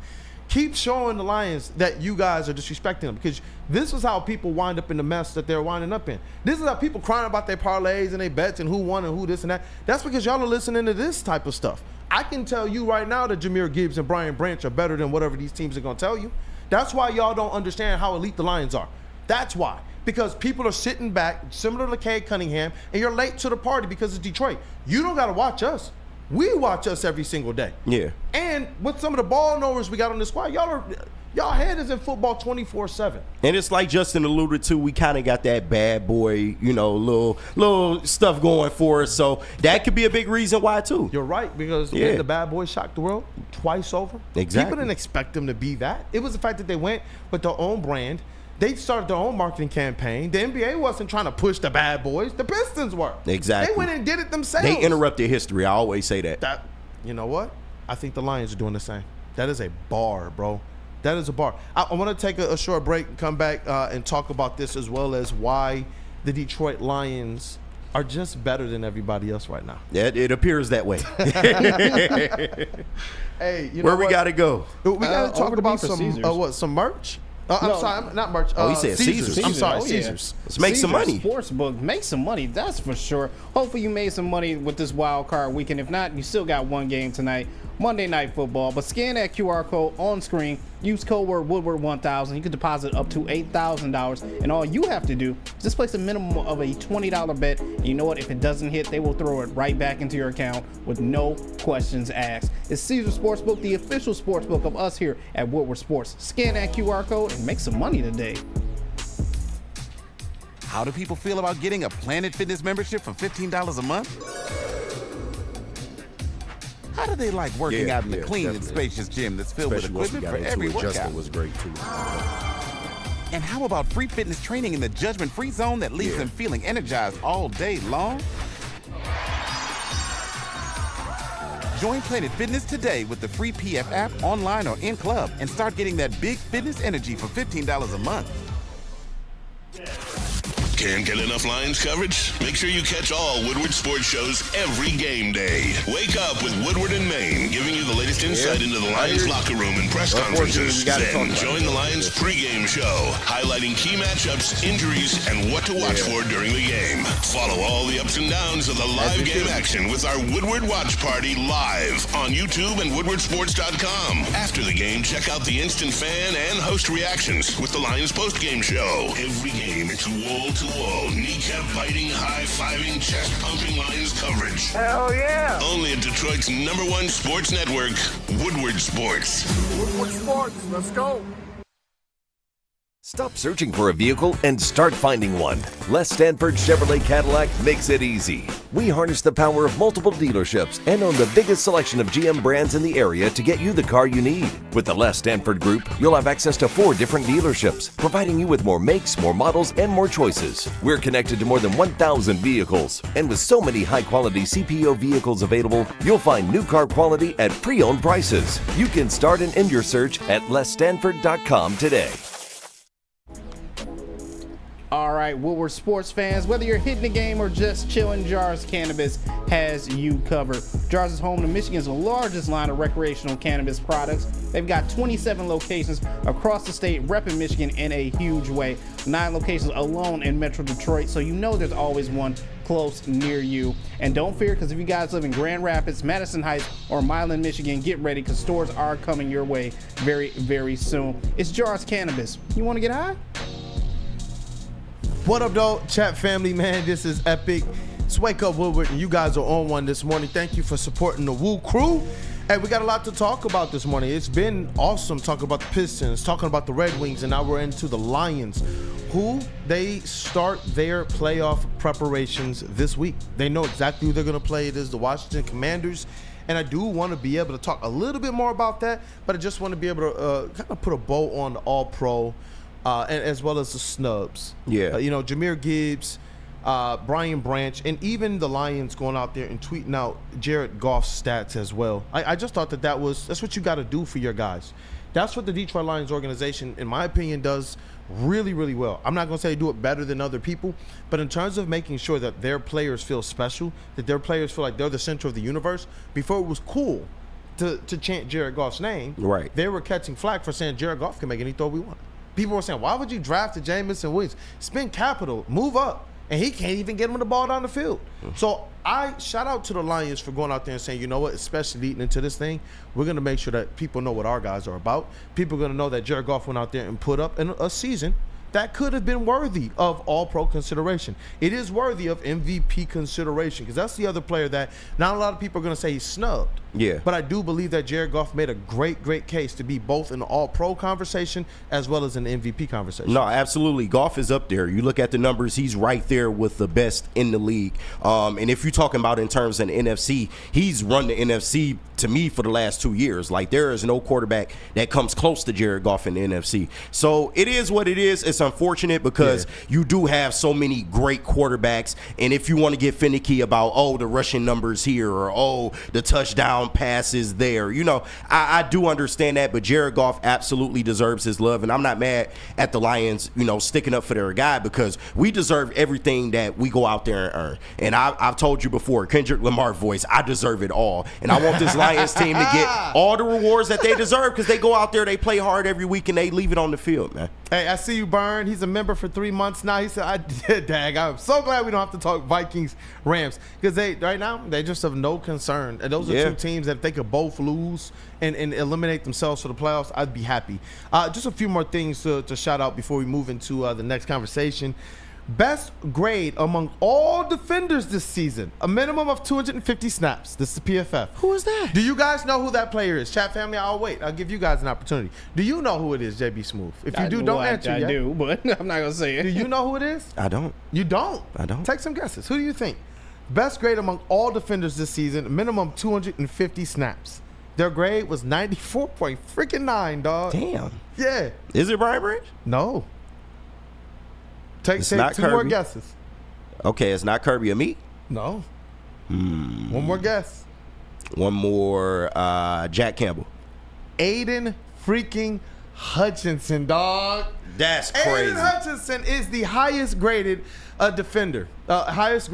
Keep showing the Lions that you guys are disrespecting them, because this is how people wind up in the mess that they're winding up in. This is how people crying about their parlays and their bets and who won and who this and that. That's because y'all are listening to this type of stuff. I can tell you right now that Jahmyr Gibbs and Brian Branch are better than whatever these teams are going to tell you. That's why y'all don't understand how elite the Lions are. That's why. Because people are sitting back, similar to Cade Cunningham, and you're late to the party because it's Detroit. You don't got to watch us. We watch us every single day. Yeah. And with some of the ball knowers we got on the squad, y'all head is in football 24/7. And it's like Justin alluded to, we kind of got that bad boy, little stuff going for us. So that could be a big reason why too. You're right, because the bad boys shocked the world twice over. Exactly. People didn't expect them to be that. It was the fact that they went with their own brand. They started their own marketing campaign. The NBA wasn't trying to push the bad boys. The Pistons were. Exactly. They went and did it themselves. They interrupted history. I always say that. You know what? I think the Lions are doing the same. That is a bar, bro. That is a bar. I want to take a short break and come back and talk about this, as well as why the Detroit Lions are just better than everybody else right now. Yeah, it appears that way. Hey, where we got to go? We got to talk about some merch? I'm sorry, not merch. He said Caesars. I'm sorry, Caesars. Let's make some money. Sportsbook, make some money, that's for sure. Hopefully you made some money with this wild card weekend. If not, you still got one game tonight, Monday Night Football. But scan that QR code on screen. Use code word Woodward 1000. You can deposit up to $8,000, and all you have to do is just place a minimum of a $20 bet. And you know what? If it doesn't hit, they will throw it right back into your account with no questions asked. It's Caesars Sportsbook, the official sportsbook of us here at Woodward Sports. Scan that QR code and make some money today. How do people feel about getting a Planet Fitness membership for $15 a month? How do they like working out in the clean and spacious gym that's filled with equipment for every workout? Justin was great too. And how about free fitness training in the judgment-free zone that leaves them feeling energized all day long? Join Planet Fitness today with the free PF app, online or in club, and start getting that big fitness energy for $15 a month. Can't get enough Lions coverage? Make sure you catch all Woodward sports shows every game day. Wake up with Woodward and Maine, giving you the latest insight into the Lions locker room and press conferences. Then join the Lions pregame show, highlighting key matchups, injuries, and what to watch for during the game. Follow all the ups and downs of the live game action with our Woodward Watch Party live on YouTube and WoodwardSports.com. After the game, check out the instant fan and host reactions with the Lions postgame show. Every game, it's wall to wall-to-wall, kneecap-biting, high-fiving, chest-pumping Lions coverage. Hell yeah! Only at Detroit's #1 sports network, Woodward Sports. Woodward Sports, let's go. Stop searching for a vehicle and start finding one. Les Stanford Chevrolet Cadillac makes it easy. We harness the power of multiple dealerships and own the biggest selection of GM brands in the area to get you the car you need. With the Les Stanford Group, you'll have access to 4 different dealerships, providing you with more makes, more models, and more choices. We're connected to more than 1,000 vehicles. And with so many high-quality CPO vehicles available, you'll find new car quality at pre-owned prices. You can start and end your search at lesstanford.com today. All right, Woodward sports fans, whether you're hitting the game or just chilling, Jars Cannabis has you covered. Jars is home to Michigan's largest line of recreational cannabis products. They've got 27 locations across the state, repping Michigan in a huge way. 9 locations alone in Metro Detroit, so you know there's always one close near you. And don't fear, because if you guys live in Grand Rapids, Madison Heights, or Milan, Michigan, get ready, because stores are coming your way very, very soon. It's Jars Cannabis. You want to get high? What up, though, chat family, man? This is epic. It's Wake Up Woodward, and you guys are on one this morning. Thank you for supporting the WUW Crew. Hey, we got a lot to talk about this morning. It's been awesome talking about the Pistons, talking about the Red Wings, and now we're into the Lions, who they start their playoff preparations this week. They know exactly who they're going to play. It is the Washington Commanders. And I do want to be able to talk a little bit more about that, but I just want to be able to kind of put a bow on the All-Pro. And as well as the snubs. Yeah. Jahmyr Gibbs, Brian Branch, and even the Lions going out there and tweeting out Jared Goff's stats as well. I just thought that's what you got to do for your guys. That's what the Detroit Lions organization, in my opinion, does really, really well. I'm not going to say they do it better than other people, but in terms of making sure that their players feel special, that their players feel like they're the center of the universe, before it was cool to chant Jared Goff's name, right? They were catching flack for saying Jared Goff can make any throw we want. People were saying, why would you draft a Jamison Williams? Spend capital, move up. And he can't even get him the ball down the field. So I shout out to the Lions for going out there and saying, you know what, especially leading into this thing, we're going to make sure that people know what our guys are about. People are going to know that Jared Goff went out there and put up in a season that could have been worthy of All-Pro consideration. It is worthy of MVP consideration, because that's the other player that not a lot of people are going to say he's snubbed. Yeah. But I do believe that Jared Goff made a great, great case to be both in the All-Pro conversation as well as an MVP conversation. No, absolutely. Goff is up there. You look at the numbers, he's right there with the best in the league. And if you're talking about in terms of the NFC, he's run the NFC to me for the last 2 years. Like, there is no quarterback that comes close to Jared Goff in the NFC. So it is what it is. It's unfortunate because you do have so many great quarterbacks. And if you want to get finicky about, the rushing numbers here, or, the touchdown passes there, I do understand that. But Jared Goff absolutely deserves his love. And I'm not mad at the Lions, sticking up for their guy, because we deserve everything that we go out there and earn. And I've told you before, Kendrick Lamar voice, I deserve it all. And I want this Lions team to get all the rewards that they deserve, because they go out there, they play hard every week, and they leave it on the field, man. Hey, I see you, Burn. He's a member for 3 months now. He said, I did, dag. I'm so glad we don't have to talk Vikings, Rams, because right now, they just have no concern. And those are two teams that if they could both lose and eliminate themselves for the playoffs, I'd be happy. Just a few more things to shout out before we move into the next conversation. Best grade among all defenders this season, a minimum of 250 snaps. This is PFF. Who is that? Do you guys know who that player is? Chat family, I'll wait. I'll give you guys an opportunity. Do you know who it is, JB Smooth? If you do, don't answer yet. I do, but I'm not going to say it. Do you know who it is? I don't. You don't? I don't. Take some guesses. Who do you think? Best grade among all defenders this season, minimum 250 snaps. Their grade was 94.9, dog. Damn. Yeah. Is it Brian Branch? No. Take two Kirby. more guesses. Okay, it's not Kirby or me? No. One more guess. One more, Jack Campbell. Aiden freaking Hutchinson, dog. That's crazy. Aiden Hutchinson is the highest graded defender. best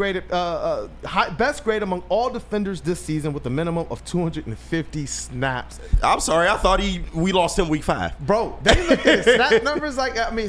grade among all defenders this season with a minimum of 250 snaps. I'm sorry, I thought we lost him week 5. Bro, they look at his snap numbers,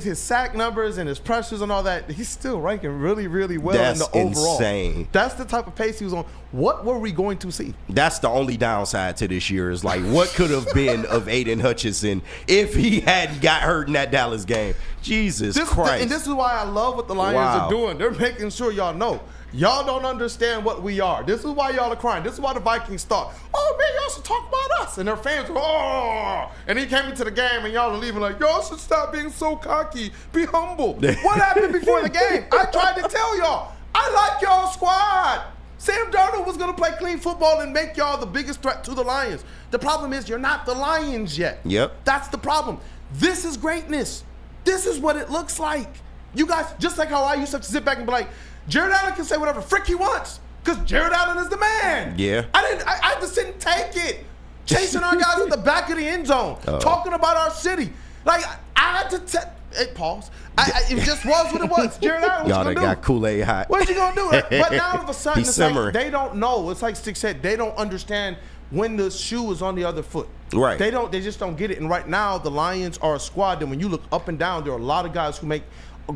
his sack numbers and his pressures and all that. He's still ranking really, really well in the overall. That's insane. That's the type of pace he was on. What were we going to see? That's the only downside to this year is like what could have been of Aiden Hutchinson if he hadn't got hurt in that Dallas game. Jesus Christ. And this is why I love what the Lions are doing. They're making sure y'all know. Y'all don't understand what we are. This is why y'all are crying. This is why the Vikings thought, oh, man, y'all should talk about us. And their fans were, oh. And he came into the game, and y'all are leaving like, y'all should stop being so cocky. Be humble. What happened before the game? I tried to tell y'all. I like y'all squad. Sam Darnold was going to play clean football and make y'all the biggest threat to the Lions. The problem is you're not the Lions yet. Yep. That's the problem. This is greatness. This is what it looks like. You guys, just like how I used to have to sit back and be like, Jared Allen can say whatever frick he wants because Jared Allen is the man. Yeah. I just didn't take it. Chasing our guys at the back of the end zone, talking about our city. Like, I had to pause. It just was what it was. Jared Allen, what you gonna do? Got Kool-Aid hot. What you gonna do? But now all of a sudden, He's it's simmering. like they don't know. It's like Stick said, they don't understand when the shoe is on the other foot. Right. They just don't get it. And right now, the Lions are a squad that when you look up and down, there are a lot of guys who make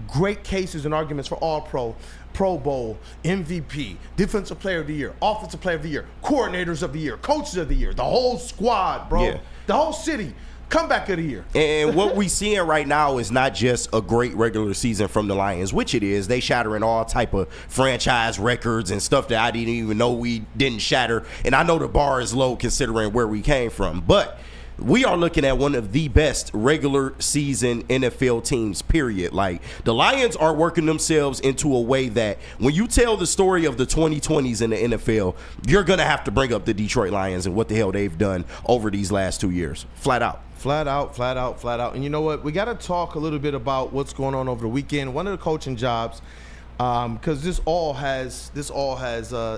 great cases and arguments for All-Pro, Pro Bowl, MVP, Defensive Player of the Year, Offensive Player of the Year, Coordinators of the Year, Coaches of the Year, the whole squad, bro. Yeah. The whole city. Comeback of the year. And what we seeing right now is not just a great regular season from the Lions, which it is. They shattering all type of franchise records and stuff that I didn't even know we didn't shatter. And I know the bar is low considering where we came from. But we are looking at one of the best regular season NFL teams, period. Like, the Lions are working themselves into a way that when you tell the story of the 2020s in the NFL, you're going to have to bring up the Detroit Lions and what the hell they've done over these last 2 years. Flat out. Flat out. And you know what? We got to talk a little bit about what's going on over the weekend. One of the coaching jobs, because this all has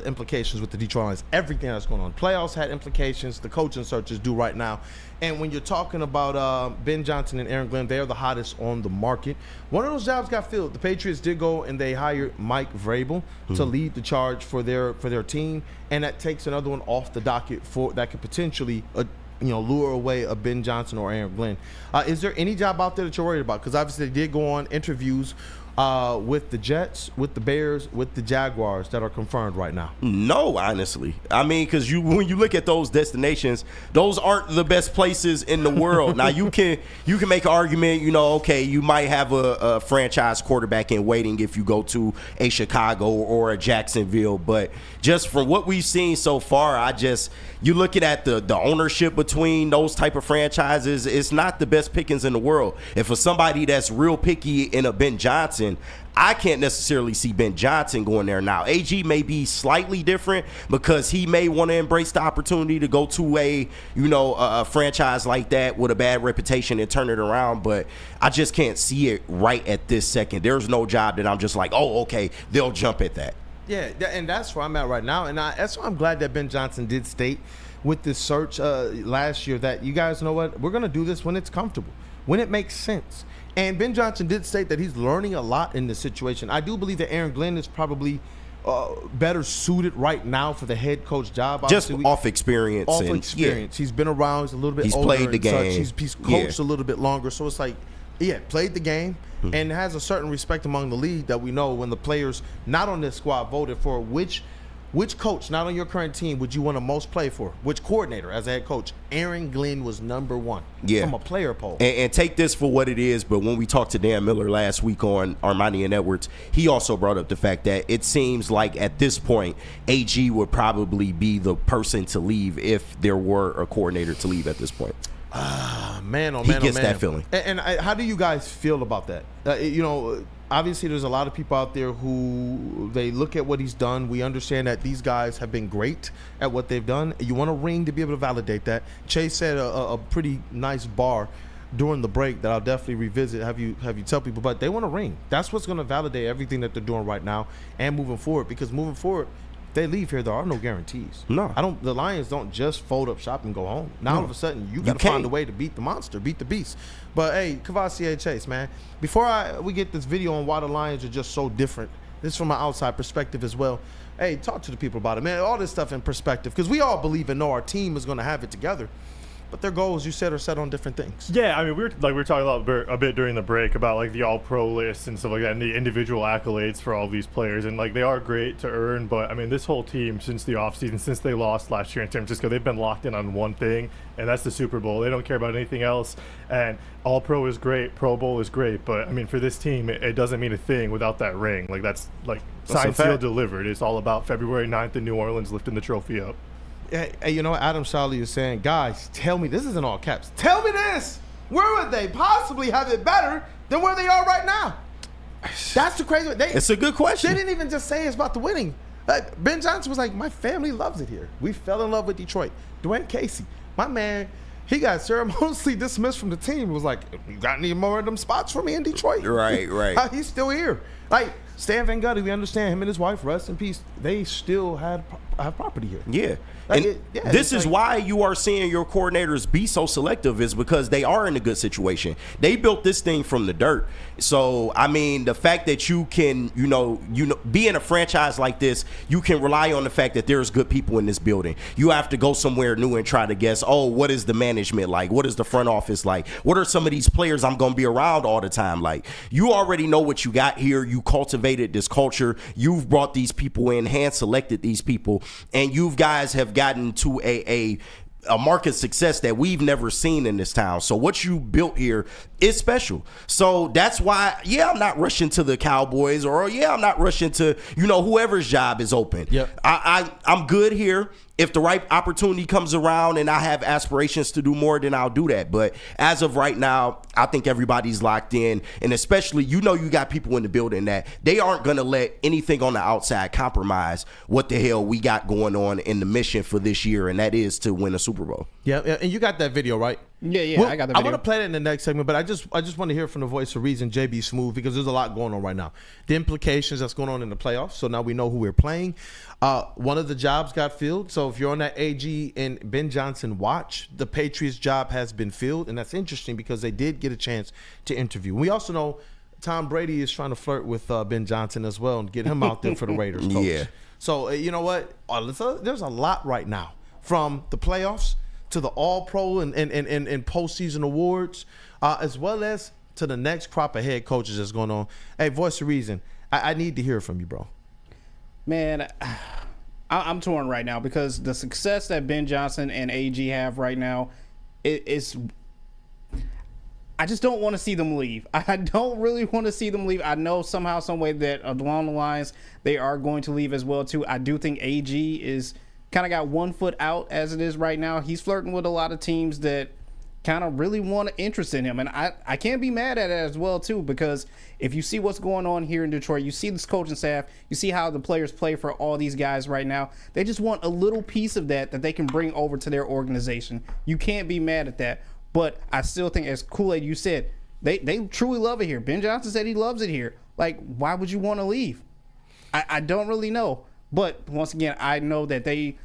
implications with the Detroit Lions. Everything that's going on. Playoffs had implications. The coaching searches do right now. And when you're talking about Ben Johnson and Aaron Glenn, they are the hottest on the market. One of those jobs got filled. The Patriots did go and they hired Mike Vrabel to lead the charge for their team, and that takes another one off the docket for that could potentially lure away a Ben Johnson or Aaron Glenn. Is there any job out there that you're worried about? Because obviously they did go on interviews with the Jets, with the Bears, with the Jaguars that are confirmed right now. No, honestly. I mean, because when you look at those destinations, those aren't the best places in the world. Now, you can make an argument, okay, you might have a franchise quarterback in waiting if you go to a Chicago or a Jacksonville. But just from what we've seen so far, you looking at the ownership between those type of franchises, it's not the best pickings in the world. And for somebody that's real picky in a Ben Johnson, I can't necessarily see Ben Johnson going there now. AG may be slightly different because he may want to embrace the opportunity to go to a franchise like that with a bad reputation and turn it around. But I just can't see it right at this second. There's no job that I'm just like, oh, okay, they'll jump at that. Yeah, and that's where I'm at right now. And that's why I'm glad that Ben Johnson did state with this search last year that you guys know what? We're going to do this when it's comfortable, when it makes sense. And Ben Johnson did state that he's learning a lot in this situation. I do believe that Aaron Glenn is probably better suited right now for the head coach job. Just off experience. Yeah. He's been around. He's a little bit older. He's played the game. He's coached a little bit longer. So it's like, played the game and has a certain respect among the league that we know when the players not on this squad voted for which coach, not on your current team, would you want to most play for? Which coordinator as a head coach? Aaron Glenn was number one from a player poll. And take this for what it is, but when we talked to Dan Miller last week on Ermanni and Edwards, he also brought up the fact that it seems like at this point, AG would probably be the person to leave if there were a coordinator to leave at this point. Man, he gets that feeling. And how do you guys feel about that? Obviously, there's a lot of people out there who they look at what he's done. We understand that these guys have been great at what they've done. You want a ring to be able to validate that. Chase said a pretty nice bar during the break that I'll definitely revisit, have you tell people, but they want a ring. That's what's going to validate everything that they're doing right now and moving forward, because moving forward, if they leave here, there are no guarantees. No. The Lions don't just fold up shop and go home. Now all of a sudden you got to find a way to beat the monster, beat the beast. But hey, Kavasier Chase, man, before we get this video on why the Lions are just so different This is from an outside perspective as well. Hey, talk to the people about it, man. All this stuff in perspective, because we all believe and know our team is going to have it together. But their goals, you said, are set on different things. Yeah, I mean, we were talking a bit during the break about like the All-Pro list and stuff like that, and the individual accolades for all these players, and like they are great to earn. But I mean, this whole team since the offseason, since they lost last year in San Francisco, they've been locked in on one thing, and that's the Super Bowl. They don't care about anything else. And All-Pro is great, Pro Bowl is great, but I mean, for this team, it doesn't mean a thing without that ring. Like that's signed, sealed, delivered. It's all about February 9th in New Orleans lifting the trophy up. Hey, you know what Adam Shawley is saying? Guys, tell me, this is in all caps, tell me this. Where would they possibly have it better than where they are right now? That's the crazy. It's a good question. They didn't even just say it's about the winning. Ben Johnson was like, my family loves it here. We fell in love with Detroit. Dwayne Casey, my man, he got ceremoniously dismissed from the team. He was like, you got any more of them spots for me in Detroit? Right. He's still here. Like, Stan Van Gundy, we understand him and his wife, rest in peace. They still have property here. Yeah. Like this is why you are seeing your coordinators be so selective, is because they are in a good situation. They built this thing from the dirt. So, I mean, the fact that you can, be in a franchise like this, you can rely on the fact that there's good people in this building. You have to go somewhere new and try to guess, what is the management like? What is the front office like? What are some of these players I'm going to be around all the time like? You already know what you got here. You cultivated this culture. You've brought these people in, hand selected these people, and you guys have gotten to a market success that we've never seen in this town. So what you built here is special. So that's why, I'm not rushing to the Cowboys, or I'm not rushing to, whoever's job is open. Yep. I'm good here. If the right opportunity comes around and I have aspirations to do more, then I'll do that. But as of right now, I think everybody's locked in. And especially, you got people in the building that they aren't going to let anything on the outside compromise what the hell we got going on in the mission for this year, and that is to win a Super Bowl. Yeah, and you got that video, right? Yeah, well, I got the video. I want to play that in the next segment, but I just want to hear from the voice of reason, JB Smooth, because there's a lot going on right now. The implications that's going on in the playoffs, so now we know who we're playing. One of the jobs got filled, so if you're on that AG and Ben Johnson watch, the Patriots job has been filled, and that's interesting because they did get a chance to interview. We also know Tom Brady is trying to flirt with Ben Johnson as well and get him out there for the Raiders coach. Yeah. So, you know what? There's a lot right now, from the playoffs to the All-Pro and postseason awards, as well as to the next crop of head coaches that's going on. Hey, voice of reason, I need to hear from you, bro. Man, I'm torn right now because the success that Ben Johnson and AG have right now is I just don't want to see them leave. I don't really want to see them leave. I know somehow, some way that along the lines they are going to leave as well too. I do think AG is kind of got one foot out as it is right now. He's flirting with a lot of teams that kind of really want interest in him, and I can't be mad at it as well too, because if you see what's going on here in Detroit, you see this coaching staff, you see how the players play for all these guys right now. They just want a little piece of that they can bring over to their organization. You can't be mad at that. But I still think, as Kool-Aid, you said, they truly love it here. Ben Johnson said he loves it here. Like, why would you want to leave? I don't really know. But once again, I know that they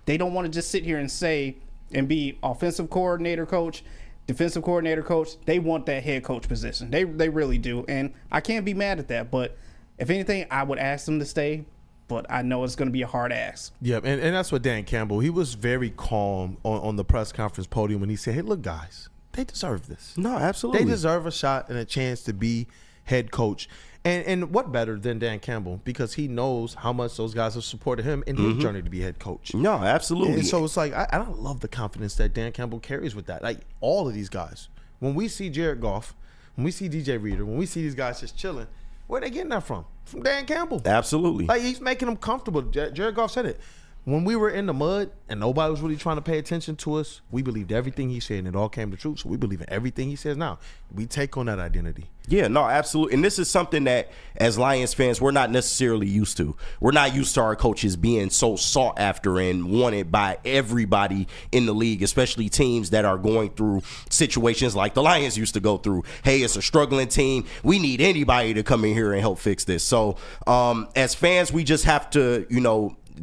don't want to just sit here and say and be offensive coordinator coach, defensive coordinator coach. They want that head coach position. They really do. And I can't be mad at that. But if anything, I would ask them to stay. But I know it's going to be a hard ask. Yeah, and that's what Dan Campbell, he was very calm on the press conference podium when he said, hey, look, guys, they deserve this. No, absolutely. They deserve a shot and a chance to be head coach. And what better than Dan Campbell, because he knows how much those guys have supported him in his journey to be head coach. No, absolutely. And so it's like, I love the confidence that Dan Campbell carries with that. Like, all of these guys. When we see Jared Goff, when we see DJ Reader, when we see these guys just chilling, where are they getting that from? From Dan Campbell. Absolutely. Like, he's making them comfortable. Jared Goff said it. When we were in the mud and nobody was really trying to pay attention to us, we believed everything he said and it all came to truth. So we believe in everything he says now. We take on that identity. Yeah, no, absolutely. And this is something that, as Lions fans, we're not necessarily used to. We're not used to our coaches being so sought after and wanted by everybody in the league, especially teams that are going through situations like the Lions used to go through. Hey, it's a struggling team. We need anybody to come in here and help fix this. So as fans, we just have to,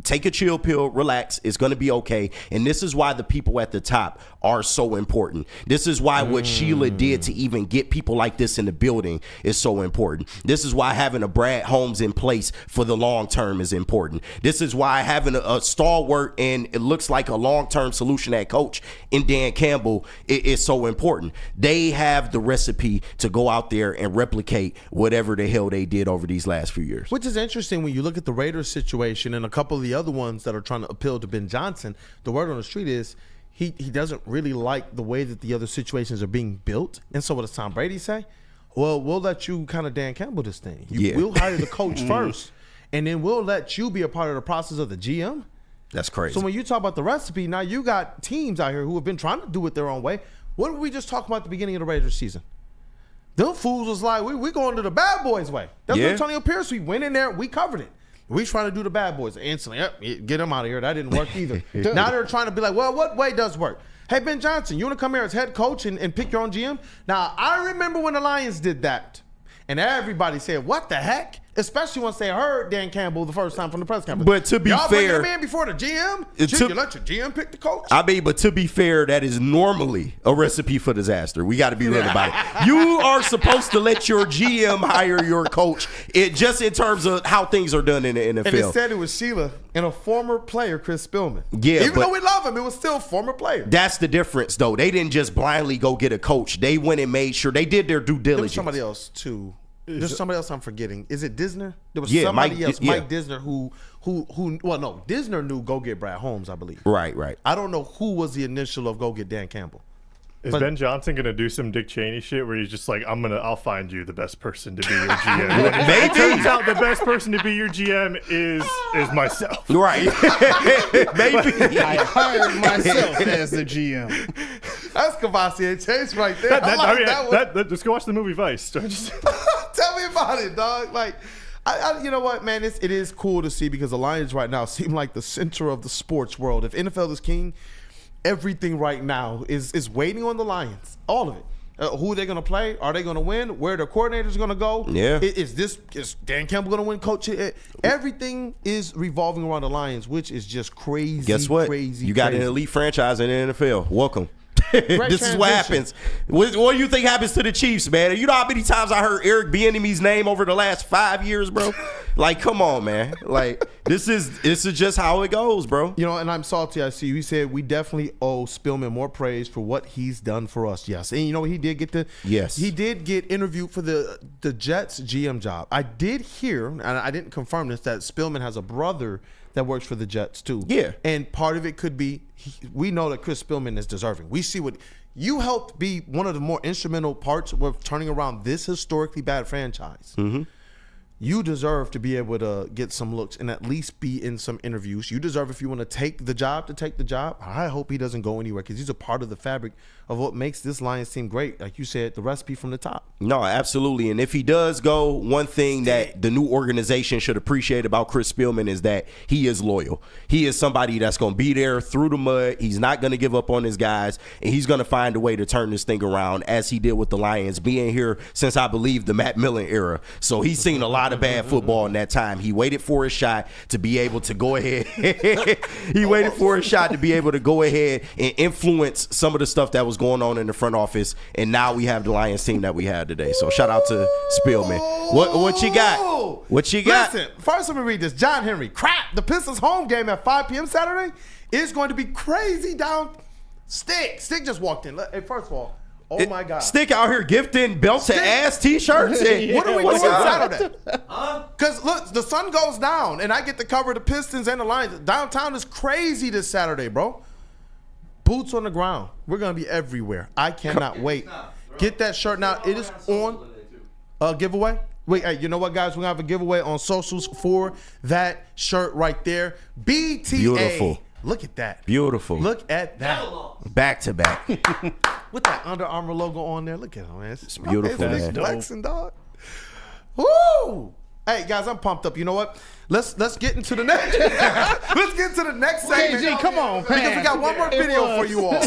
take a chill pill, relax. It's going to be okay. And this is why the people at the top are so important. This is why what Sheila did to even get people like this in the building is so important. This is why having a Brad Holmes in place for the long term is important. This is why having a stalwart and it looks like a long-term solution at coach in Dan Campbell is so important. They have the recipe to go out there and replicate whatever the hell they did over these last few years. Which is interesting when you look at the Raiders situation and a couple of the other ones that are trying to appeal to Ben Johnson. The word on the street is he doesn't really like the way that the other situations are being built. And so what does Tom Brady say? Well, we'll let you kind of Dan Campbell this thing. We'll hire the coach first, and then we'll let you be a part of the process of the GM. That's crazy. So when you talk about the recipe, now you got teams out here who have been trying to do it their own way. What did we just talk about at the beginning of the Raiders season? Them fools was like, we going to the bad boys way. That's what Antonio Pierce, we went in there, we covered it. We trying to do the bad boys instantly. Yep, get them out of here. That didn't work either. Now they're trying to be like, well, what way does work? Hey, Ben Johnson, you want to come here as head coach and pick your own GM? Now, I remember when the Lions did that. And everybody said, what the heck? Especially once they heard Dan Campbell the first time from the press conference. But to be Y'all fair, bring him in before the GM? You let your GM pick the coach? I mean, but to be fair, that is normally a recipe for disaster. We got to be real about it. You are supposed to let your GM hire your coach, just in terms of how things are done in the NFL. And it said it was Sheila and a former player, Chris Spillman. Yeah, even though we love him, it was still a former player. That's the difference, though. They didn't just blindly go get a coach. They went and made sure they did their due diligence. There was somebody else, too. There's somebody else I'm forgetting. Is it Disner? There was somebody else, Mike Disner, who well, no, Disner knew go get Brad Holmes, I believe. Right. I don't know who was the initial of go get Dan Campbell. Is Ben Johnson gonna do some Dick Cheney shit where he's just like, I'll find you the best person to be your GM? Maybe. It turns out the best person to be your GM is myself. Right. Maybe. I hired myself as the GM. That's Cavassier Chase right there. Just go watch the movie Vice. Tell me about it, dog. Like, you know what, man? It is cool to see because the Lions right now seem like the center of the sports world. If NFL is king, everything right now is waiting on the Lions. All of it. Who are they going to play? Are they going to win? Where their coordinators going to go? Yeah. Is Dan Campbell going to win coach? Everything is revolving around the Lions, which is just crazy. Guess what? You got an elite franchise in the NFL. Welcome. This is what happens. What do you think happens to the Chiefs, man? You know how many times I heard Eric Bieniemy's name over the last 5 years, bro? Like, come on, man. Like, this is just how it goes, bro. You know, and I'm salty. I see you. He said we definitely owe Spillman more praise for what he's done for us. Yes, and you know he did get he did get interviewed for the Jets GM job. I did hear, and I didn't confirm this, that Spillman has a brother that works for the Jets too. Yeah, and part of it could be we know that Chris Spillman is deserving. We see what you helped be one of the more instrumental parts of turning around this historically bad franchise. Mm-hmm. You deserve to be able to get some looks and at least be in some interviews. You deserve, if you want to take the job, to take the job. I hope he doesn't go anywhere because he's a part of the fabric of what makes this Lions team great. Like you said, the recipe from the top. No, absolutely. And if he does go, one thing that the new organization should appreciate about Chris Spillman is that he is loyal. He is somebody that's going to be there through the mud. He's not going to give up on his guys, and he's going to find a way to turn this thing around as he did with the Lions, being here since, I believe, the Matt Millen era. So he's seen a lot of bad football in that time. He waited for his shot to be able to go ahead. He waited for his shot to be able to go ahead and influence some of the stuff that was going on in the front office, and now we have the Lions team that we have today. So shout out to Spillman. What you got? What you got? Listen, first let me read this. John Henry. Crap. The Pistons home game at 5 p.m. Saturday is going to be crazy down. Stick just walked in. Hey, first of all, my God. Stick out here gifting belt to ass t-shirts. What are we doing Saturday? Because look, the sun goes down, and I get to cover the Pistons and the Lions. Downtown is crazy this Saturday, bro. Boots on the ground. We're going to be everywhere. I cannot wait. Get that shirt now. It is on giveaway. Wait, hey, you know what, guys? We're going to have a giveaway on socials for that shirt right there. BTA. Beautiful. Look at that. Beautiful. Look at that. Back to back. With that Under Armour logo on there. Look at him, man. It's beautiful, man. Flexing, dog. Woo! Hey, guys, I'm pumped up. You know what? Let's get into the next. Let's get to the next segment. KG, come on, because we got one more video for you all.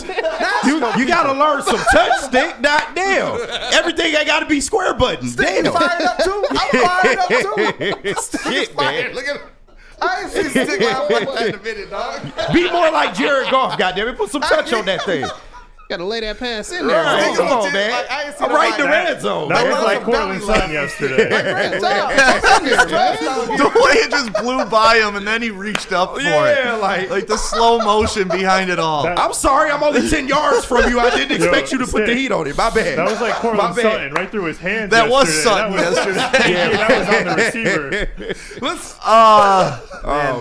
You got to learn some touch stick. Not damn. Everything ain't got to be square buttons. Stick Damn. fired up too. I'm fired up too. Shit, man. Look at him. I ain't seen Stick like that in a minute, dog. Be more like Jared Goff, goddammit. Put some touch on that thing. Gotta lay that pass in there. Right. Come on, man. Like, I ain't seen I'm right in the nobody- red zone. That man. was like Cortland's son yesterday. Great job. The way it just blew by him, and then he reached up for Yeah, it. Like the slow motion behind it all. I'm sorry, I'm only 10 yards from you. I didn't expect you to put the Stan, heat on it. My bad. That was like Cortland My bad. Sutton right through his hands. That was yesterday. Sutton yesterday. Yeah, that was on the receiver. Let's.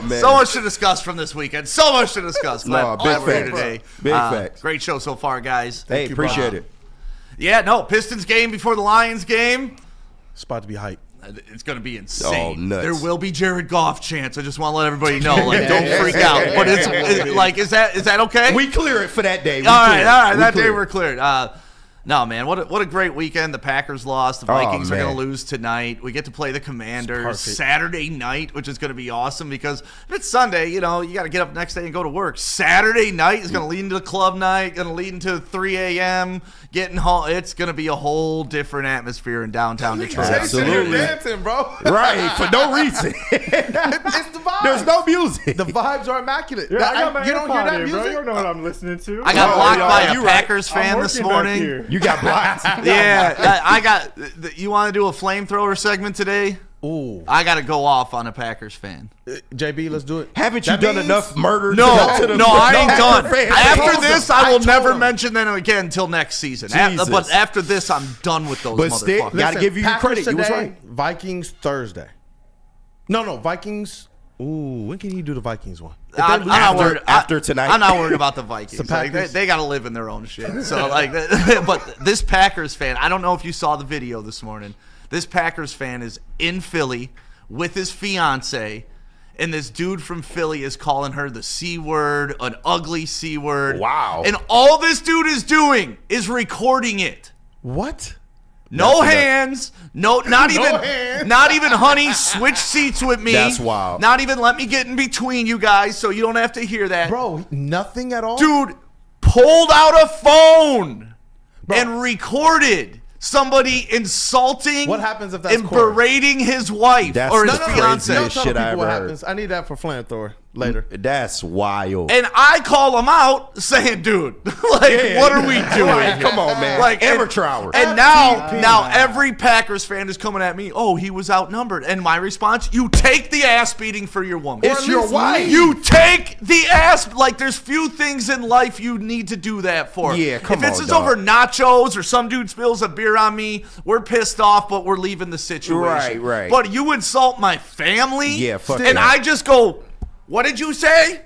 man. So much to discuss from this weekend. So much to discuss. No, Glad big we're here facts. today. Big facts. Great show so far, guys. Hey, appreciate it. Yeah, no, Pistons game before the Lions game. It's about to be hype. It's going to be insane. Oh, nuts. There will be Jared Goff chants. I just want to let everybody know. Like, don't freak out. But is that okay? We clear it for that day. All right. That day clear. we're cleared. No, man, what a great weekend. The Packers lost. The Vikings are going to lose tonight. We get to play the Commanders Saturday night, which is going to be awesome because if it's Sunday, you got to get up next day and go to work. Saturday night is going to lead into the club night, going to lead into 3 a.m., getting home. It's going to be a whole different atmosphere in downtown Detroit. Absolutely. Dancing, bro. Right, for no reason. It's the vibe. There's no music. The vibes are immaculate. Yeah, I got my you don't hear AirPod that in, music? bro. You don't know what I'm listening to. I got blocked by a right. Packers fan this morning. You got blocked. Yeah, I got. You want to do a flamethrower segment today? Ooh. I got to go off on a Packers fan. JB, let's do it. Haven't you done enough murder? No, I ain't done. fans? After this, I will never him. mention them again until next season. Jesus. But after this, I'm done with those But still, motherfuckers. gotta give you your Packers credit. You was today, right. Vikings Thursday. No, Vikings. Ooh, when can he do the Vikings one? If they I'm lose- not worried. after tonight. I'm not worried about the Vikings. The Like, Packers. they got to live in their own shit. So but this Packers fan, I don't know if you saw the video this morning. This Packers fan is in Philly with his fiance, and this dude from Philly is calling her the C word, an ugly C word. Wow. And all this dude is doing is recording it. What? No hands, not even, hands. not even, honey, switch seats with me. That's wild. Not even let me get in between you guys so you don't have to hear that. Bro, nothing at all? Dude pulled out a phone and recorded somebody insulting What happens if that's and Corey? berating his wife That's or the his craziest fiance. Don't tell shit I people what ever heard. happens. I need that for flamethrower later. That's wild. And I call him out saying, dude, what are we doing? Right, come on, man. Amateur hour. And now every Packers fan is coming at me. Oh, he was outnumbered. And my response: you take the ass beating for your woman. It's your wife. You take the ass. Like there's few things in life you need to do that for. Yeah, come If it's on, just dog. over nachos or some dude spills a beer on me, we're pissed off, but we're leaving the situation. Right. But you insult my family. Yeah, fuck And that. I just go, what did you say?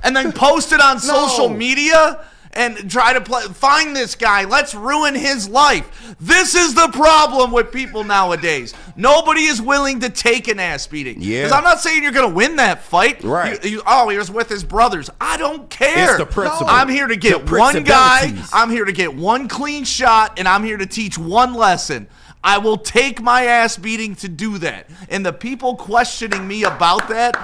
And then post it on social media and try to find this guy. Let's ruin his life. This is the problem with people nowadays. Nobody is willing to take an ass beating. Yeah. Because I'm not saying you're going to win that fight. Right. He was with his brothers. I don't care. It's the principle. I'm here to get The one guy. principalities. I'm here to get one clean shot, and I'm here to teach one lesson. I will take my ass beating to do that. And the people questioning me about that,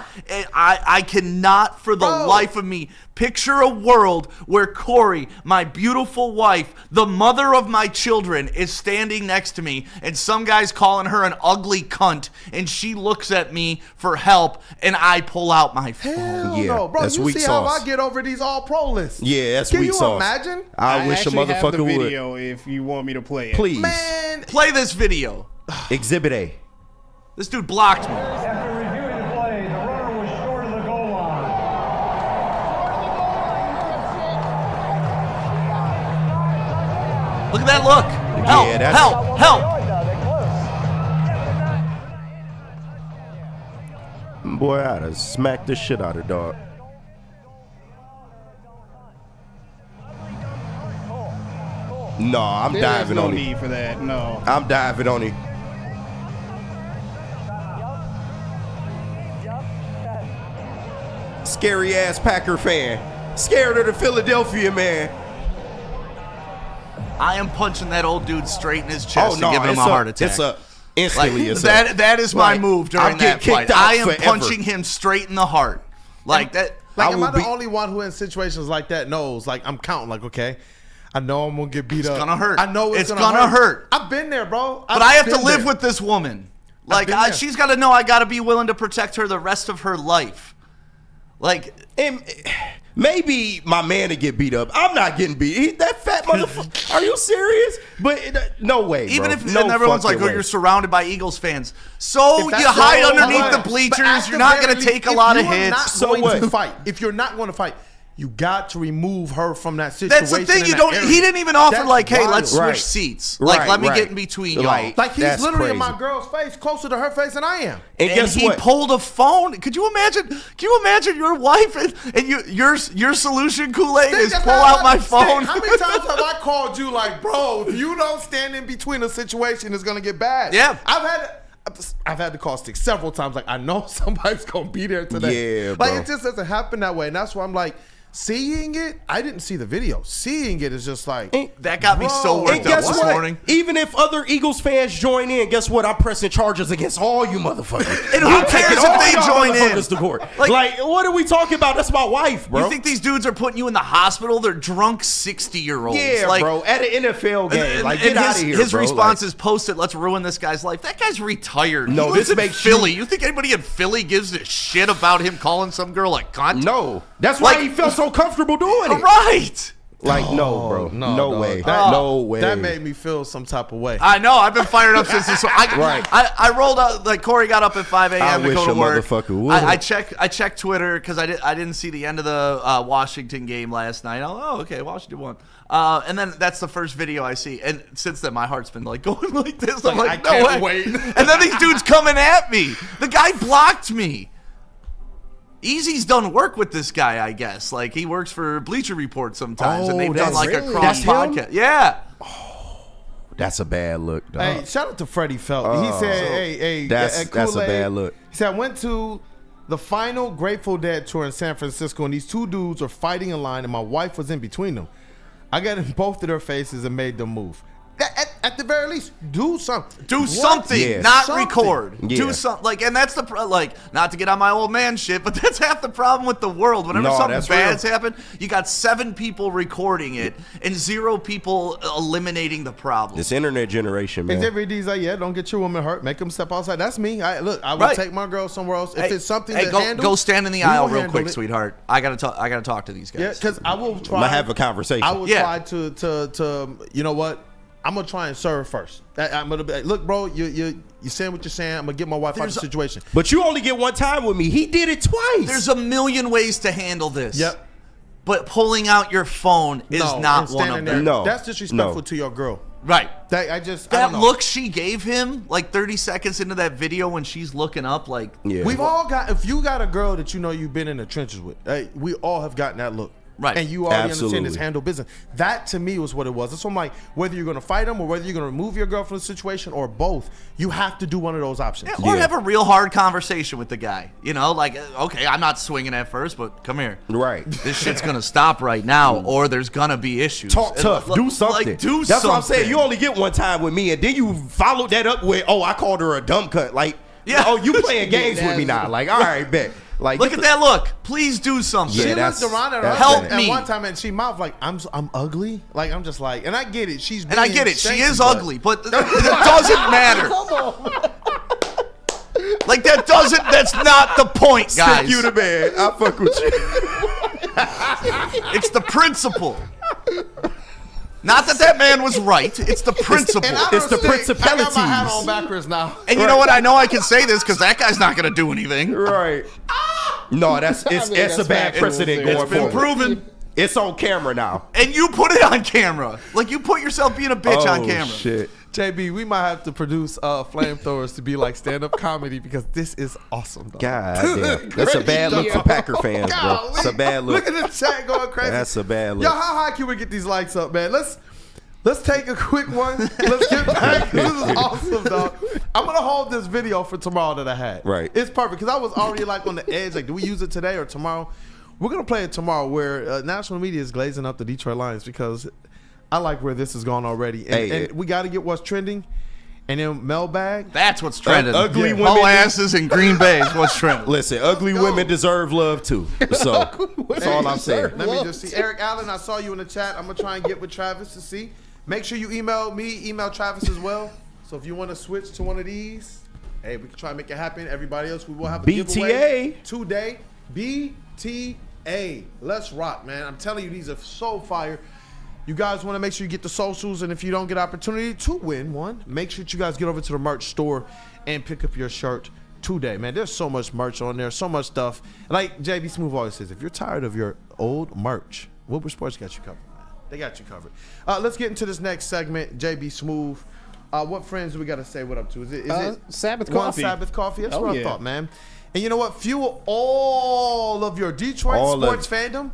I cannot for the life of me picture a world where Corey, my beautiful wife, the mother of my children, is standing next to me and some guy's calling her an ugly cunt and she looks at me for help and I pull out my phone. Hell Yeah, no, bro. that's You weak see sauce. how I get over these all-pro lists. Yeah, that's Can weak you sauce. imagine? I wish a actually have motherfucker the would. video if you want me to play it. Please. Man, Play this video. Exhibit A. This dude blocked me. After reviewing the play, the runner was short of the goal line. Look at that look. Help, Yeah, that's- help. Boy, I'd have smacked the shit out of dog. No, I'm There's diving no on need him. for that. No. I'm diving on him. Scary ass Packer fan. Scared of the Philadelphia man. I am punching that old dude straight in his chest Oh, no, and giving him it's a up. heart attack. It's up. Instantly, Like, it's up. that is my Like, move during I'm getting that fight. kicked out I am forever. punching him straight in the heart. Like that. Like, I am will I the be- only one who in situations like that knows? Like, I'm counting, like, okay, I know I'm going to get beat up. It's gonna hurt. I know it's It's gonna gonna hurt. I've been there, bro. But I have to live with this woman. Like been there. she's got to know I got to be willing to protect her the rest of her life. Like And maybe my man to get beat up. I'm not getting beat. That fat motherfucker. Are you serious? But no way, bro. Even if no and everyone's like, fucking oh, way. you're surrounded by Eagles fans. So you hide underneath the bleachers. You're not going to take a lot of hits. So what? To fight. If you're not going to fight, you got to remove her from that situation. That's the thing. You don't. He didn't even offer like, hey, let's switch Right. seats. Right, Like, let me right. get in between y'all. Like he's That's literally crazy. in my girl's face, closer to her face than I am. And guess he what? pulled a phone. Could you imagine? Can you imagine your wife and your solution, Kool-Aid, is pull out my phone? How many times have I called you like, bro, if you don't stand in between a situation, it's gonna get bad. Yeah. I've had to call Sticks several times. Like, I know somebody's gonna be there today. Yeah, like bro. it just doesn't happen that way, and that's why I'm like, seeing it. I didn't see the video. Seeing it is just like that got me so worked And up guess this what? morning. Even if other Eagles fans join in, guess what? I'm pressing charges against all you motherfuckers. And who I'm cares taking if all they y'all join in? motherfuckers to court. Like- Like, what are we talking about? That's my wife, bro. You think these dudes are putting you in the hospital? They're drunk 60-year-olds. Yeah, like, bro. At an NFL game. Like, get and out of here, his bro. response Like, is posted, let's ruin this guy's life. That guy's retired. No, He lives this in makes Philly. You think anybody in Philly gives a shit about him calling some girl a cunt? no. That's why Like- he felt so comfortable doing it. Right. Like, no, bro. No dog. way. That- No way. That made me feel some type of way. I know. I've been fired up since this. Right. I rolled out. Like Corey got up at 5 I a.m. to wish go to a work. motherfucker would. I checked Twitter because I didn't see the end of the Washington game last night. Oh, okay, Washington won. And then that's the first video I see. And since then, my heart's been like going like this. I'm like, I no can't way. wait. And then these dudes coming at me. The guy blocked me. Easy's done work with this guy, I guess. Like, he works for Bleacher Report sometimes, and they've done like a cross podcast. Yeah. That's a bad look, dog. Hey, shout out to Freddie Felton. He said, hey, That's a Kool-Aid, bad look. He said, I went to the final Grateful Dead tour in San Francisco, and these two dudes were fighting in line, and my wife was in between them. I got in both of their faces and made them move. At the very least, do something. Do something, Yeah. not Something. record. Yeah. Do something. Like, and that's the not to get on my old man shit, but that's half the problem with the world. Whenever No, something that's bad's real. happened, you got 7 people recording it and 0 people eliminating the problem. This internet generation, man. Xavier D's like, yeah, don't get your woman hurt. Make them step outside. That's me. I would Right. take my girl somewhere else. If Hey, it's something hey, to go, handle, go stand in the we aisle will real handle quick, it. sweetheart. I gotta talk to these guys. Yeah, because I will try. I'm gonna have a conversation. I will Yeah. try to you know what? I'm gonna try and serve first. I'm gonna be like, look, bro, you saying what you're saying. I'm gonna get my wife out of the situation. But you only get one time with me. He did it twice. There's a million ways to handle this. Yep. But pulling out your phone is No, not and one standing of there. them. No. That's disrespectful No. to your girl. Right. I That don't know. look she gave him, like 30 seconds into that video when she's looking up, like, Yeah. We've all got. If you got a girl that you know you've been in the trenches with, we all have gotten that look. Right. And you already understand Absolutely. this handle business. That to me was what it was. That's why I'm like, whether you're gonna fight them or whether you're gonna remove your girl from the situation or both, you have to do one of those options. or have a real hard conversation with the guy. You know, like, okay, I'm not swinging at first, but come here. Right. This shit's gonna stop right now, or there's gonna be issues. Talk tough. Do something. Like, do That's something. what I'm saying. You only get one time with me, and then you followed that up with, "Oh, I called her a dumb cunt." Like, Yeah. oh, you playing games with me now? Like, all right, bet. Like, Look at that look. Please do something. Yeah, She that's- looked around at her that's Help husband me. and one time and she mouthed like, I'm ugly. Like, I'm just like, and I get it. She's And I being get it. She shaky, is but- ugly, but it doesn't matter. Like, that's not the point, guys. Stick you to bed. I fuck with you. It's the principle. Not that man was right. It's the principle. And I It's the don't think- I got my hat principalities. on backwards now. And you know what? I know I can say this because that guy's not going to do anything. Right. No, it's a bad precedent going It's been forward. proven. It's on camera now. And you put it on camera. Like, you put yourself being a bitch on camera. Shit. JB, we might have to produce flamethrowers to be like stand-up comedy because this is awesome. Dog. God damn. That's a bad look for Packer fans, bro. It's a bad look. Look at the chat going crazy. That's a bad look. Yo, how high can we get these likes up, man? Let's take a quick one. Let's get back. This is awesome, dog. I'm gonna hold this video for tomorrow that I had. Right. It's perfect because I was already like on the edge. Like, do we use it today or tomorrow? We're gonna play it tomorrow, where national media is glazing up the Detroit Lions because I like where this has gone already, and we got to get what's trending. And then mailbag. That's what's trending. Ugly women. Whole asses in Green Bay is what's trending. Listen, ugly women deserve love too. So that's all I'm saying. Let me just see. Eric Allen, I saw you in the chat. I'm gonna try and get with Travis to see. Make sure you email me, email Travis as well. So if you want to switch to one of these, hey, we can try and make it happen. Everybody else, we will have a BTA. giveaway today. BTA. Hey, let's rock, man. I'm telling you, these are so fire. You guys want to make sure you get the socials, and if you don't get opportunity to win one, make sure that you guys get over to the merch store and pick up your shirt today, man. There's so much merch on there, so much stuff. Like JB Smooth always says, if you're tired of your old merch, Woodward Sports got you covered, man. They got you covered. Let's get into this next segment, JB Smooth. What friends do we got to say what up to? Is it Sabbath One Coffee? Sabbath Coffee? That's Oh, what I yeah. thought, man. And you know what? Fuel all of your Detroit sports fandom,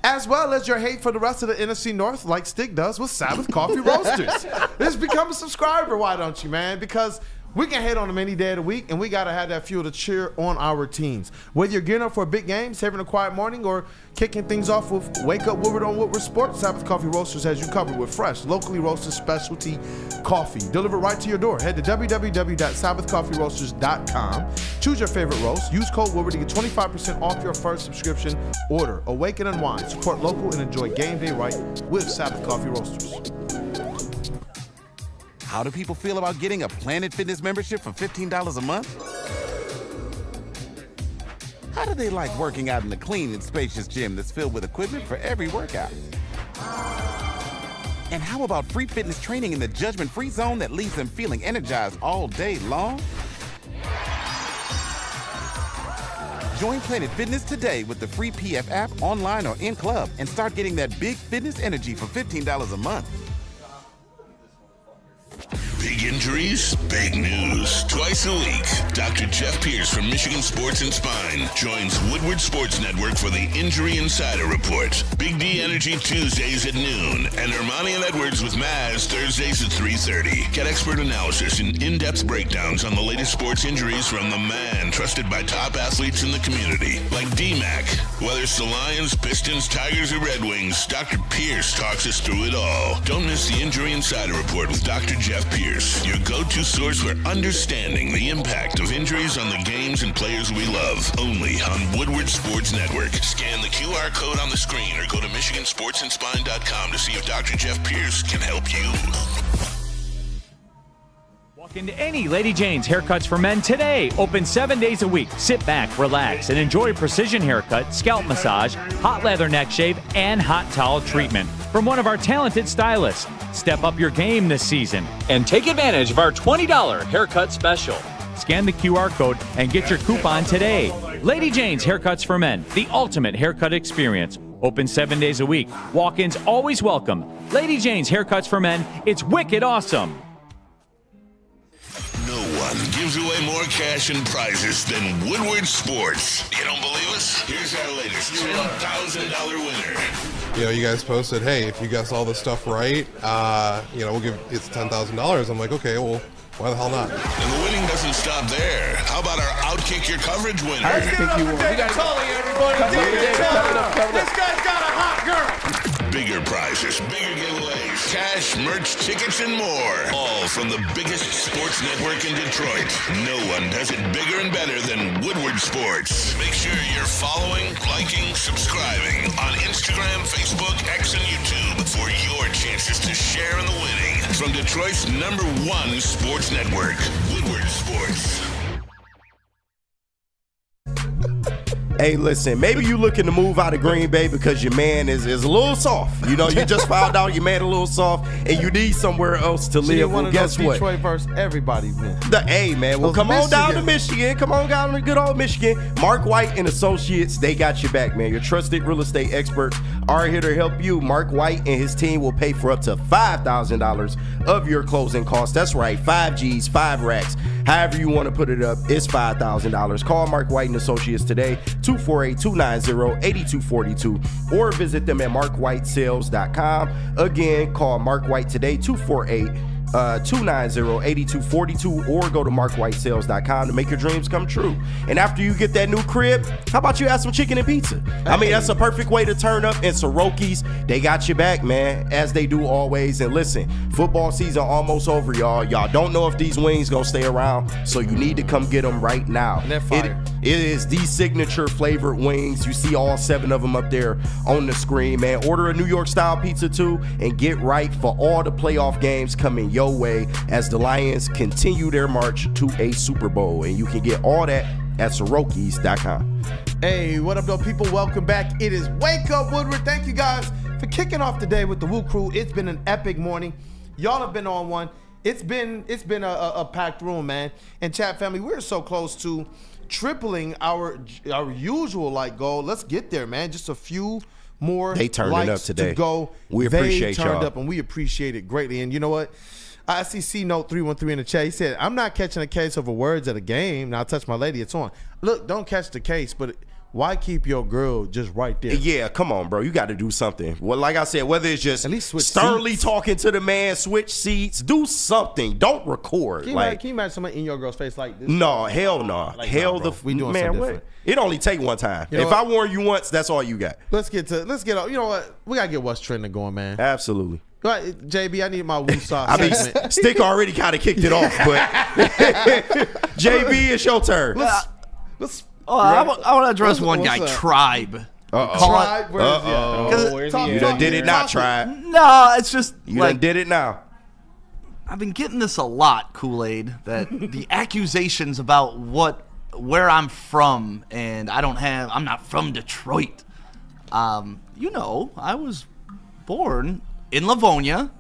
as well as your hate for the rest of the NFC North, like Stick does with Sabbath Coffee Roasters. Just become a subscriber, why don't you, man? Because we can hate on them any day of the week, and we got to have that fuel to cheer on our teams. Whether you're gearing up for a big game, having a quiet morning, or kicking things off with Wake Up Woodward on Woodward Sports, Sabbath Coffee Roasters has you covered with fresh, locally roasted specialty coffee delivered right to your door. Head to www.sabbathcoffeeroasters.com. Choose your favorite roast. Use code Woodward to get 25% off your first subscription order. Awaken and unwind. Support local and enjoy game day right with Sabbath Coffee Roasters. How do people feel about getting a Planet Fitness membership for $15 a month? How do they like working out in a clean and spacious gym that's filled with equipment for every workout? And how about free fitness training in the judgment-free zone that leaves them feeling energized all day long? Join Planet Fitness today with the free PF app online or in club and start getting that big fitness energy for $15 a month. Big injuries, big news. Twice a week, Dr. Jeff Pierce from Michigan Sports and Spine joins Woodward Sports Network for the Injury Insider Report. Big D Energy Tuesdays at noon, and Ermanni and Edwards with Maz Thursdays at 3:30. Get expert analysis and in-depth breakdowns on the latest sports injuries from the man trusted by top athletes in the community, like D-Mac. Whether it's the Lions, Pistons, Tigers, or Red Wings, Dr. Pierce talks us through it all. Don't miss the Injury Insider Report with Dr. Jeff Pierce, your go-to source for understanding the impact of injuries on the games and players we love. Only on Woodward Sports Network. Scan the QR code on the screen or go to MichiganSportsandSpine.com to see if Dr. Jeff Pierce can help you. Walk into any Lady Jane's Haircuts for Men today. Open 7 days a week. Sit back, relax, and enjoy precision haircut, scalp massage, hot leather neck shave, and hot towel treatment from one of our talented stylists. Step up your game this season and take advantage of our $20 haircut special. Scan the QR code and get your coupon today. Lady Jane's Haircuts for Men, the ultimate haircut experience. Open 7 days a week. Walk-ins always welcome. Lady Jane's Haircuts for Men, it's wicked awesome. No one gives away more cash and prizes than Woodward Sports. You don't believe us? Here's our latest $10,000 winner. You know, you guys posted, hey, if you guess all this stuff right, we'll give it's $10,000. I'm like, okay, well, why the hell not? And the winning doesn't stop there. How about our Outkick Your Coverage winner? Let's give it up for David Tully, everybody. David Tully. This guy's got a hot girl. Bigger prizes, bigger giveaways, cash, merch, tickets, and more. All from the biggest sports network in Detroit. No one does it bigger and better than Woodward Sports. Make sure you're following, liking, subscribing on Instagram, Facebook, X, and YouTube for your chances to share in the winning. From Detroit's #1 sports network, Woodward Sports. Hey, listen, maybe you looking to move out of Green Bay because your man is a little soft. You know, you just found out your man a little soft and you need somewhere else to live. Well, guess what? Detroit versus everybody win. Hey, man, well, come on down to Michigan. Come on down to good old Michigan. Mark White and Associates, they got your back, man. Your trusted real estate experts are here to help you. Mark White and his team will pay for up to $5,000 of your closing costs. That's right, 5 G's, 5 racks. However you want to put it up, it's $5,000. Call Mark White and Associates today, 248-290-8242, or visit them at markwhitesales.com. Again, call Mark White today, 248-290-8242, or go to markwhitesales.com to make your dreams come true. And after you get that new crib, how about you have some chicken and pizza? I mean, that's a perfect way to turn up. And Soroki's, they got your back, man, as they do always. And listen, football season almost over, y'all. Y'all don't know if these wings gonna stay around, so you need to come get them right now. They're fire. It is the signature flavored wings. You see all 7 of them up there on the screen, man. Order a New York style pizza too, and get right for all the playoff games coming your way as the Lions continue their march to a Super Bowl. And you can get all that at Sorokis.com. Hey, what up, though, people? Welcome back. It is Wake Up Woodward. Thank you guys for kicking off the day with the WUW Crew. It's been an epic morning. Y'all have been on one. It's been a packed room, man. And chat family, we're so close to tripling our usual like goal. Let's get there, man. Just a few more They turned likes it up today. to go. We appreciate They turned y'all. up, and we appreciate it greatly. And you know what? I see C Note 313 in the chat. He said, "I'm not catching a case over words at a game. Now I touch my lady. It's on. Look, don't catch the case, but." Why keep your girl just right there? Yeah, come on, bro. You got to do something. Well, like I said, whether it's just At least switch sternly seats. talking to the man, switch seats, do something. Don't record. Can you imagine somebody in your girl's face like this? No, hell no. Like, Hell nah, bro. We doing something man. What? different. It only take one time. You know If what? I warn you once, that's all you got. Let's get you know what? We gotta get what's trending going, man. Absolutely. Right, JB, I need my Woo Sauce I mean, segment. Stick already kind of kicked it off, but JB, it's your turn. Let's I want to address one guy, what's up? Tribe. Tribe, where is he at? Oh, where's he You at? done did it not, Tribe. No, it's just You like done did it now. I've been getting this a lot, Kool-Aid, that the accusations about where I'm from, and I'm not from Detroit. You know, I was born in Livonia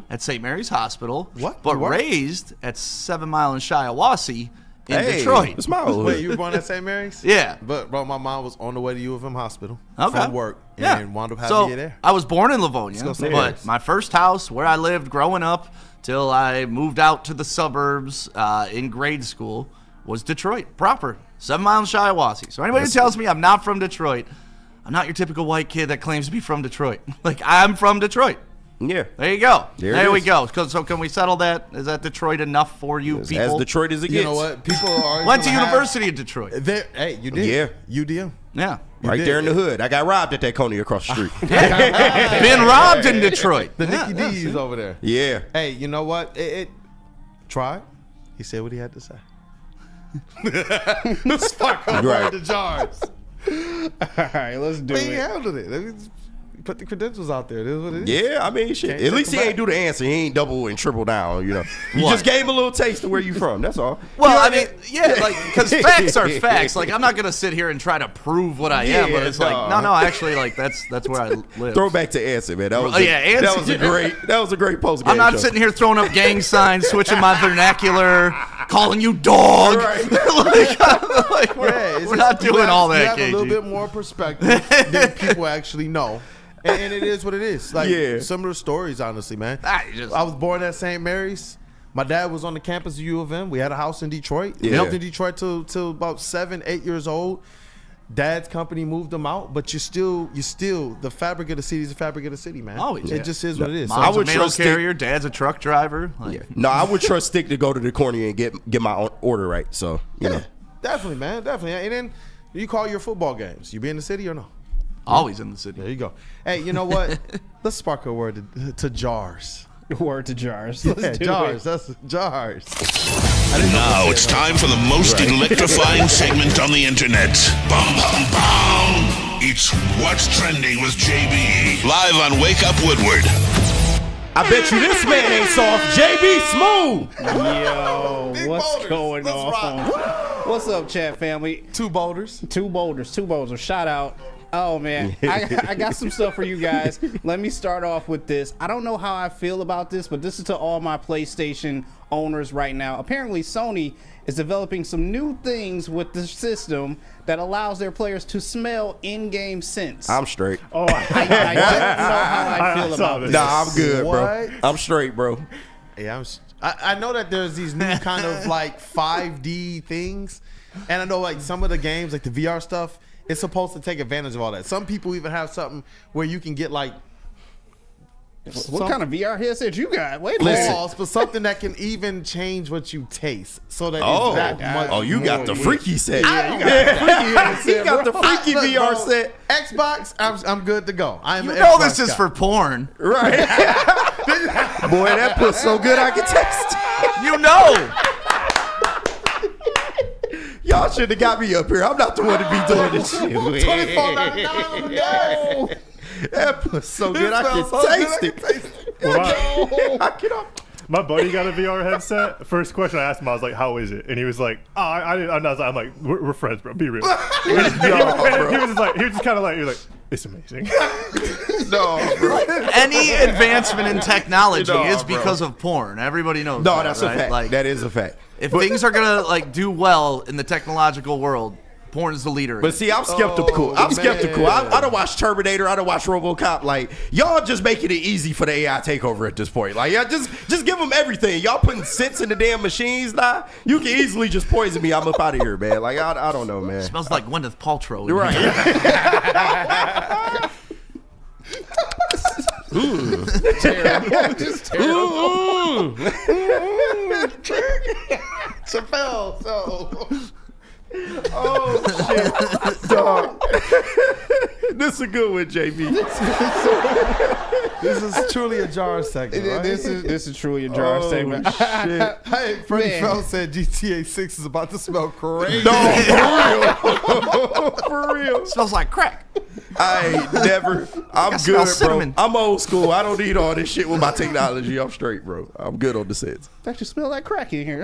at St. Mary's Hospital, but raised at 7 Mile and Shiawassee in Detroit. It's my hood. Wait, you were born at St. Mary's? Yeah. But bro, my mom was on the way to U of M Hospital Okay. from work Yeah. and wound up having to get there. I was born in Livonia, go St. but Mary's. my first house where I lived growing up till I moved out to the suburbs in grade school was Detroit proper, 7 Mile and Shiawassee. So anybody who tells me I'm not from Detroit, I'm not your typical white kid that claims to be from Detroit. Like, I'm from Detroit. Yeah. There you go. There it we is. go. So can we settle that? Is that Detroit enough for you people? As Detroit as it gets. You know what? People are Went to gonna have- University of Detroit. Hey, you did. Yeah. UDM. Yeah. Right did. there in the hood. I got robbed at that Coney across the street. Been robbed in Detroit. The Nicky D's over there. Yeah. Hey, you know what? Tried. He said what he had to say. Let's fuck over Right. the jars. All right, let's do He it. handled it. Let me just put the credentials out there. It is what it is. Yeah, I mean, shit. Can't At take least he him ain't back. do the answer. He ain't double and triple down, you know. You What? just gave him a little taste of where you from. That's all. Well, I mean, yeah, like, because facts are facts. Like, I'm not gonna sit here and try to prove what I am, but Yeah, it's like, no, actually, like, that's where I live. Throw back to answer, man. That was Answer. that was a great post game. I'm not show. sitting here throwing up gang signs, switching my vernacular, calling you dog. like, we're not doing all that, You have KG. a little bit more perspective than people actually know. And it is what it is. Like, Yeah. similar stories, honestly, man. Ah, you just- I was born at St. Mary's. My dad was on the campus of U of M. We had a house in Detroit. We Yeah. lived in Detroit till about 7, 8 years old. Dad's company moved them out, but you still the fabric of the city is the fabric of the city, man. Always. It just is what it is. So- Mom's I would a mail trust it- carrier, dad's a truck driver. Like, No, I would trust Stick to go to the corner and get my order right. So, you know. definitely, man, definitely. And then you call your football games. You be in the city or no? always in the city. There you go. Hey, you know what? Let's spark a word to jars. Word to jars. Yeah, Let's do jars. it. That's jars. Now it's time for the most electrifying segment on the internet. Bum, bum, bum. It's What's Trending with JB. Live on Wake Up Woodward. I bet you this man ain't soft. JB Smooth. Yo, Big what's boulders. going Let's on? What's up, chat family? Two boulders. Two boulders. Shout out. Oh, man. I got some stuff for you guys. Let me start off with this. I don't know how I feel about this, but this is to all my PlayStation owners right now. Apparently, Sony is developing some new things with the system that allows their players to smell in-game scents. I'm straight. Oh, I don't know how I feel saw about this. this. Nah, I'm good, bro. What? I'm straight, bro. Yeah, I know that there's these new kind of like 5D things, and I know like some of the games, like the VR stuff, it's supposed to take advantage of all that. Some people even have something where you can get like What kind of VR headset you got? Wait a minute. balls, but something that can even change what you taste, so that Oh, it's that much. oh, you got more the weird. freaky set. Yeah, you got the freaky headset, He got the bro. freaky Look, VR bro, set. Xbox, I'm good to go. I'm You an know Xbox this is guy. for porn. Right. Boy, that puts so good I can taste it. You know. Y'all should have got me up here. I'm not the one to be doing this shit. $24.99. No. That puts so good I can smells so good, taste I it. can taste it. Well, I get up. My buddy got a VR headset. First question I asked him, I was like, "How is it?" And he was like, "Oh, I'm like, we're friends, bro. Be real." He was just kind of like, he was like, "It's amazing." No, bro. Any advancement in technology is because of porn. Everybody knows. No, that, that's right? a fact. Like, That is a fact. if things are gonna like do well in the technological world, porn is the leader. But see, I'm skeptical. I'm skeptical. I don't watch Terminator. I don't watch RoboCop. Like, y'all just making it easy for the AI takeover at this point. Like, yeah, just give them everything. Y'all putting sense in the damn machines now. You can easily just poison me. I'm up out of here, man. Like, I don't know, man. Smells like Gwyneth Paltrow. You're right. Ooh. Terrible. Just terrible. Chappelle, so. Oh shit, dog. This is a good one, JB. This is truly a jar segment, right? This is truly a jar segment. Shit. Hey, Freddie Feld said GTA 6 is about to smell crazy. No, for real. Smells like crack. I'm good, bro. I'm old school. I don't need all this shit with my technology. I'm straight, bro. I'm good on the sets. Actually smell like crack in here.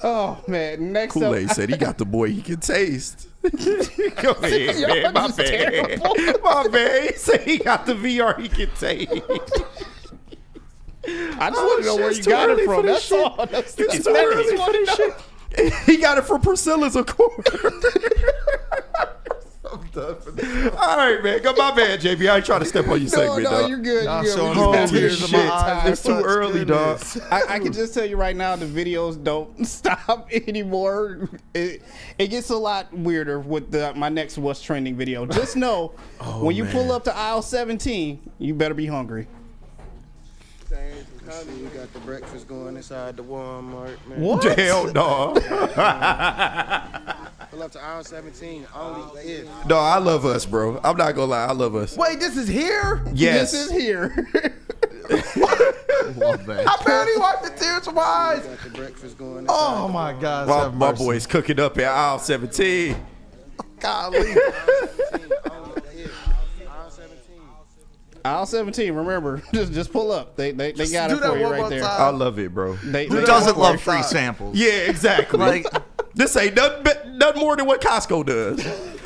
Oh man, next up. Kool-Aid said he got the boy he can taste. Go ahead, man. My bad. Terrible. My bad. He said he got the VR he can taste. I just want to know where you got it from. That's all. That's It's too early for this shit. He got it from Priscilla's, of course. I'm done for this. All right, man. Go my bad, JB. I ain't trying to step on your segment, No, dog. you're good. Nah, You're good. showing We me tears in my eyes. It's too early, dog. I can just tell you right now, the videos don't stop anymore. It gets a lot weirder with my next What's Trending video. Just know, when you pull up to aisle 17, you better be hungry. You got the breakfast going inside the Walmart, man. What? Hell no. Pull up to aisle 17, only if. No, I love us, bro. I'm not gonna lie. I love us. Wait, this is here? Yes. This is here. I barely wiped the tears from my eyes. You got the breakfast going Oh my God. My boy's cooking up at aisle 17. Golly. Aisle 17, remember, just pull up. They got do it that for you one right more there. time. I love it, bro. Who doesn't love free samples? Yeah, exactly. Like, this ain't nothing more than what Costco does.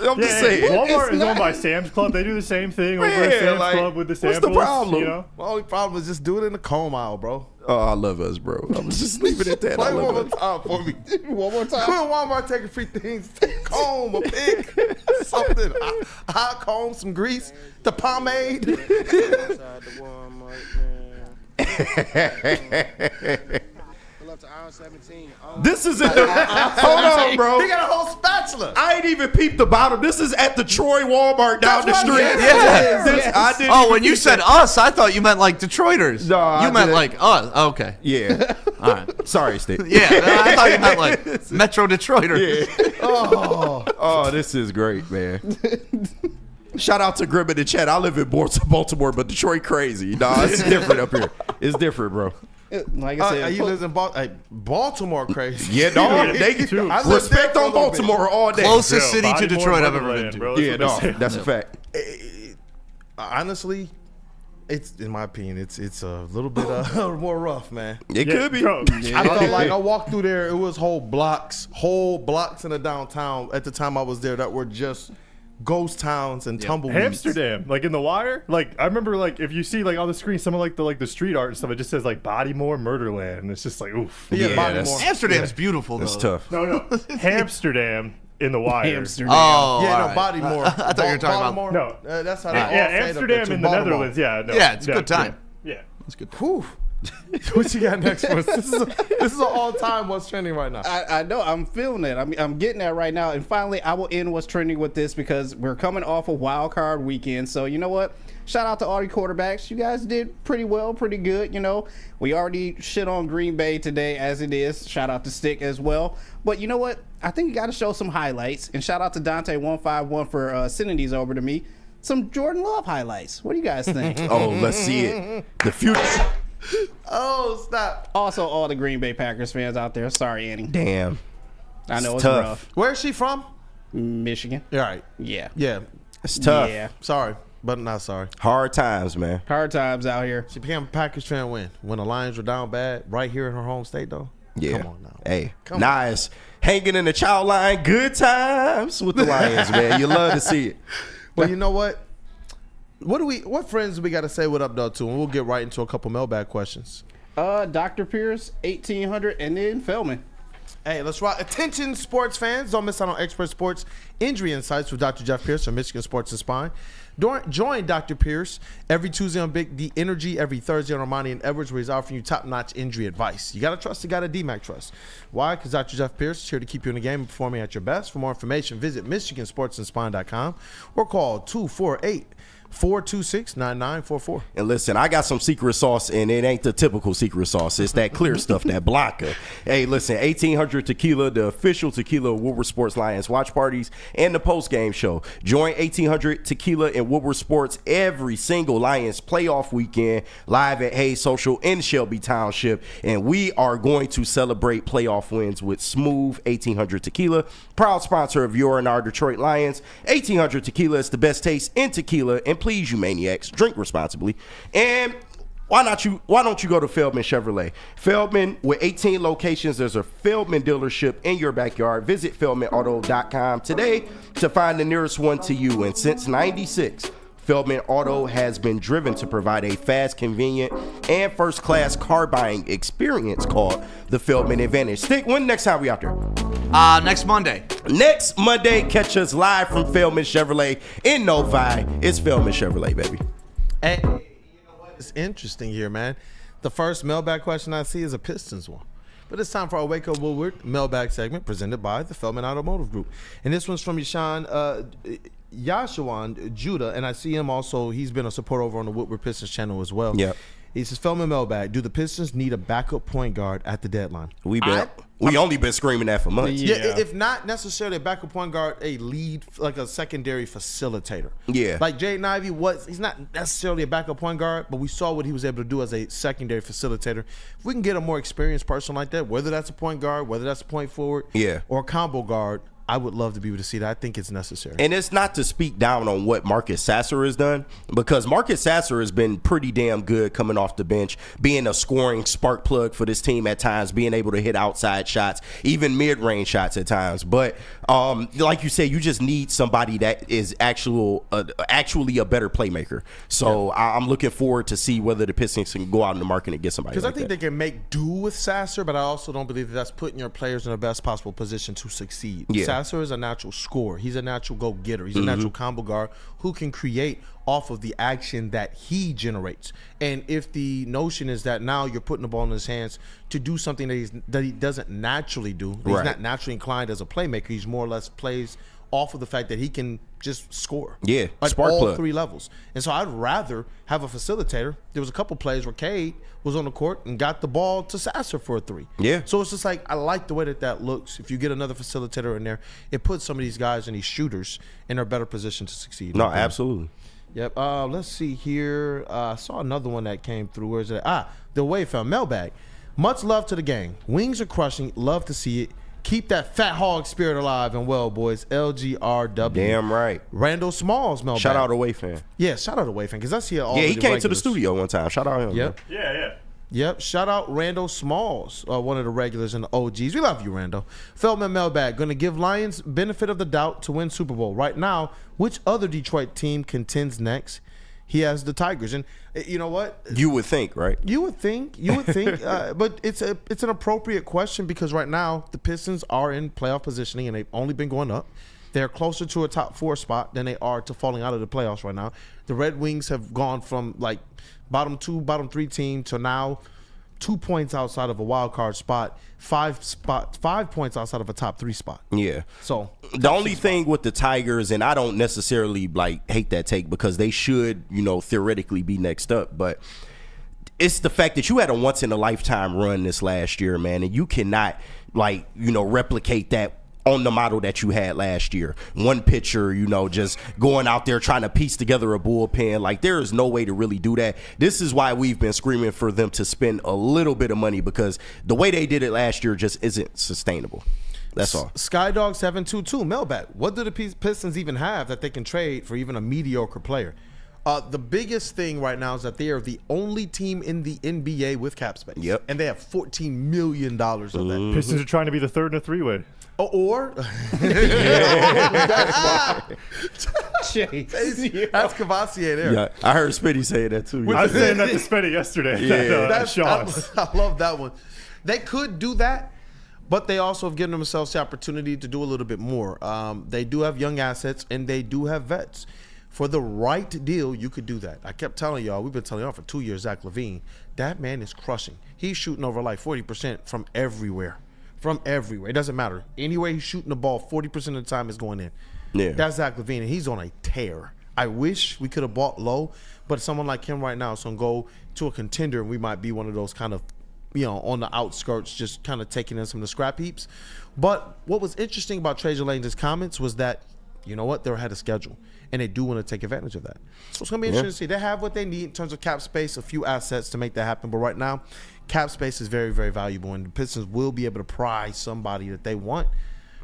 I'm just saying. Walmart is owned by Sam's Club. They do the same thing over at Sam's Club with the samples. What's the problem? You know? My only problem is just do it in the comb aisle, bro. Oh, I love us, bro. I'm just leaving it at that. I Play one love more us. time for me. One more time. Come on, Walmart taking free things. Take a comb, a pick, something. I'll comb, some grease, the pomade. inside the Walmart, man. Pull up to aisle 17. This is at the. Hold on, bro. He got a whole spatula. I ain't even peeped the bottom. This is at the Troy Walmart down the street. yes. I when you said us, I thought you meant like Detroiters. No, I you meant didn't. like us. Okay. Yeah. All right. Sorry, Stick. Yeah, I thought you meant like Metro Detroiters. Yeah. Oh, this is great, man. Shout out to Grim in the chat. I live in Baltimore, but Detroit crazy. Nah, it's different up here. It's different, bro. Like I said, he lives in Baltimore, crazy. Yeah, no, they get respect on Baltimore all day. Closest city to Detroit I've ever been to. Bro, Yeah, no, that's a fact. Honestly, it's in my opinion, it's a little bit more rough, man. It could be. Bro, I felt like I walked through there. It was whole blocks in the downtown at the time I was there that were just ghost towns and tumbleweeds. Amsterdam, like in The Wire, like I remember, like if you see like on the screen some of like the street art and stuff, it just says like Bodymore, Murderland, and it's just like oof. Yeah, Yeah, Baltimore. Amsterdam's beautiful, though. That's tough. No, Amsterdam in The Wire. Amsterdam. Oh, Yeah, all no, right. Bodymore. I thought you were talking about. Baltimore. No. That's how they Yeah, all say it up there, Amsterdam too. in the Baltimore. Netherlands. Yeah, no, Yeah, it's a good time. Yeah. That's good. Whew. What you got next for us? This is an all-time What's Trending right now. I know. I'm feeling it. I'm getting that right now. And finally, I will end What's Trending with this because we're coming off a wild card weekend. So you know what? Shout out to all the quarterbacks. You guys did pretty well, pretty good. You know, we already shit on Green Bay today as it is. Shout out to Stick as well. But you know what? I think you got to show some highlights. And shout out to Dante151 for sending these over to me. Some Jordan Love highlights. What do you guys think? Oh, let's see it. The future. Oh, stop. Also, all the Green Bay Packers fans out there. Sorry, Annie. Damn. I know it's tough. rough. Where's she from? Michigan. All right. Yeah. Yeah. It's tough. Yeah. Sorry. but not sorry. Hard times, man. Hard times out here. She became a Packers fan when the Lions were down bad right here in her home state, though. Yeah. Come on now. Hey, nice. Hanging in the child line. Good times with the Lions, man. You love to see it. Well, you know what? What friends do we got to say what up, though, to? And we'll get right into a couple mailbag questions. Dr. Pierce, 1800, and then Feldman. Hey, let's rock. Attention, sports fans. Don't miss out on expert sports injury insights with Dr. Jeff Pierce from Michigan Sports and Spine. Join Dr. Pierce every Tuesday on Big D Energy, every Thursday on Ermanni and Edwards, where he's offering you top-notch injury advice. You got to trust the guy at DMAC Trust. Why? Because Dr. Jeff Pierce is here to keep you in the game and performing at your best. For more information, visit MichiganSportsandSpine.com or call 248-426-9944. And listen, I got some secret sauce, and it ain't the typical secret sauce. It's that clear stuff, that Blanca. Hey, listen, 1800 Tequila, the official tequila of Woodward Sports Lions watch parties and the post-game show. Join 1800 Tequila and Woodward Sports every single Lions playoff weekend live at Hayes Social in Shelby Township. And we are going to celebrate playoff wins with smooth 1800 Tequila, proud sponsor of your and our Detroit Lions. 1800 Tequila is the best taste in tequila, and please, you maniacs, drink responsibly. And why don't you go to Feldman Chevrolet? Feldman, with 18 locations, there's a Feldman dealership in your backyard. Visit feldmanauto.com today to find the nearest one to you. And since 96, Feldman Auto has been driven to provide a fast, convenient, and first-class car buying experience called the Feldman Advantage. Stick, when next time we out there? Next Monday. Next Monday, catch us live from Feldman Chevrolet in Novi. It's Feldman Chevrolet, baby. Hey, you know what? It's interesting here, man. The first mailbag question I see is a Pistons one. But it's time for our Wake Up Woodward mailbag segment presented by the Feldman Automotive Group. And this one's from Yashawan Judah, and I see him also. He's been a supporter over on the Woodward Pistons channel as well. Yep. He says, Feldman Mailbag, do the Pistons need a backup point guard at the deadline? We only been screaming that for months. Yeah, if not necessarily a backup point guard, a lead, like a secondary facilitator. Yeah. Like Jaden Ivey he's not necessarily a backup point guard, but we saw what he was able to do as a secondary facilitator. If we can get a more experienced person like that, whether that's a point guard, whether that's a point forward, or a combo guard, I would love to be able to see that. I think it's necessary. And it's not to speak down on what Marcus Sasser has done, because Marcus Sasser has been pretty damn good coming off the bench, being a scoring spark plug for this team at times, being able to hit outside shots, even mid-range shots at times. But like you said, you just need somebody that is actually a better playmaker. So I'm looking forward to see whether the Pistons can go out in the market and get somebody. Because I think they can make do with Sasser, but I also don't believe that's putting your players in the best possible position to succeed. Yeah. Sasser is a natural scorer. He's a natural go-getter. He's a natural combo guard who can create off of the action that he generates. And if the notion is that now you're putting the ball in his hands to do something that he doesn't naturally do, he's not naturally inclined as a playmaker. He's more or less plays off of the fact that he can just score. Yeah, at spark all plug. 3 levels. And so I'd rather have a facilitator. There was a couple plays where Cade was on the court and got the ball to Sasser for a 3. Yeah. So it's just like, I like the way that looks. If you get another facilitator in there, it puts some of these guys and these shooters in a better position to succeed. No, absolutely. Yep. Let's see here. I saw another one that came through. Where is it? The Wayfam Mailbag. Much love to the gang. Wings are crushing. Love to see it. Keep that fat hog spirit alive and well, boys. LGRW. Damn right. Randall Smalls mailbag. Shout out to Wayfan. Yeah, shout out to Wayfan, because I see it all. Yeah, he came regulars. to the studio one time. Shout out him. Yep. Yeah. Yep. Shout out Randall Smalls, one of the regulars and the OGs. We love you, Randall. Feldman Mailbag. Going to give Lions benefit of the doubt to win Super Bowl. Right now, which other Detroit team contends next? He has the Tigers. And you know what? You would think, right? You would think. But it's an appropriate question, because right now the Pistons are in playoff positioning and they've only been going up. They're closer to a top 4 spot than they are to falling out of the playoffs right now. The Red Wings have gone from like bottom 2, bottom 3 team to now 2 points outside of a wild card spot, 5 points outside of a top 3 spot. Yeah. So the only thing with the Tigers, and I don't necessarily hate that take, because they should, theoretically be next up, but it's the fact that you had a once in a lifetime run this last year, man, and you cannot replicate that on the model that you had last year. One pitcher, just going out there trying to piece together a bullpen. Like, there is no way to really do that. This is why we've been screaming for them to spend a little bit of money, because the way they did it last year just isn't sustainable. That's all. Skydog722 mailbag. What do the Pistons even have that they can trade for even a mediocre player? The biggest thing right now is that they are the only team in the NBA with cap space. Yep. And they have $14 million of that. Pistons are trying to be the third in a three-way. Or that's Cavassier there. Yeah, I heard Spitty say that too. I was saying that to Spitty yesterday. Yeah. I love that one. They could do that, but they also have given themselves the opportunity to do a little bit more. They do have young assets, and they do have vets. For the right deal, you could do that. I kept telling y'all, we've been telling y'all for 2 years, Zach LaVine, that man is crushing. He's shooting over like 40% from everywhere. From everywhere. It doesn't matter. Anywhere he's shooting the ball, 40% of the time is going in. Yeah. That's Zach LaVine, and he's on a tear. I wish we could have bought low, but someone like him right now is going to go to a contender, and we might be one of those kind of, on the outskirts, just kind of taking in some of the scrap heaps. But what was interesting about Trajan Langdon's comments was that, you know what, they're ahead of schedule, and they do want to take advantage of that. So it's going to be interesting to see. They have what they need in terms of cap space, a few assets to make that happen. But right now, cap space is very, very valuable, and the Pistons will be able to prize somebody that they want,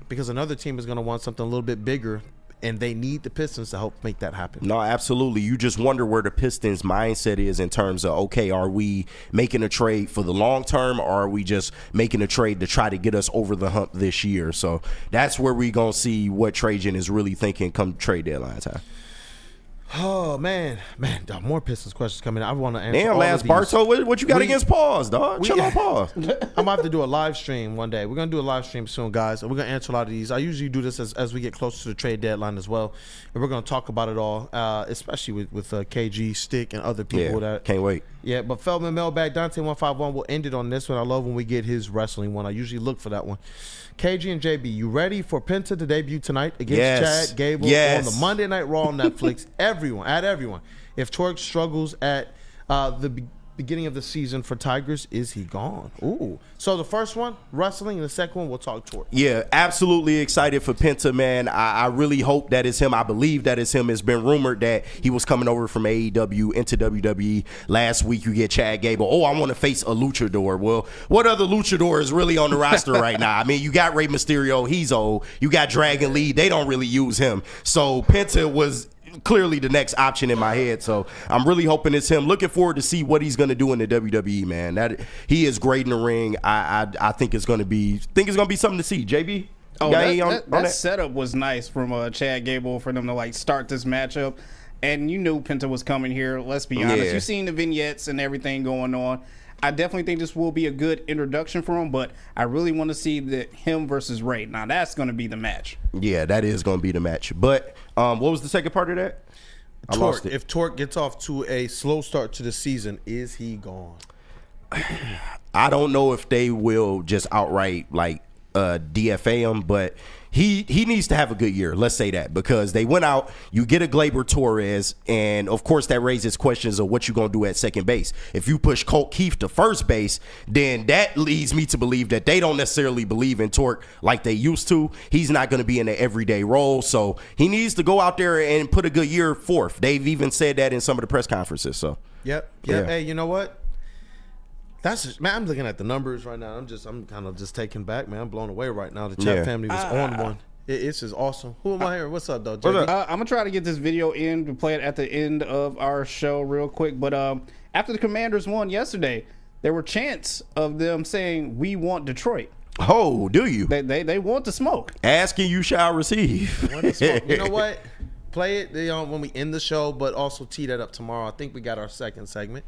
because another team is going to want something a little bit bigger, and they need the Pistons to help make that happen. No, absolutely. You just wonder where the Pistons' mindset is in terms of, okay, are we making a trade for the long term, or are we just making a trade to try to get us over the hump this year? So that's where we're going to see what Trajan is really thinking come trade deadline time. Oh, man, more Pistons questions coming in. I want to answer Damn, all Lance of these. Barto, what you got against pause, dog? Chill on pause. I'm going to have to do a live stream one day. We're going to do a live stream soon, guys, and we're going to answer a lot of these. I usually do this as we get closer to the trade deadline as well, and we're going to talk about it all, especially with KG, Stick, and other people. Yeah, can't wait. Yeah, but Feldman Mailbag, Dante151 will end it on this one. I love when we get his wrestling one. I usually look for that one. KG and JB, you ready for Penta to debut tonight against Chad Gable on the Monday Night Raw on Netflix? Everyone. If Torque struggles at the beginning of the season for Tigers, is he gone? Ooh. So the first one, wrestling, and the second one, we'll talk Torque. Yeah, absolutely excited for Penta, man. I really hope that is him. I believe that is him. It's been rumored that he was coming over from AEW into WWE. Last week, you get Chad Gable. Oh, I want to face a luchador. Well, what other luchador is really on the roster right now? I mean, you got Rey Mysterio. He's old. You got Dragon Lee. They don't really use him. So Penta was clearly the next option in my head, so I'm really hoping it's him. Looking forward to see what he's going to do in the WWE, man. That he is great in the ring. I think it's going to be something to see. JB, that setup was nice from Chad Gable for them to start this matchup, and you knew Penta was coming here. Let's be honest. You've seen the vignettes and everything going on. I definitely think this will be a good introduction for him, but I really want to see him versus Ray. Now, that's going to be the match. Yeah, that is going to be the match. But what was the second part of that? Torque. If Torque gets off to a slow start to the season, is he gone? I don't know if they will just outright DFA him, but he needs to have a good year. Let's say that, because they went out, you get a Gleyber Torres, and of course that raises questions of what you're going to do at second base. If you push Colt Keith to first base, then that leads me to believe that they don't necessarily believe in Torque like they used to. He's not going to be in an everyday role, so he needs to go out there and put a good year forth. They've even said that in some of the press conferences. So Yep. Yeah. Hey, you know what? I'm looking at the numbers right now. I'm kind of just taken back, man. I'm blown away right now. The Chat family was on one. It's just awesome. Who am I here? What's up, though? JB? I'm gonna try to get this video in to play it at the end of our show real quick. But after the Commanders won yesterday, there were chants of them saying, "We want Detroit." Oh, do you? They want the smoke. Asking you shall receive. You know what? Play it when we end the show, but also tee that up tomorrow. I think we got our second segment.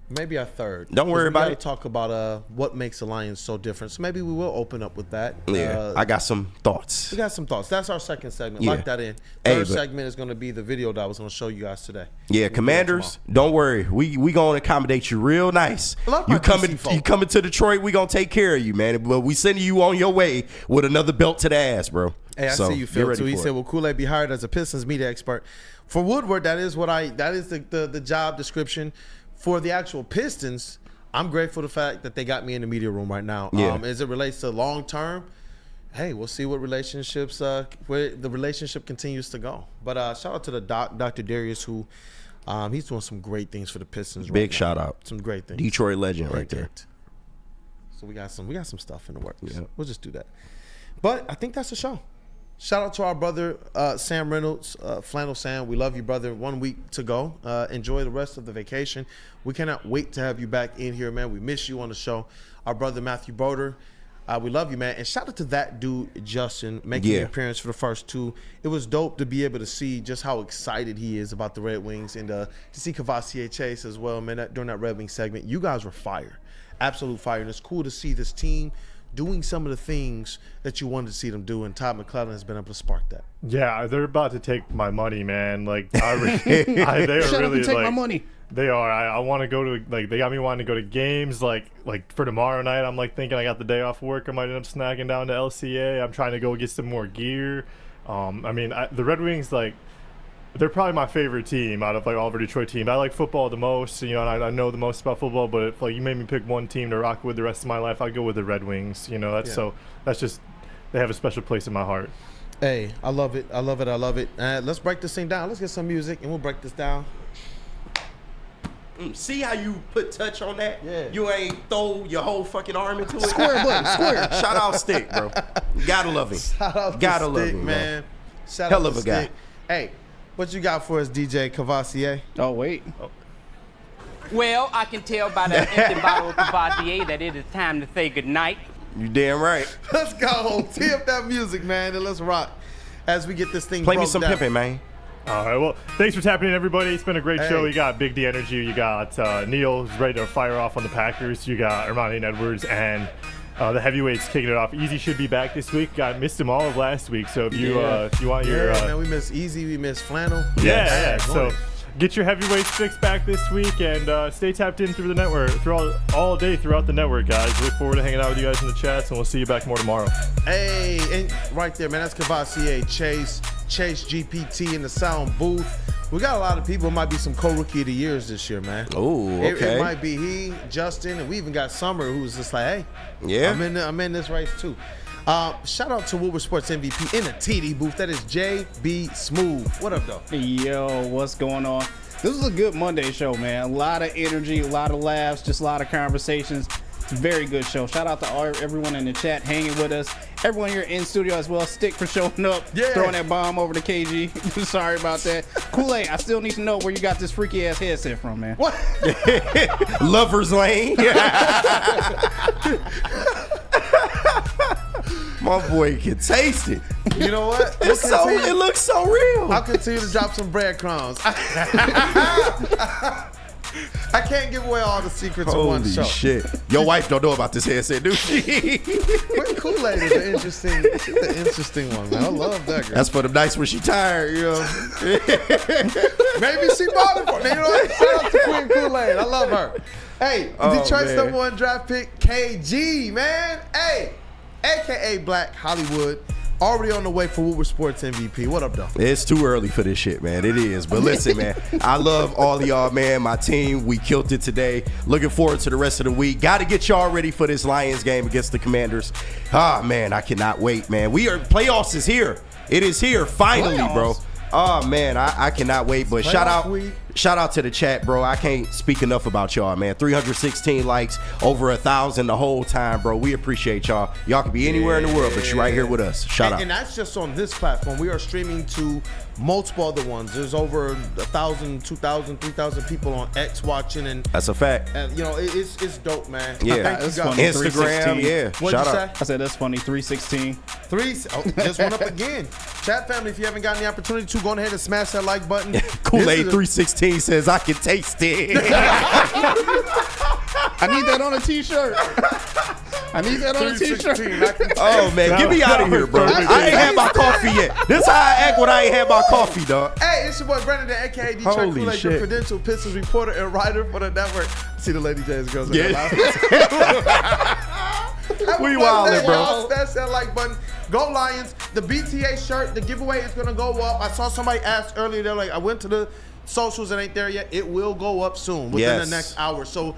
Maybe our third. Don't worry about it. Talk about what makes the Lions so different. So maybe we will open up with that. Yeah, I got some thoughts. We got some thoughts. That's our second segment. Yeah. Lock that in. Third segment is going to be the video that I was going to show you guys today. Yeah, Commanders, don't worry. We going to accommodate you real nice. You coming to Detroit, we going to take care of you, man. But we sending you on your way with another belt to the ass, bro. Hey, I see you, Phil. So he said, "Will Kool-Aid be hired as a Pistons media expert for Woodward?" That is the job description. For the actual Pistons, I'm grateful for the fact that they got me in the media room right now. Yeah. As it relates to long term, hey, we'll see what relationships where the relationship continues to go. But shout out to the Dr. Darius, who he's doing some great things for the Pistons. Big right shout now. out. Some great things. Detroit legend right there. So we got some stuff in the works. Yeah. We'll just do that. But I think that's the show. Shout out to our brother Sam Reynolds, Flannel Sam. We love you, brother. 1 week to go. Enjoy the rest of the vacation. We cannot wait to have you back in here, man. We miss you on the show. Our brother Matthew Boder, we love you, man. And shout out to that dude, Justin, making an appearance for the first two. It was dope to be able to see just how excited he is about the Red Wings and to see Cavassier Chase as well, man, during that Red Wings segment. You guys were fire. Absolute fire. And it's cool to see this team doing some of the things that you wanted to see them do, and Todd McClellan has been able to spark that. Yeah, they're about to take my money, man. Like, they are really take like my money. They are. I want to go to, like, they got me wanting to go to games. Like for tomorrow night, I'm like thinking I got the day off work. I might end up snagging down to LCA. I'm trying to go get some more gear. I mean, the Red Wings, like, they're probably my favorite team out of like all of our Detroit teams. I like football the most, you know, and I know the most about football. But if like you made me pick one team to rock with the rest of my life, I'd go with the Red Wings. You know, that's just, they have a special place in my heart. Hey, I love it. I love it. I love it. Let's break this thing down. Let's get some music and we'll break this down. See how you put touch on that? Yeah. You ain't throw your whole fucking arm into it. Square button, square. Shout out Stick, bro. Gotta love him. Shout out Gotta to love Stick, him, man. Shout Hell out of to a guy. Stick. Hey, what you got for us, DJ Cavassier? Oh, wait. Well, I can tell by that empty bottle of Cavassier that it is time to say goodnight. You damn right. Let's go. Tee up that music, man, and let's rock as we get this thing Play me broke some down. pimping, man. All right, well, thanks for tapping in, everybody. It's been a great show. You got Big D Energy. You got Neil who's ready to fire off on the Packers. You got Ermanni and Edwards and the heavyweights kicking it off. Easy should be back this week. I missed him all of last week, so if you want your man, we miss Easy, we miss Flannel. yeah. So get your heavyweights fixed back this week and stay tapped in through the network all day throughout the network, guys. Look forward to hanging out with you guys in the chats, and we'll see you back more tomorrow. Hey, and right there, man, that's Cavassier Chase GPT in the sound booth. We got a lot of people. It might be some co-rookie of the years this year, man. Oh, okay. It might be he, Justin, and we even got Summer, who's just like, hey, yeah, I'm in this race too. Shout out to WUW Sports MVP in the TD booth. That is JB Smooth. What up, though? Yo, what's going on? This was a good Monday show, man. A lot of energy, a lot of laughs, just a lot of conversations. Very good show. Shout out to everyone in the chat hanging with us. Everyone here in studio as well. Stick for showing up, throwing that bomb over to KG. Sorry about that. Kool-Aid, I still need to know where you got this freaky ass headset from, man. What? Lover's Lane. My boy can taste it. You know what? It looks so real. I'll continue to drop some breadcrumbs. I can't give away all the secrets of one show. Holy shit. Your wife don't know about this headset, do she? Kool-Aid is an interesting one, man. I love that girl. That's for the nights when she tired, you know. Maybe she bought it for me. You know what? Shout out to Queen Kool-Aid. I love her. Hey, Detroit's man. #1 draft pick, KG, man. Hey, a.k.a. Black Hollywood. Already on the way for WUW Sports MVP. What up, though? It's too early for this shit, man. It is. But listen, man, I love all of y'all, man. My team, we killed it today. Looking forward to the rest of the week. Got to get y'all ready for this Lions game against the Commanders. Man, I cannot wait, man. Playoffs is here. It is here, finally, bro. Oh, man, I cannot wait. But shout out to the chat, bro. I can't speak enough about y'all, man. 316 likes, over 1,000 the whole time, bro. We appreciate y'all. Y'all can be anywhere in the world, but you're right here with us. Shout out. And that's just on this platform. We are streaming to multiple other ones. There's over 1,000, 2,000, 3,000 people on X watching, and that's a fact. And you know, it's dope, man. Yeah, thank you guys. Instagram, yeah. What'd you say? I said that's funny. 316. Just went up again. Chat family, if you haven't gotten the opportunity to, go ahead and smash that like button. Kool-Aid 316 says I can taste it. I need that on a t-shirt. I need that on a t-shirt. Oh, man, get me out of here, bro. I ain't had my coffee yet. This how I act when I ain't had my coffee, dog. Hey, it's your boy Brandon, a.k.a. Detroit Holy Kool-Aid, shit. your credential Pistons reporter and writer for the network. See the Lady J's girls. Yeah. We wildin', bro. Smash that like button. Go Lions. The BTA shirt, the giveaway is going to go up. I saw somebody ask earlier, they're like, I went to the socials and ain't there yet. It will go up soon, within the next hour. So,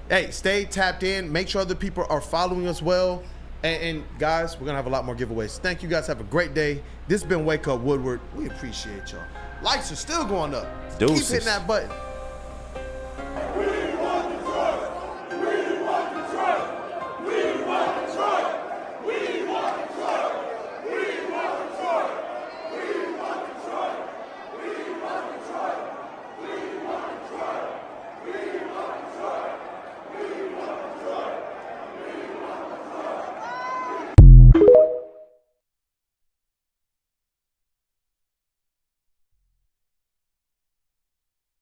hey, stay tapped in. Make sure other people are following us well. And guys, we're going to have a lot more giveaways. Thank you guys. Have a great day. This has been Wake Up Woodward. We appreciate y'all. Likes are still going up. Deuces. Keep hitting that button.